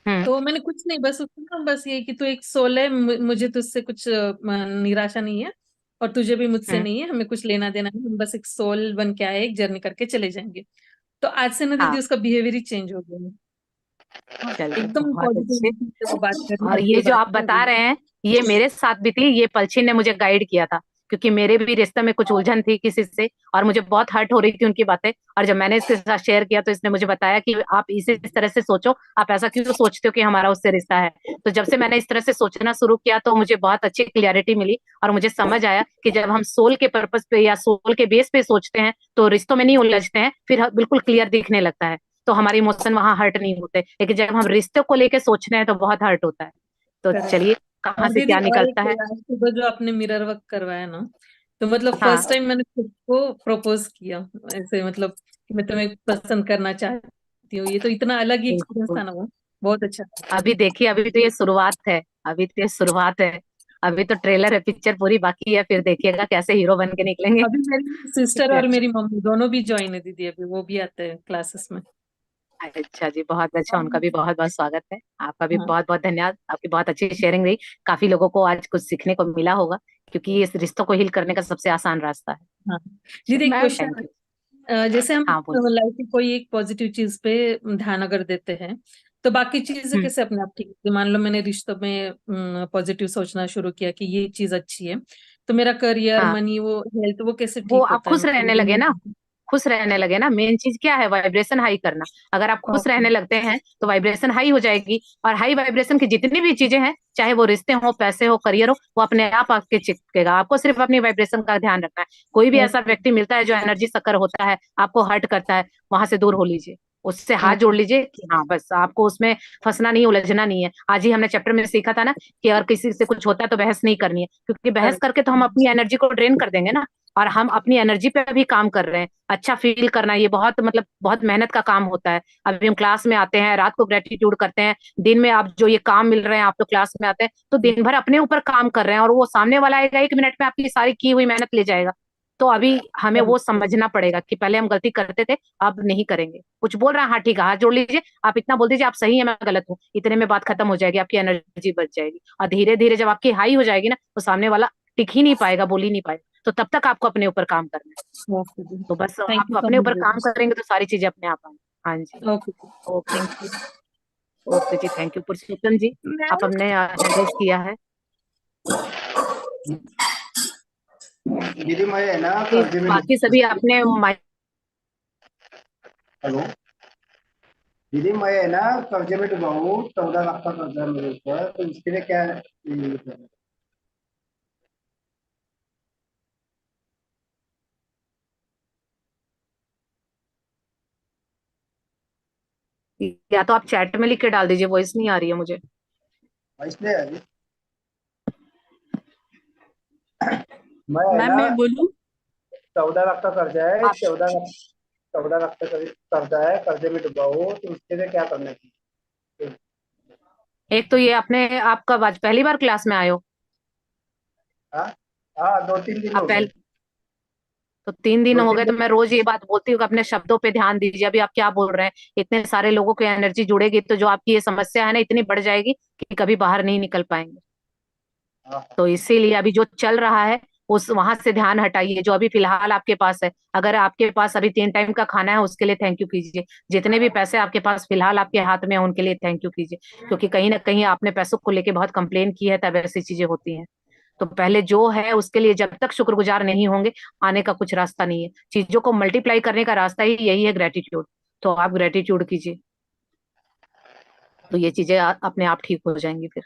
हम्म, तो मैंने कुछ नहीं, बस उसको ना बस ये कि तू एक सोल है, मुझे तुझसे कुछ निराशा नहीं है, और तुझे भी मुझसे हम्म। नहीं है, हमें कुछ लेना देना नहीं, हम बस एक सोल बन के आए, एक जर्नी करके चले जाएंगे। तो आज से ना दीदी हाँ, उसका बिहेवियर ही चेंज हो गया है। हाँ, चलिए एकदम बहुत अच्छे। पॉजिटिव से वो बात कर रही, और हंस के ये जो बात आप कर रही बता है। रहे हैं, ये मेरे साथ भी थी। ये पलछिन ने मुझे गाइड किया था, क्योंकि मेरे भी रिश्ते में कुछ उलझन थी किसी से, और मुझे बहुत हर्ट हो रही थी उनकी बातें। और जब मैंने इसके साथ शेयर किया तो इसने मुझे बताया कि आप इस तरह से सोचो, आप ऐसा क्यों सोचते हो कि हमारा उससे रिश्ता है। तो जब से मैंने इस तरह से सोचना शुरू किया तो मुझे बहुत अच्छी क्लियरिटी मिली, और मुझे समझ आया कि जब हम सोल के पर्पस पे या सोल के बेस पे सोचते हैं तो रिश्तों में नहीं उलझते हैं, फिर बिल्कुल क्लियर दिखने लगता है। तो हमारे इमोशन वहां हर्ट नहीं होते, लेकिन जब हम रिश्ते को लेके सोच रहे हैं तो बहुत हर्ट होता है। तो करेक्ट। चलिए, कहाँ और से दीदी क्या और एक निकलता है। आज सुबह जो आपने मिरर वर्क करवाया ना, तो मतलब हाँ, फर्स्ट टाइम मैंने खुद को प्रपोज किया ऐसे, मतलब कि मैं तुम्हें पसंद करना चाहती हूँ। ये तो इतना अलग ही एक्सपीरियंस बिल्कुल। था ना, वो बहुत अच्छा था। अभी देखिए, अभी तो ये शुरुआत है। अभी तो ये शुरुआत है। अभी तो ट्रेलर है, पिक्चर पूरी बाकी है, फिर देखिएगा कैसे हीरो बन के निकलेंगे। अभी मेरी सिस्टर और मेरी मम्मी दोनों भी ज्वाइन है दीदी, अभी वो भी आते हैं क्लासेस में। अच्छा जी, बहुत अच्छा। उनका भी बहुत बहुत स्वागत है। आपका भी हाँ बहुत बहुत धन्यवाद। आपकी बहुत अच्छी शेयरिंग रही। काफी लोगों को आज कुछ सीखने को मिला होगा, क्योंकि ये इस रिश्तों को हील करने का सबसे आसान रास्ता है। हाँ दीदी, एक मैम क्वेश्चन थैंक यू। है। जैसे हम हाँ, बोलिए। लाइफ की कोई एक पॉजिटिव चीज पे ध्यान अगर देते हैं, तो बाकी चीजें हम्म। कैसे अपने आप ठीक होती है? मान लो मैंने रिश्तों में पॉजिटिव सोचना शुरू किया कि ये चीज अच्छी है, तो मेरा करियर, हाँ, मनी, वो हेल्थ, वो कैसे वो ठीक आप होता है खुश रहने लगे ना। मतलब? खुश रहने लगे ना, मेन चीज क्या है, वाइब्रेशन हाई करना। अगर आप खुश ओके। रहने लगते हैं तो वाइब्रेशन हाई हो जाएगी, और हाई वाइब्रेशन की जितनी भी चीजें हैं, चाहे वो रिश्ते हो, पैसे हो, करियर हो, वो अपने आप आपके चिपकेगा। आपको सिर्फ अपनी वाइब्रेशन का ध्यान रखना है। कोई भी ऐसा ओके। व्यक्ति मिलता है जो एनर्जी सकर होता है, आपको हर्ट करता है, वहां से दूर हो लीजिए। उससे हाथ जोड़ ओके। लीजिए कि हाँ, बस आपको उसमें फंसना नहीं, उलझना नहीं है। आज ही हमने चैप्टर में सीखा था ना कि अगर किसी से कुछ होता है तो बहस नहीं करनी है, क्योंकि बहस करेक्ट। करके तो हम अपनी एनर्जी को ड्रेन कर देंगे ना। और हम अपनी एनर्जी पे भी काम कर रहे हैं। अच्छा फील करना, ये बहुत मतलब बहुत मेहनत का काम होता है। अभी हम क्लास में आते हैं, रात को ग्रेटिट्यूड करते हैं, दिन में आप जो ये काम मिल रहे हैं, आप तो क्लास में आते हैं तो दिन भर अपने ऊपर काम कर रहे हैं, और वो सामने वाला आएगा 1 मिनट में आपकी सारी की हुई मेहनत ले जाएगा। तो अभी हमें वो करेक्ट। समझना पड़ेगा कि पहले हम गलती करते थे, अब नहीं करेंगे। कुछ बोल रहे हैं, हाँ ठीक है, हाथ जोड़ लीजिए। आप इतना बोल दीजिए, आप सही है, मैं गलत हूँ, इतने में बात खत्म हो जाएगी, आपकी एनर्जी बच जाएगी। और धीरे धीरे जब आपकी हाई हो जाएगी ना, तो सामने वाला टिक ही नहीं पाएगा, बोल ही नहीं पाएगा। तो तब तक आपको अपने ऊपर काम करना है। ओके दीदी, तो बस थैंक यू आप सो अपने मच ऊपर काम दीदी। करेंगे तो सारी चीजें अपने आप आएंगी। हाँ जी। Okay, okay. Thank you. Okay जी, थैंक यू पुरुषोत्तम जी। आप मैम हमने हैंडल किया है। दीदी मैं है ना जी, कर्जे में बाकी सभी आपने माइक। हेलो दीदी मैं है ना कर्जे में डूबा हूँ, 14 लाख का कर्जा है मेरे ऊपर, तो इसके लिए क्या करना? या तो आप चैट में लिख के डाल दीजिए, वॉइस नहीं आ रही है मुझे। इसलिए अभी मैं है मैम ना मैं बोलूं? 14 लाख का कर्जा है, आप 14 लाख का करीब कर्जा है, कर्जे में डूबा हूँ, तो उसके लिए क्या करना चाहिए? एक तो ये अपने आप कब आज पहली बार क्लास में आए हो? हाँ हाँ, 2-3 दिन आप हो गए। पहले तो 3 दिन दो हो तीन गए, तो दिन मैं रोज ये बात बोलती हूँ कि अपने शब्दों पे ध्यान दीजिए। अभी आप क्या बोल रहे हैं, इतने सारे लोगों की एनर्जी जुड़ेगी तो जो आपकी ये समस्या है ना, इतनी बढ़ जाएगी कि कभी बाहर नहीं निकल पाएंगे। हाँ तो इसीलिए अभी जो चल रहा है, उस वहां से ध्यान हटाइए। जो अभी फिलहाल आपके पास है, अगर आपके पास अभी 3 टाइम का खाना है, उसके लिए थैंक यू कीजिए। जितने भी पैसे आपके पास फिलहाल आपके हाथ में है, उनके लिए थैंक यू कीजिए, क्योंकि कहीं ना कहीं आपने पैसों को लेके बहुत कंप्लेन की है, तब ऐसी चीजें होती हैं। तो पहले जो है उसके लिए जब तक शुक्रगुजार नहीं होंगे, आने का कुछ रास्ता नहीं है। चीजों को मल्टीप्लाई करने का रास्ता ही यही है, ग्रेटिट्यूड। तो आप ग्रेटिट्यूड कीजिए, तो ये चीजें अपने आप ठीक हो जाएंगी फिर।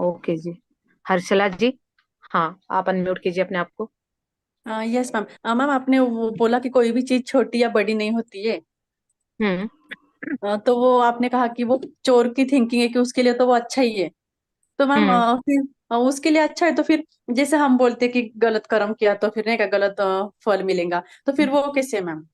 ओके जी। हर्षला जी, हाँ, आप अनम्यूट कीजिए अपने आप को। Yes ma'am. मैम आपने वो बोला कि कोई भी चीज छोटी या बड़ी नहीं होती है। हम्म। तो वो आपने कहा कि वो चोर की थिंकिंग है कि उसके लिए तो वो अच्छा ही है। तो मैम हम्म। फिर उसके लिए अच्छा है तो फिर जैसे हम बोलते हैं कि गलत कर्म किया तो फिर नहीं का गलत फल मिलेगा, तो फिर वो कैसे मैम?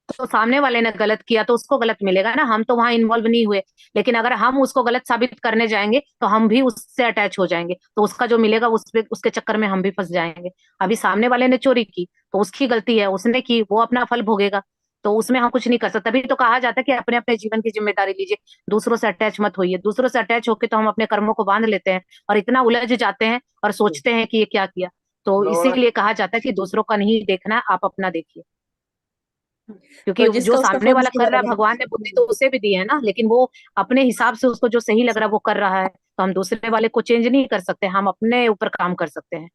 तो सामने वाले ने गलत किया तो उसको गलत मिलेगा ना, हम तो वहां इन्वॉल्व नहीं हुए। लेकिन अगर हम उसको गलत साबित करने जाएंगे तो हम भी उससे अटैच हो जाएंगे, तो उसका जो मिलेगा उसके चक्कर में हम भी फंस जाएंगे। अभी सामने वाले ने चोरी की तो उसकी गलती है, उसने की, वो अपना फल भोगेगा। तो उसमें हम कुछ नहीं कर सकते। तभी तो कहा जाता है कि अपने अपने जीवन की जिम्मेदारी लीजिए, दूसरों से अटैच मत होइए। दूसरों से अटैच होके तो हम अपने कर्मों को बांध लेते हैं और इतना उलझ जाते हैं और सोचते हैं कि ये क्या किया। तो इसीलिए कहा जाता है कि दूसरों का नहीं देखना, आप अपना देखिए। तो क्योंकि जो जिसका उसका सामने फल वाला उसको कर रहा है, भरेगा। भगवान ने बुद्धि तो उसे भी दी है ना, लेकिन वो अपने हिसाब से उसको जो सही लग रहा है वो कर रहा है। तो हम दूसरे वाले को चेंज नहीं कर सकते, हम अपने ऊपर काम कर सकते हैं।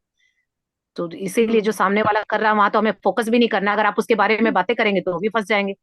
तो इसीलिए जो सामने वाला कर रहा है वहां तो हमें फोकस भी नहीं करना। अगर आप उसके बारे में बातें करेंगे तो वो भी फंस जाएंगे,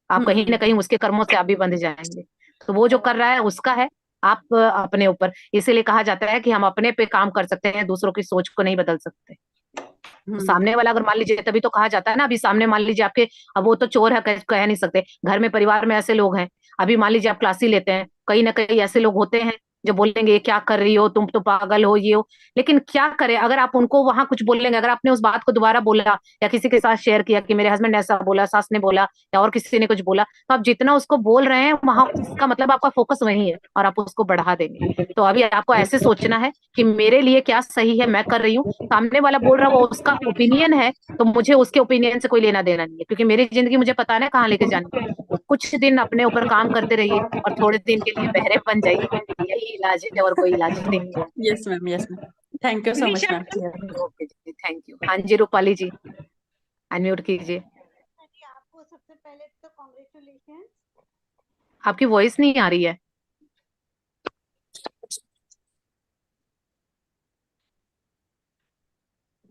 आप कहीं ना कहीं उसके कर्मों से आप भी बंध जाएंगे। तो वो जो कर रहा है उसका है, आप अपने ऊपर। इसीलिए कहा जाता है कि हम अपने पे काम कर सकते हैं, दूसरों की सोच को नहीं बदल सकते। तो सामने वाला अगर मान लीजिए, तभी तो कहा जाता है ना, अभी सामने मान लीजिए आपके, अब वो तो चोर है, कह नहीं सकते, घर में परिवार में ऐसे लोग हैं। अभी मान लीजिए आप क्लास ही लेते हैं, कहीं ना कहीं ऐसे लोग होते हैं जो बोलेंगे ये क्या कर रही हो, तुम तो पागल हो, ये हो। लेकिन क्या करे, अगर आप उनको वहां कुछ बोलेंगे, अगर आपने उस बात को दोबारा बोला या किसी के साथ शेयर किया कि मेरे हस्बैंड ने ऐसा बोला, सास ने बोला या और किसी ने कुछ बोला, तो आप जितना उसको बोल रहे हैं वहां, उसका मतलब आपका फोकस वही है और आप उसको बढ़ा देंगे। तो अभी आपको ऐसे सोचना है कि मेरे लिए क्या सही है, मैं कर रही हूँ। सामने वाला बोल रहा है वो उसका ओपिनियन है, तो मुझे उसके ओपिनियन से कोई लेना देना नहीं है, क्योंकि मेरी जिंदगी मुझे पता है ना कहाँ लेके जानी है। तो कुछ दिन अपने ऊपर काम करते रहिए और थोड़े दिन के लिए बहरे बन जाइए, यही इलाज है और कोई इलाज नहीं है। Yes ma'am, yes ma'am, thank you so much Nisha ma'am. Okay जी, थैंक यू। हाँ जी, रूपाली जी अनम्यूट कीजिए। आपको सबसे पहले तो कॉन्ग्रेचुलेशन। आपकी वॉइस नहीं आ रही है।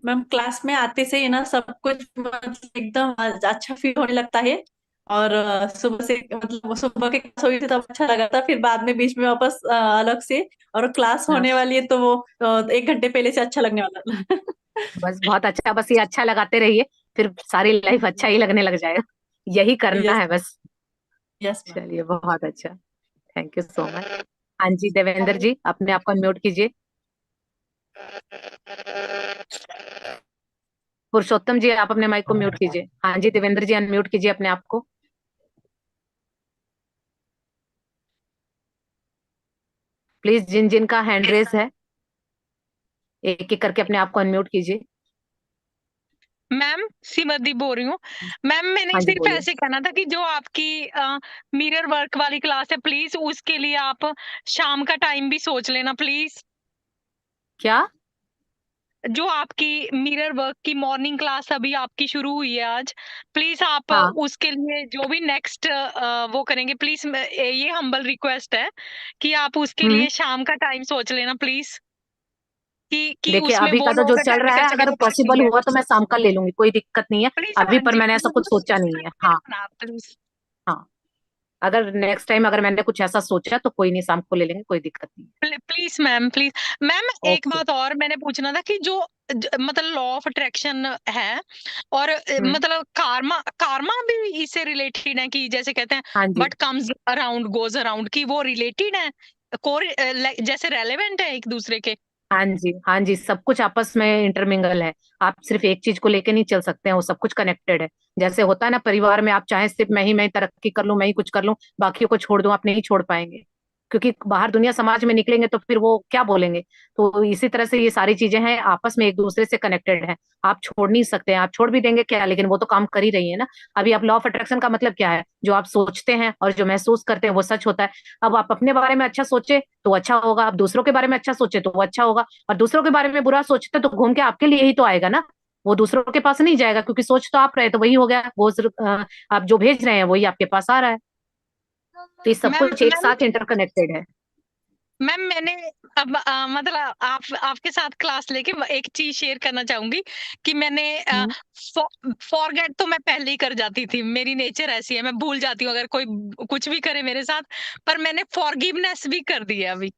मैम क्लास में आते से ही ना सब कुछ मतलब एकदम अच्छा फील होने लगता है। और सुबह से मतलब सुबह की क्लास हुई थी तब अच्छा लगा था, फिर बाद में बीच में वापस अलग से, और क्लास हाँ, होने वाली है तो वो 1 घंटे पहले से अच्छा लगने वाला। बस बहुत अच्छा, बस ये अच्छा लगाते रहिए, फिर सारी लाइफ अच्छा ही लगने लग जाएगा। यही करना यस, है बस। Yes ma'am. चलिए, बहुत अच्छा, थैंक यू सो मच। हाँ जी, देवेंद्र जी अपने आप को अनम्यूट कीजिए। पुरुषोत्तम जी आप अपने माइक को म्यूट कीजिए। हाँ जी, देवेंद्र जी अनम्यूट कीजिए अपने आप को। प्लीज, जिन जिन का हैंड रेस है, एक एक करके अपने आप को अनम्यूट कीजिए। मैम सिमरदीप बोल रही हूँ। मैम मैंने हाँ जी, सिर्फ बोलिए। ऐसे कहना था कि जो आपकी मिरर वर्क वाली क्लास है, प्लीज उसके लिए आप शाम का टाइम भी सोच लेना प्लीज। क्या? जो आपकी मिरर वर्क की मॉर्निंग क्लास अभी आपकी शुरू हुई है आज, प्लीज आप हाँ, उसके लिए जो भी नेक्स्ट वो करेंगे प्लीज, ये हम्बल रिक्वेस्ट है कि आप उसके लिए शाम का टाइम सोच लेना प्लीज, कि देखिए उसमें अभी वो का तो जो लोग चल अटेंड रहा कर है, सके अगर जो पॉसिबल वर्किंग है। हुआ तो मैं शाम का ले लूंगी, कोई दिक्कत नहीं है। प्लीज अभी हाँ पर जी, मैंने ऐसा कुछ सोचा नहीं है। हाँ, प्लीज। हाँ, अगर नेक्स्ट टाइम अगर मैंने कुछ ऐसा सोचा तो कोई नहीं, शाम को ले लेंगे, कोई दिक्कत नहीं प्लीज मैम, प्लीज मैम, है। एक ओके। बात और मैंने पूछना था कि जो मतलब लॉ ऑफ अट्रैक्शन है और हम्म। मतलब कार्मा, कार्मा भी इससे रिलेटेड है कि जैसे कहते हैं हाँ जी, but comes around goes around, की वो रिलेटेड है, जैसे रेलेवेंट है एक दूसरे के। हाँ जी, हाँ जी, सब कुछ आपस में इंटरमिंगल है। आप सिर्फ एक चीज को लेके नहीं चल सकते हैं, वो सब कुछ कनेक्टेड है। जैसे होता है ना परिवार में, आप चाहे सिर्फ मैं ही तरक्की कर लूं, मैं ही कुछ कर लूं, बाकियों को छोड़ दूं, आप नहीं छोड़ पाएंगे। क्योंकि बाहर दुनिया समाज में निकलेंगे तो फिर वो क्या बोलेंगे। तो इसी तरह से ये सारी चीजें हैं, आपस में एक दूसरे से कनेक्टेड है। आप छोड़ नहीं सकते हैं, आप छोड़ भी देंगे क्या, लेकिन वो तो काम कर ही रही है ना। अभी आप लॉ ऑफ अट्रैक्शन का मतलब क्या है, जो आप सोचते हैं और जो महसूस करते हैं वो सच होता है। अब आप अपने बारे में अच्छा सोचे तो अच्छा होगा, आप दूसरों के बारे में अच्छा सोचे तो वो अच्छा होगा, और दूसरों के बारे में बुरा सोचते तो घूम के आपके लिए ही तो आएगा ना। वो दूसरों के पास नहीं जाएगा, क्योंकि सोच तो आप रहे, तो वही हो गया, वो सिर्फ आप जो भेज रहे हैं वही आपके पास आ रहा है। तो ये सब मैम कुछ एक मैम साथ इंटरकनेक्टेड है। मैम मैंने अब मतलब आपके साथ क्लास लेके एक चीज शेयर करना चाहूंगी कि मैंने हम्म। फॉरगेट तो मैं पहले ही कर जाती थी, मेरी नेचर ऐसी है, मैं भूल जाती हूँ अगर कोई कुछ भी करे मेरे साथ, पर मैंने फॉरगिवनेस भी कर दी है अभी।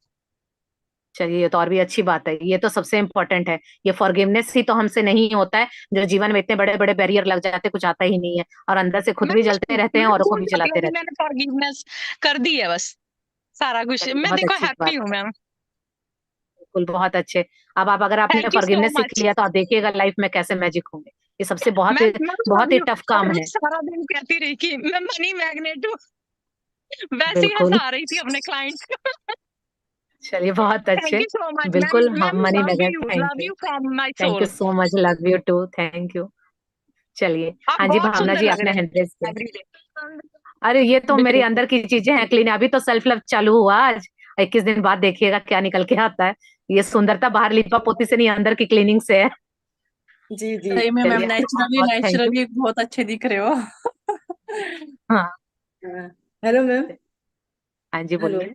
चलिए, ये तो और भी अच्छी बात है, ये तो सबसे इम्पोर्टेंट है। ये फॉरगिवनेस ही तो हमसे नहीं होता है, जो जीवन में इतने बड़े बड़े बैरियर लग जाते, कुछ आता ही नहीं है, और अंदर से खुद मैं भी जलते रहते हैं, मैं औरों को भूल भी जाती हूँ जलाते कि रहते मैंने फॉरगिवनेस कर दी है बस, सारा कुछ हैं। मैं बहुत देखो अच्छी हैप्पी बात हूँ है, मैम। बिल्कुल, बहुत अच्छे। अब आप, अगर आपने थैंक यू सो फॉरगिवनेस सीख मच। लिया तो आप देखिएगा लाइफ में कैसे मैजिक होंगे। ये सबसे बहुत मैं बहुत ही अभी टफ काम अभी है। सारा दिन कहती रही कि मैं मनी मैग्नेट हूँ, वैसे ही बिल्कुल। हंसा रही थी अपने क्लाइंट्स को। चलिए, बहुत थैंक अच्छे। यू सो मच मैम, बिल्कुल, मैम हम मनी मैगर, love thank you you. From my thank you soul. So much, love you too, thank you. चलिए, आप हाँ जी बहुत भावना सुंदर जी, लग आपने रहे हैंड रेज किया। हैं। अरे ये तो मेरी देखो अंदर की चीजें हैं क्लीन, अभी तो सेल्फ लव चालू हुआ आज। 21 दिन बाद देखिएगा क्या निकल के आता है। ये सुंदरता बाहर लिपा पोती से नहीं, अंदर की क्लीनिंग से है। जी जी। सही में मैम चलिए बहुत नेचुरली बहुत थैंक यू। नेचुरली बहुत अच्छे दिख रहे हो। हाँ हाँ, हेलो मैम। हाँ जी हेलो। बोलिए।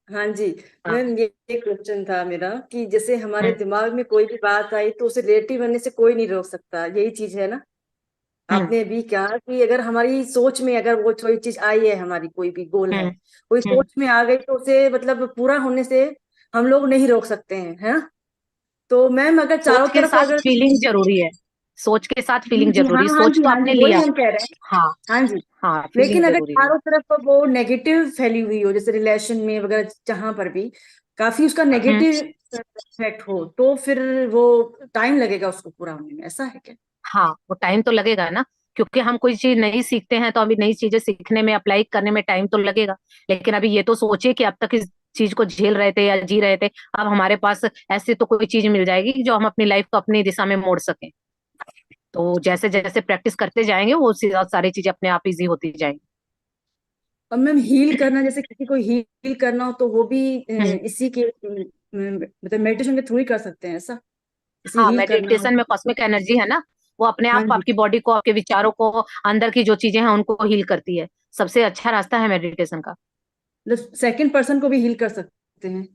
हाँ जी। हाँ। मैम ये क्वेश्चन था मेरा कि जैसे हमारे हम्म दिमाग में कोई भी बात आई तो उसे रिलेटिव बनने से कोई नहीं रोक सकता, यही चीज है ना। हम्म आपने अभी कहा कि अगर हमारी सोच में अगर वो कोई चीज आई है, हमारी कोई भी गोल है, हम्म कोई हम्म। सोच में आ गई तो उसे मतलब पूरा होने से हम लोग नहीं रोक सकते हैं, है ना। तो मैम अगर चारों सोच के तरफ साथ अगर फीलिंग जरूरी है। सोच के साथ जी फीलिंग जी हाँ जरूरी, हाँ सोच जी तो हाँ आपने जी, वही लिया। हम कह रहे हैं। हाँ हाँ जी। हाँ, फीलिंग लेकिन अगर जरूरी है। चारों तरफ वो नेगेटिव फैली हुई हो, जैसे रिलेशन में वगैरह जहां पर भी काफी उसका हम्म। नेगेटिव इफेक्ट हो, तो फिर वो टाइम लगेगा उसको पूरा होने में, ऐसा है क्या। हाँ वो टाइम तो लगेगा ना, क्योंकि हम कोई चीज नहीं सीखते हैं तो अभी नई चीजें सीखने में, अप्लाई करने में टाइम तो लगेगा। लेकिन अभी ये तो सोचिए कि अब तक इस चीज को झेल रहे थे या जी रहे थे, अब हमारे पास ऐसी तो कोई चीज मिल जाएगी जो हम अपनी लाइफ को अपनी दिशा में मोड़ सकें। तो जैसे जैसे प्रैक्टिस करते जाएंगे वो सारी चीजें अपने आप इजी होती जाएंगी। अब मैम हील करना, जैसे किसी को हील करना हो तो वो भी हम्म। इसी के मतलब मेडिटेशन के थ्रू ही कर सकते हैं, ऐसा किसी हाँ हील करना हो। मेडिटेशन में कॉस्मिक एनर्जी है ना, वो अपने हाँ आप जी। आपकी बॉडी को, आपके विचारों को, अंदर की जो चीजें हैं उनको हील करती है। सबसे अच्छा रास्ता है मेडिटेशन का। मतलब सेकंड पर्सन को भी हील कर सकते हैं।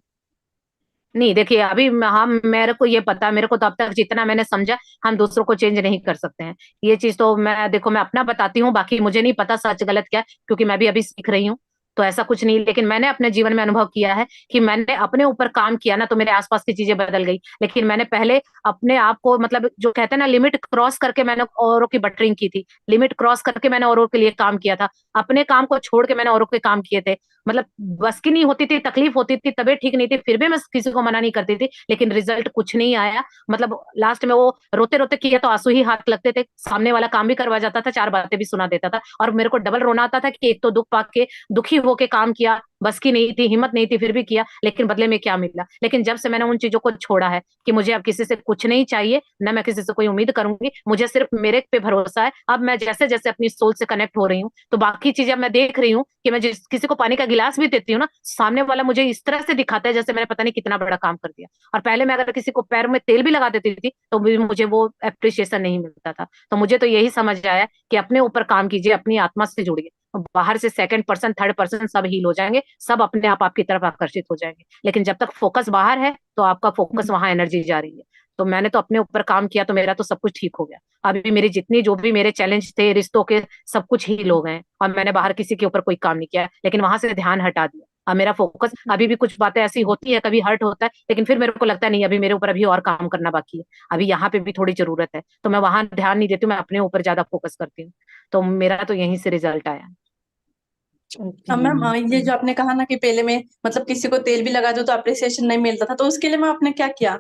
नहीं देखिए, अभी हम, मेरे को ये पता, मेरे को तो अब तक जितना मैंने समझा, हम दूसरों को चेंज नहीं कर सकते हैं। ये चीज तो मैं, देखो मैं अपना बताती हूँ, बाकी मुझे नहीं पता सच गलत क्या है, क्योंकि मैं भी अभी सीख रही हूँ। तो ऐसा कुछ नहीं, लेकिन मैंने अपने जीवन में अनुभव किया है कि मैंने अपने ऊपर काम किया ना तो मेरे आसपास की चीजें बदल गई। लेकिन मैंने पहले अपने आप को, मतलब जो कहते हैं ना, लिमिट क्रॉस करके मैंने औरों की बटरिंग की थी, लिमिट क्रॉस करके मैंने औरों के लिए काम किया था। अपने काम को छोड़ के मैंने औरों के काम किए थे। मतलब बस की नहीं होती थी, तकलीफ होती थी, तबीयत ठीक नहीं थी, फिर भी मैं किसी को मना नहीं करती थी, लेकिन रिजल्ट कुछ नहीं आया। मतलब लास्ट में वो रोते रोते किया तो आंसू ही हाथ लगते थे, सामने वाला काम भी करवा जाता था, चार बातें भी सुना देता था, और मेरे को डबल रोना आता था कि एक तो दुख पाक के, दुखी होके काम किया, बस की नहीं थी, हिम्मत नहीं थी, फिर भी किया, लेकिन बदले में क्या मिला। लेकिन जब से मैंने उन चीजों को छोड़ा है कि मुझे अब किसी से कुछ नहीं चाहिए, न मैं किसी से कोई उम्मीद करूंगी, मुझे सिर्फ मेरे पे भरोसा है। अब मैं जैसे जैसे अपनी सोल से कनेक्ट हो रही हूँ तो बाकी चीजें अब मैं देख रही हूँ कि मैं जिस किसी को पानी का गिलास भी देती हूँ ना, सामने वाला मुझे इस तरह से दिखाता है जैसे मैंने पता नहीं कितना बड़ा काम कर दिया। और पहले मैं अगर किसी को पैर में तेल भी लगा देती थी तो भी मुझे वो अप्रिशिएशन नहीं मिलता था। तो मुझे तो यही समझ आया कि अपने ऊपर काम कीजिए, अपनी आत्मा से जुड़िए, बाहर से सेकंड पर्सन थर्ड पर्सन सब हील हो जाएंगे, सब अपने आप आपकी तरफ आकर्षित हो जाएंगे। लेकिन जब तक फोकस बाहर है तो आपका फोकस वहां एनर्जी जा रही है। तो मैंने तो अपने ऊपर काम किया तो मेरा तो सब कुछ ठीक हो गया। अभी मेरी जितनी जो भी मेरे चैलेंज थे रिश्तों के, सब कुछ हील हो गए, और मैंने बाहर किसी के ऊपर कोई काम नहीं किया, लेकिन वहां से ध्यान हटा दिया। अब मेरा फोकस, अभी भी कुछ बातें ऐसी होती है, कभी हर्ट होता है, लेकिन फिर मेरे को लगता है नहीं, अभी मेरे ऊपर अभी और काम करना बाकी है, अभी यहाँ पे भी थोड़ी जरूरत है, तो मैं वहां ध्यान नहीं देती हूँ, मैं अपने ऊपर ज्यादा फोकस करती हूँ। तो मेरा तो यहीं से रिजल्ट आया। अब मैम ये जो आपने कहा ना कि पहले में मतलब किसी को तेल भी लगा दो तो अप्रिसिएशन नहीं मिलता था, तो उसके लिए मैम आपने क्या किया।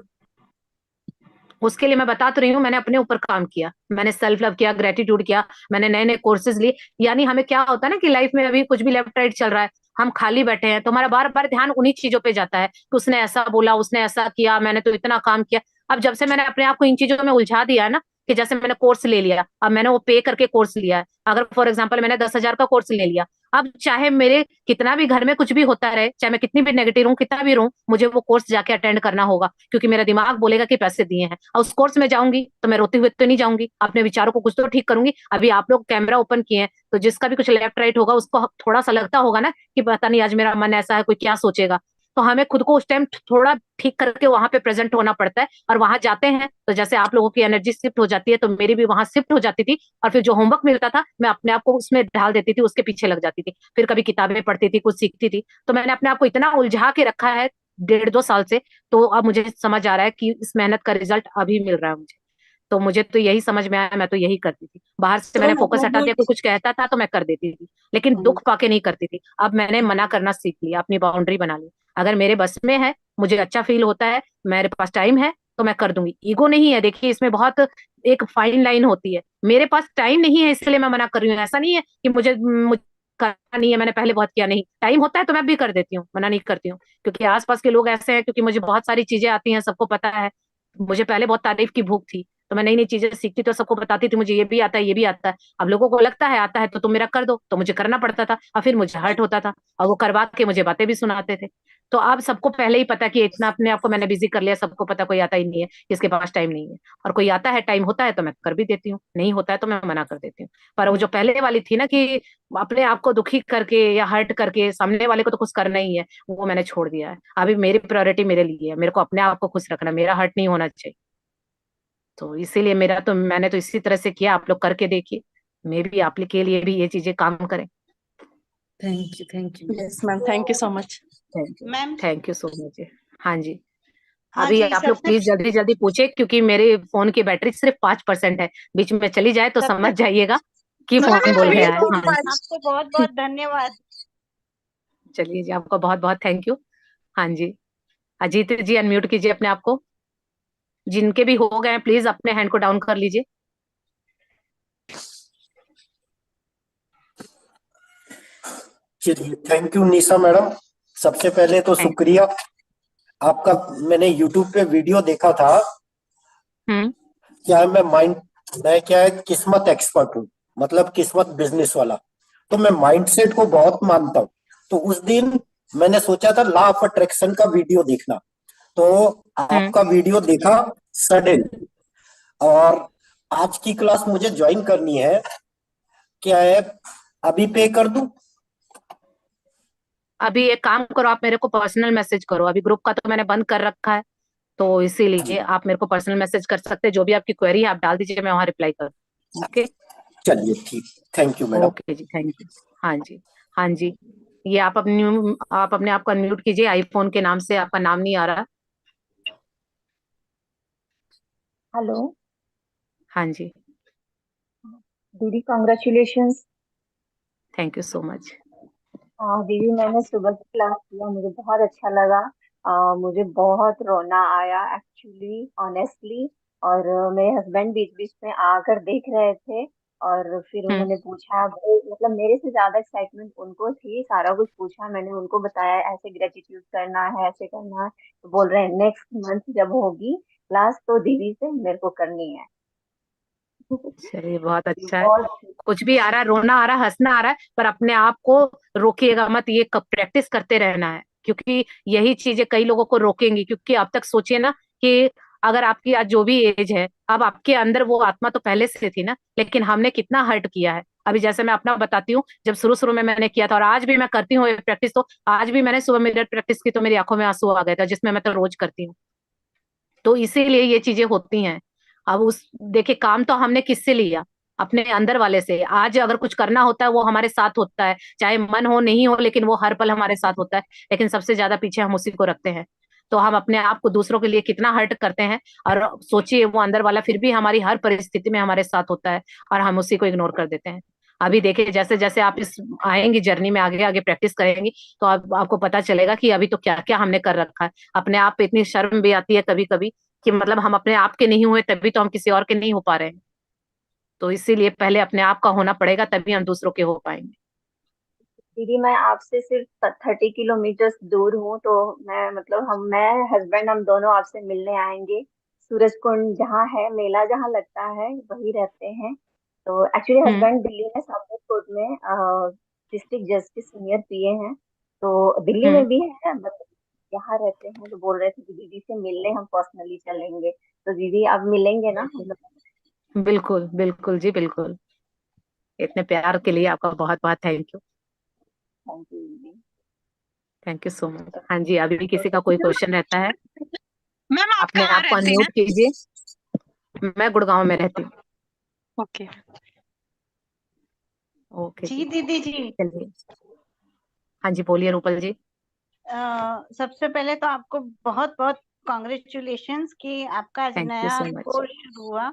उसके लिए मैं बता तो रही हूँ, मैंने अपने ऊपर काम किया, मैंने सेल्फ लव किया, ग्रेटिट्यूड किया, मैंने नए नए कोर्सेज लिए। यानी हमें क्या होता है ना कि लाइफ में अभी कुछ भी लेफ्ट राइट चल रहा है, हम खाली बैठे हैं तो हमारा बार बार ध्यान उन्हीं चीजों पे जाता है कि उसने ऐसा बोला, उसने ऐसा किया, मैंने तो इतना काम किया। अब जब से मैंने अपने आप को इन चीजों में उलझा दिया है ना, कि जैसे मैंने कोर्स ले लिया, अब मैंने वो पे करके कोर्स लिया है, अगर फॉर एग्जाम्पल मैंने 10,000 का कोर्स ले लिया, अब चाहे मेरे कितना भी घर में कुछ भी होता रहे, चाहे मैं कितनी भी नेगेटिव हूँ, कितना भी रहूं, मुझे वो कोर्स जाके अटेंड करना होगा, क्योंकि मेरा दिमाग बोलेगा कि पैसे दिए हैं। और उस कोर्स में जाऊंगी तो मैं रोते हुए तो नहीं जाऊंगी, अपने विचारों को कुछ तो ठीक करूंगी। अभी आप लोग कैमरा ओपन किए हैं तो जिसका भी कुछ लेफ्ट राइट होगा उसको थोड़ा सा लगता होगा ना कि पता नहीं आज मेरा मन ऐसा है, कोई क्या सोचेगा। तो हमें खुद को उस टाइम थोड़ा ठीक करके वहां पे प्रेजेंट होना पड़ता है, और वहां जाते हैं तो जैसे आप लोगों की एनर्जी शिफ्ट हो जाती है तो मेरी भी वहां शिफ्ट हो जाती थी। और फिर जो होमवर्क मिलता था मैं अपने आप को उसमें ढाल देती थी, उसके पीछे लग जाती थी, फिर कभी किताबें पढ़ती थी, कुछ सीखती थी। तो मैंने अपने आप को इतना उलझा के रखा है 1.5-2 साल से, तो अब मुझे समझ आ रहा है कि इस मेहनत का रिजल्ट अभी मिल रहा है मुझे। तो मुझे तो यही समझ में आया, मैं तो यही करती थी, बाहर से तो मैंने फोकस हटा दिया, मतलब कोई कुछ कहता था तो मैं कर देती थी, लेकिन दुख पाके नहीं करती थी। अब मैंने मना करना सीख लिया, अपनी बाउंड्री बना ली। अगर मेरे बस में है, मुझे अच्छा फील होता है, मेरे पास टाइम है, तो मैं कर दूंगी। ईगो नहीं है, देखिए इसमें बहुत एक फाइन लाइन होती है। मेरे पास टाइम नहीं है इसलिए मैं मना कर रही हूँ, ऐसा नहीं है कि मुझे करना नहीं है, मैंने पहले बहुत किया, नहीं, टाइम होता है तो मैं भी कर देती हूँ, मना नहीं करती हूँ। क्योंकि आसपास के लोग ऐसे हैं, क्योंकि मुझे बहुत सारी चीजें आती हैं, सबको पता है, मुझे पहले बहुत तारीफ की भूख थी, तो मैं नई नई चीजें सीखती तो सबको बताती थी मुझे ये भी आता है, ये भी आता है। अब लोगों को लगता है आता है तो तुम मेरा कर दो, तो मुझे करना पड़ता था और फिर मुझे हर्ट होता था और वो करवा के मुझे बातें भी सुनाते थे। तो अब सबको पहले ही पता कि इतना अपने आप को मैंने बिजी कर लिया, सबको पता कोई आता ही नहीं है, किसके पास टाइम नहीं है। और कोई आता है, टाइम होता है तो मैं कर भी देती हूँ, नहीं होता है तो मैं मना कर देती हूँ। पर वो जो पहले वाली थी ना कि अपने आप को दुखी करके या हर्ट करके सामने वाले को तो कुछ करना ही है, वो मैंने छोड़ दिया है। अभी मेरी प्रायोरिटी मेरे लिए है, मेरे को अपने आप को खुश रखना, मेरा हर्ट नहीं होना चाहिए। तो इसीलिए मेरा तो मैंने तो इसी तरह से किया, आप लोग करके देखिए, मे भी आप के लिए भी ये चीजें काम करें। Thank you. Yes ma'am, thank you so much. Ma'am. Thank you so much. हाँ जी, हाँ अभी जी, आप लोग प्लीज जल्दी जल्दी पूछे, क्योंकि मेरे फोन की बैटरी सिर्फ 5% है, बीच में चली जाए तो समझ जाइएगा कि फोन बोल गया है। हाँ आपको बहुत बहुत धन्यवाद। चलिए जी, आपका बहुत बहुत थैंक यू। हाँ जी, अजीत जी अनम्यूट कीजिए अपने आप को, जिनके भी हो गए प्लीज अपने हैंड को डाउन कर लीजिए। चलिए, थैंक यू निशा मैडम। सबसे पहले तो शुक्रिया आपका। मैंने यूट्यूब पे वीडियो देखा था। क्या है, मैं क्या है किस्मत एक्सपर्ट हूँ, मतलब किस्मत बिजनेस वाला। तो मैं माइंडसेट को बहुत मानता हूँ। तो उस दिन मैंने सोचा था लॉ ऑफ अट्रैक्शन का वीडियो देखना, तो आपका वीडियो देखा सडन, और आज की क्लास मुझे ज्वाइन करनी है। क्या है, अभी पे कर दूं? अभी एक काम करो, आप मेरे को पर्सनल मैसेज करो, अभी ग्रुप का तो मैंने बंद कर रखा है, तो इसीलिए आप मेरे को पर्सनल मैसेज कर सकते हैं, जो भी आपकी क्वेरी है आप डाल दीजिए, मैं वहां रिप्लाई कर। ओके चलिए ठीक, थैंक यू मैडम। ओके जी, थैंक यू। हाँ जी, हाँ जी, ये आप अपने आप को अनम्यूट कीजिए, आईफोन के नाम से आपका नाम नहीं आ रहा। हेलो हाँ जी, दीदी, congratulations. Thank you so much. दीदी, मैंने सुबह की क्लास किया, मुझे बहुत अच्छा लगा। मुझे बहुत रोना आया एक्चुअली, ऑनेस्टली। और मेरे हस्बैंड बीच बीच में आकर देख रहे थे, और फिर उन्होंने पूछा, मतलब मेरे से ज्यादा एक्साइटमेंट उनको थी, सारा कुछ पूछा, मैंने उनको बताया ऐसे ग्रेटिट्यूड करना है, ऐसे करना है। तो बोल रहे हैं नेक्स्ट मंथ जब होगी क्लास तो दीदी से मेरे को करनी है। चलिए बहुत अच्छा है, कुछ भी आ रहा है, रोना आ रहा है, हंसना आ रहा है, पर अपने आप को रोकिएगा मत, ये प्रैक्टिस करते रहना है, क्योंकि यही चीजें कई लोगों को रोकेंगी। क्योंकि अब तक सोचिए ना कि अगर आपकी आज जो भी एज है, अब आपके अंदर वो आत्मा तो पहले से थी ना, लेकिन हमने कितना हर्ट किया है। अभी जैसे मैं अपना बताती हूँ, जब शुरू शुरू में मैंने किया था और आज भी मैं करती हूँ प्रैक्टिस, तो आज भी मैंने सुबह मिरर प्रैक्टिस की तो मेरी आंखों में आंसू आ गए थे, जिसमें मैं तो रोज करती हूँ। तो इसीलिए ये चीजें होती हैं। अब उस देखिए, काम तो हमने किससे लिया, अपने अंदर वाले से। आज अगर कुछ करना होता है वो हमारे साथ होता है, चाहे मन हो नहीं हो, लेकिन वो हर पल हमारे साथ होता है। लेकिन सबसे ज्यादा पीछे हम उसी को रखते हैं। तो हम अपने आप को दूसरों के लिए कितना हर्ट करते हैं, और सोचिए वो अंदर वाला फिर भी हमारी हर परिस्थिति में हमारे साथ होता है, और हम उसी को इग्नोर कर देते हैं। अभी देखिए, जैसे जैसे आप इस आएंगी जर्नी में, आगे आगे प्रैक्टिस करेंगी, तो आपको पता चलेगा कि अभी तो क्या क्या हमने कर रखा है। अपने आप पे इतनी शर्म भी आती है कभी कभी, कि मतलब हम अपने आप के नहीं हुए, तभी तो हम किसी और के नहीं हो पा रहे हैं। तो इसीलिए पहले अपने आप का होना पड़ेगा, तभी हम दूसरों के हो पाएंगे। दीदी, मैं आपसे सिर्फ 30 किलोमीटर दूर हूँ, तो मैं हस्बैंड हम दोनों आपसे मिलने आएंगे। सूरज कुंड जहाँ है, मेला जहाँ लगता है, वही रहते हैं। तो एक्चुअली हस्बैंड दिल्ली में साउथ कोर्ट में डिस्ट्रिक्ट जज के सीनियर पीए हैं, तो दिल्ली में भी है, मतलब यहाँ रहते हैं। तो बोल रहे थे कि दीदी से मिलने हम पर्सनली चलेंगे, तो दीदी आप मिलेंगे ना हम लोग? बिल्कुल बिल्कुल जी, बिल्कुल। इतने प्यार के लिए आपका बहुत बहुत थैंक यू। थैंक यू दीदी। Thank you so much. हाँ जी, अभी भी किसी का कोई क्वेश्चन रहता है, मैम आप अपने कहाँ आप को रहती अनम्यूट हैं? कीजिए। मैं गुड़गांव में रहती हूँ। ओके ओके जी जी, दीदी जी, चलिए। हाँ जी, बोलिए रूपल जी। सबसे पहले तो आपको बहुत बहुत कॉन्ग्रेचुलेशंस कि आपका आज थैंक यू नया सो मच। कोर्स शुरू हुआ,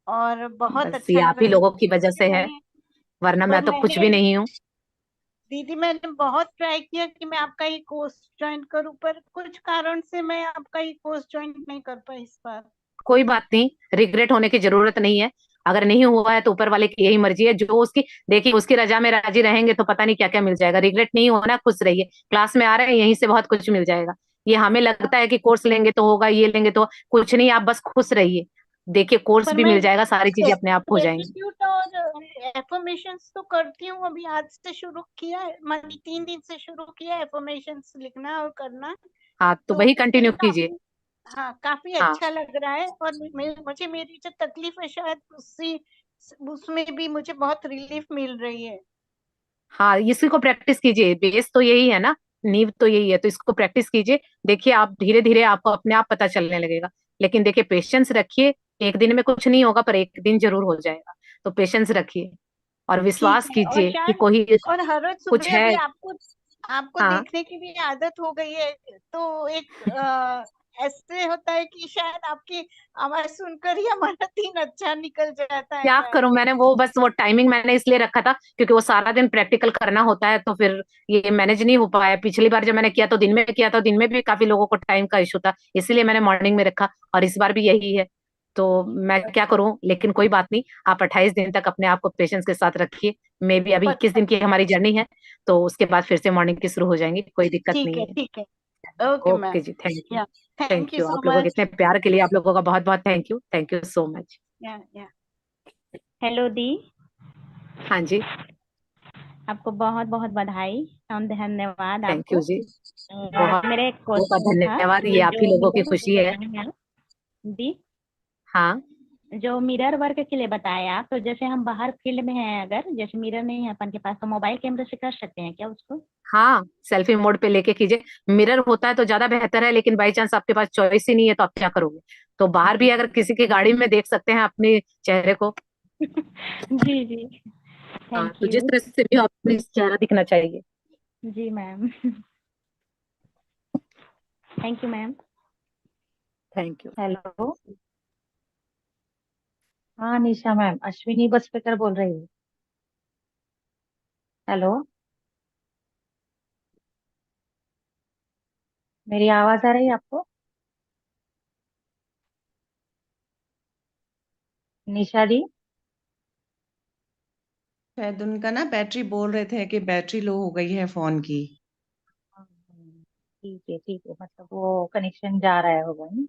और बहुत बस अच्छा ये आप लग ही रहा है। लोगों की वजह से है, वरना मैं पर तो कुछ भी नहीं हूँ। दीदी मैंने बहुत ट्राई किया कि मैं आपका ये कोर्स ज्वाइन करूं, पर कुछ कारण से मैं आपका ये कोर्स ज्वाइन नहीं कर पाई इस बार। कोई बात नहीं, रिग्रेट होने की जरूरत नहीं है। अगर नहीं हुआ है तो ऊपर वाले की यही मर्जी है, जो उसकी देखिए, उसकी रजा में राजी रहेंगे तो पता नहीं क्या क्या मिल जाएगा। रिग्रेट नहीं होना, खुश रहिए। क्लास में आ रहे हैं, यहीं से बहुत कुछ मिल जाएगा। ये हमें लगता है कि कोर्स लेंगे तो होगा, ये लेंगे तो कुछ नहीं, आप बस खुश रहिए। देखिए कोर्स पर भी मैं मिल जाएगा, सारी चीजें अपने आप हो जाएंगी। ग्रेटिट्यूड और एफर्मेशंस तो करती हूँ, अभी आज से शुरू किया है, मानी 3 दिन से शुरू किया एफर्मेशंस लिखना और करना। हाँ तो तो वही कंटिन्यू मुझे कीजिए। हाँ काफी हाँ अच्छा लग रहा है, और मुझे मेरी जो तकलीफ है शायद उसमें भी मुझे बहुत रिलीफ मिल रही है। हाँ, इसी को प्रैक्टिस कीजिए, बेस तो यही है ना, नींव तो यही है, तो इसको प्रैक्टिस कीजिए। देखिए आप धीरे धीरे आपको अपने आप पता चलने लगेगा। लेकिन देखिए पेशेंस रखिए, एक दिन में कुछ नहीं होगा पर एक दिन जरूर हो जाएगा। तो पेशेंस रखिए और ठीक विश्वास है। और कीजिए कि शायद कोई और हर रोज कुछ सुबह है। अभी आपको हाँ देखने की भी आदत हो गई है, तो एक ऐसे होता है कि शायद आपकी आवाज सुनकर ही हमारा दिन अच्छा निकल जाता है क्या शायद। करूं, मैंने वो बस वो टाइमिंग मैंने इसलिए रखा था क्योंकि वो सारा दिन प्रैक्टिकल करना होता है, तो फिर ये मैनेज नहीं हो पाया। पिछली बार जब मैंने किया तो दिन में किया था, दिन में भी काफी लोगों को टाइम का इशू था, इसलिए मैंने मॉर्निंग में रखा, और इस बार भी यही है। तो मैं क्या करूं, लेकिन कोई बात नहीं, आप 28 दिन तक अपने आप को पेशेंस के साथ रखिए। मे भी अभी 21 दिन की हमारी जर्नी है, तो उसके बाद फिर से मॉर्निंग की शुरू हो जाएंगी, कोई दिक्कत नहीं है। ठीक है। Okay okay ma'am. जी, थैंक यू। या thank thank you you so आप लोगों के मच। इतने प्यार के लिए, आप लोगों का बहुत बहुत थैंक यू सो मच। या हेलो दी, हाँ जी, आपको बहुत बहुत बधाई और धन्यवाद थैंक यू आपको। जी, बहुत मेरा एक बहुत क्वेश्चन था धन्यवाद, ये आप ही जो लोगों की खुशी है। दी, हाँ जो मिरर वर्क के लिए बताया, तो जैसे हम बाहर फील्ड में हैं, अगर जैसे मिरर नहीं है अपन के पास, तो मोबाइल कैमरे से कर सकते हैं क्या उसको? हाँ, सेल्फी मोड पे लेके कीजिए। मिरर होता है तो ज्यादा बेहतर है, लेकिन बाई चांस आपके पास चॉइस ही नहीं है तो आप क्या करोगे? तो बाहर भी अगर किसी की गाड़ी में देख सकते हैं अपने चेहरे को। जी जी, हाँ, थैंक तो जिस यू। तरह से भी अपने चेहरा दिखना चाहिए। जी ma'am, thank you ma'am. Thank you. Hello, हाँ निशा मैम, अश्विनी बस स्पीकर बोल रही हूँ। हेलो, मेरी आवाज आ रही है आपको? निशा दी, शायद उनका ना बैटरी, बोल रहे थे कि बैटरी लो हो गई है फोन की। ठीक है, मतलब वो कनेक्शन जा रहा है होगा नहीं?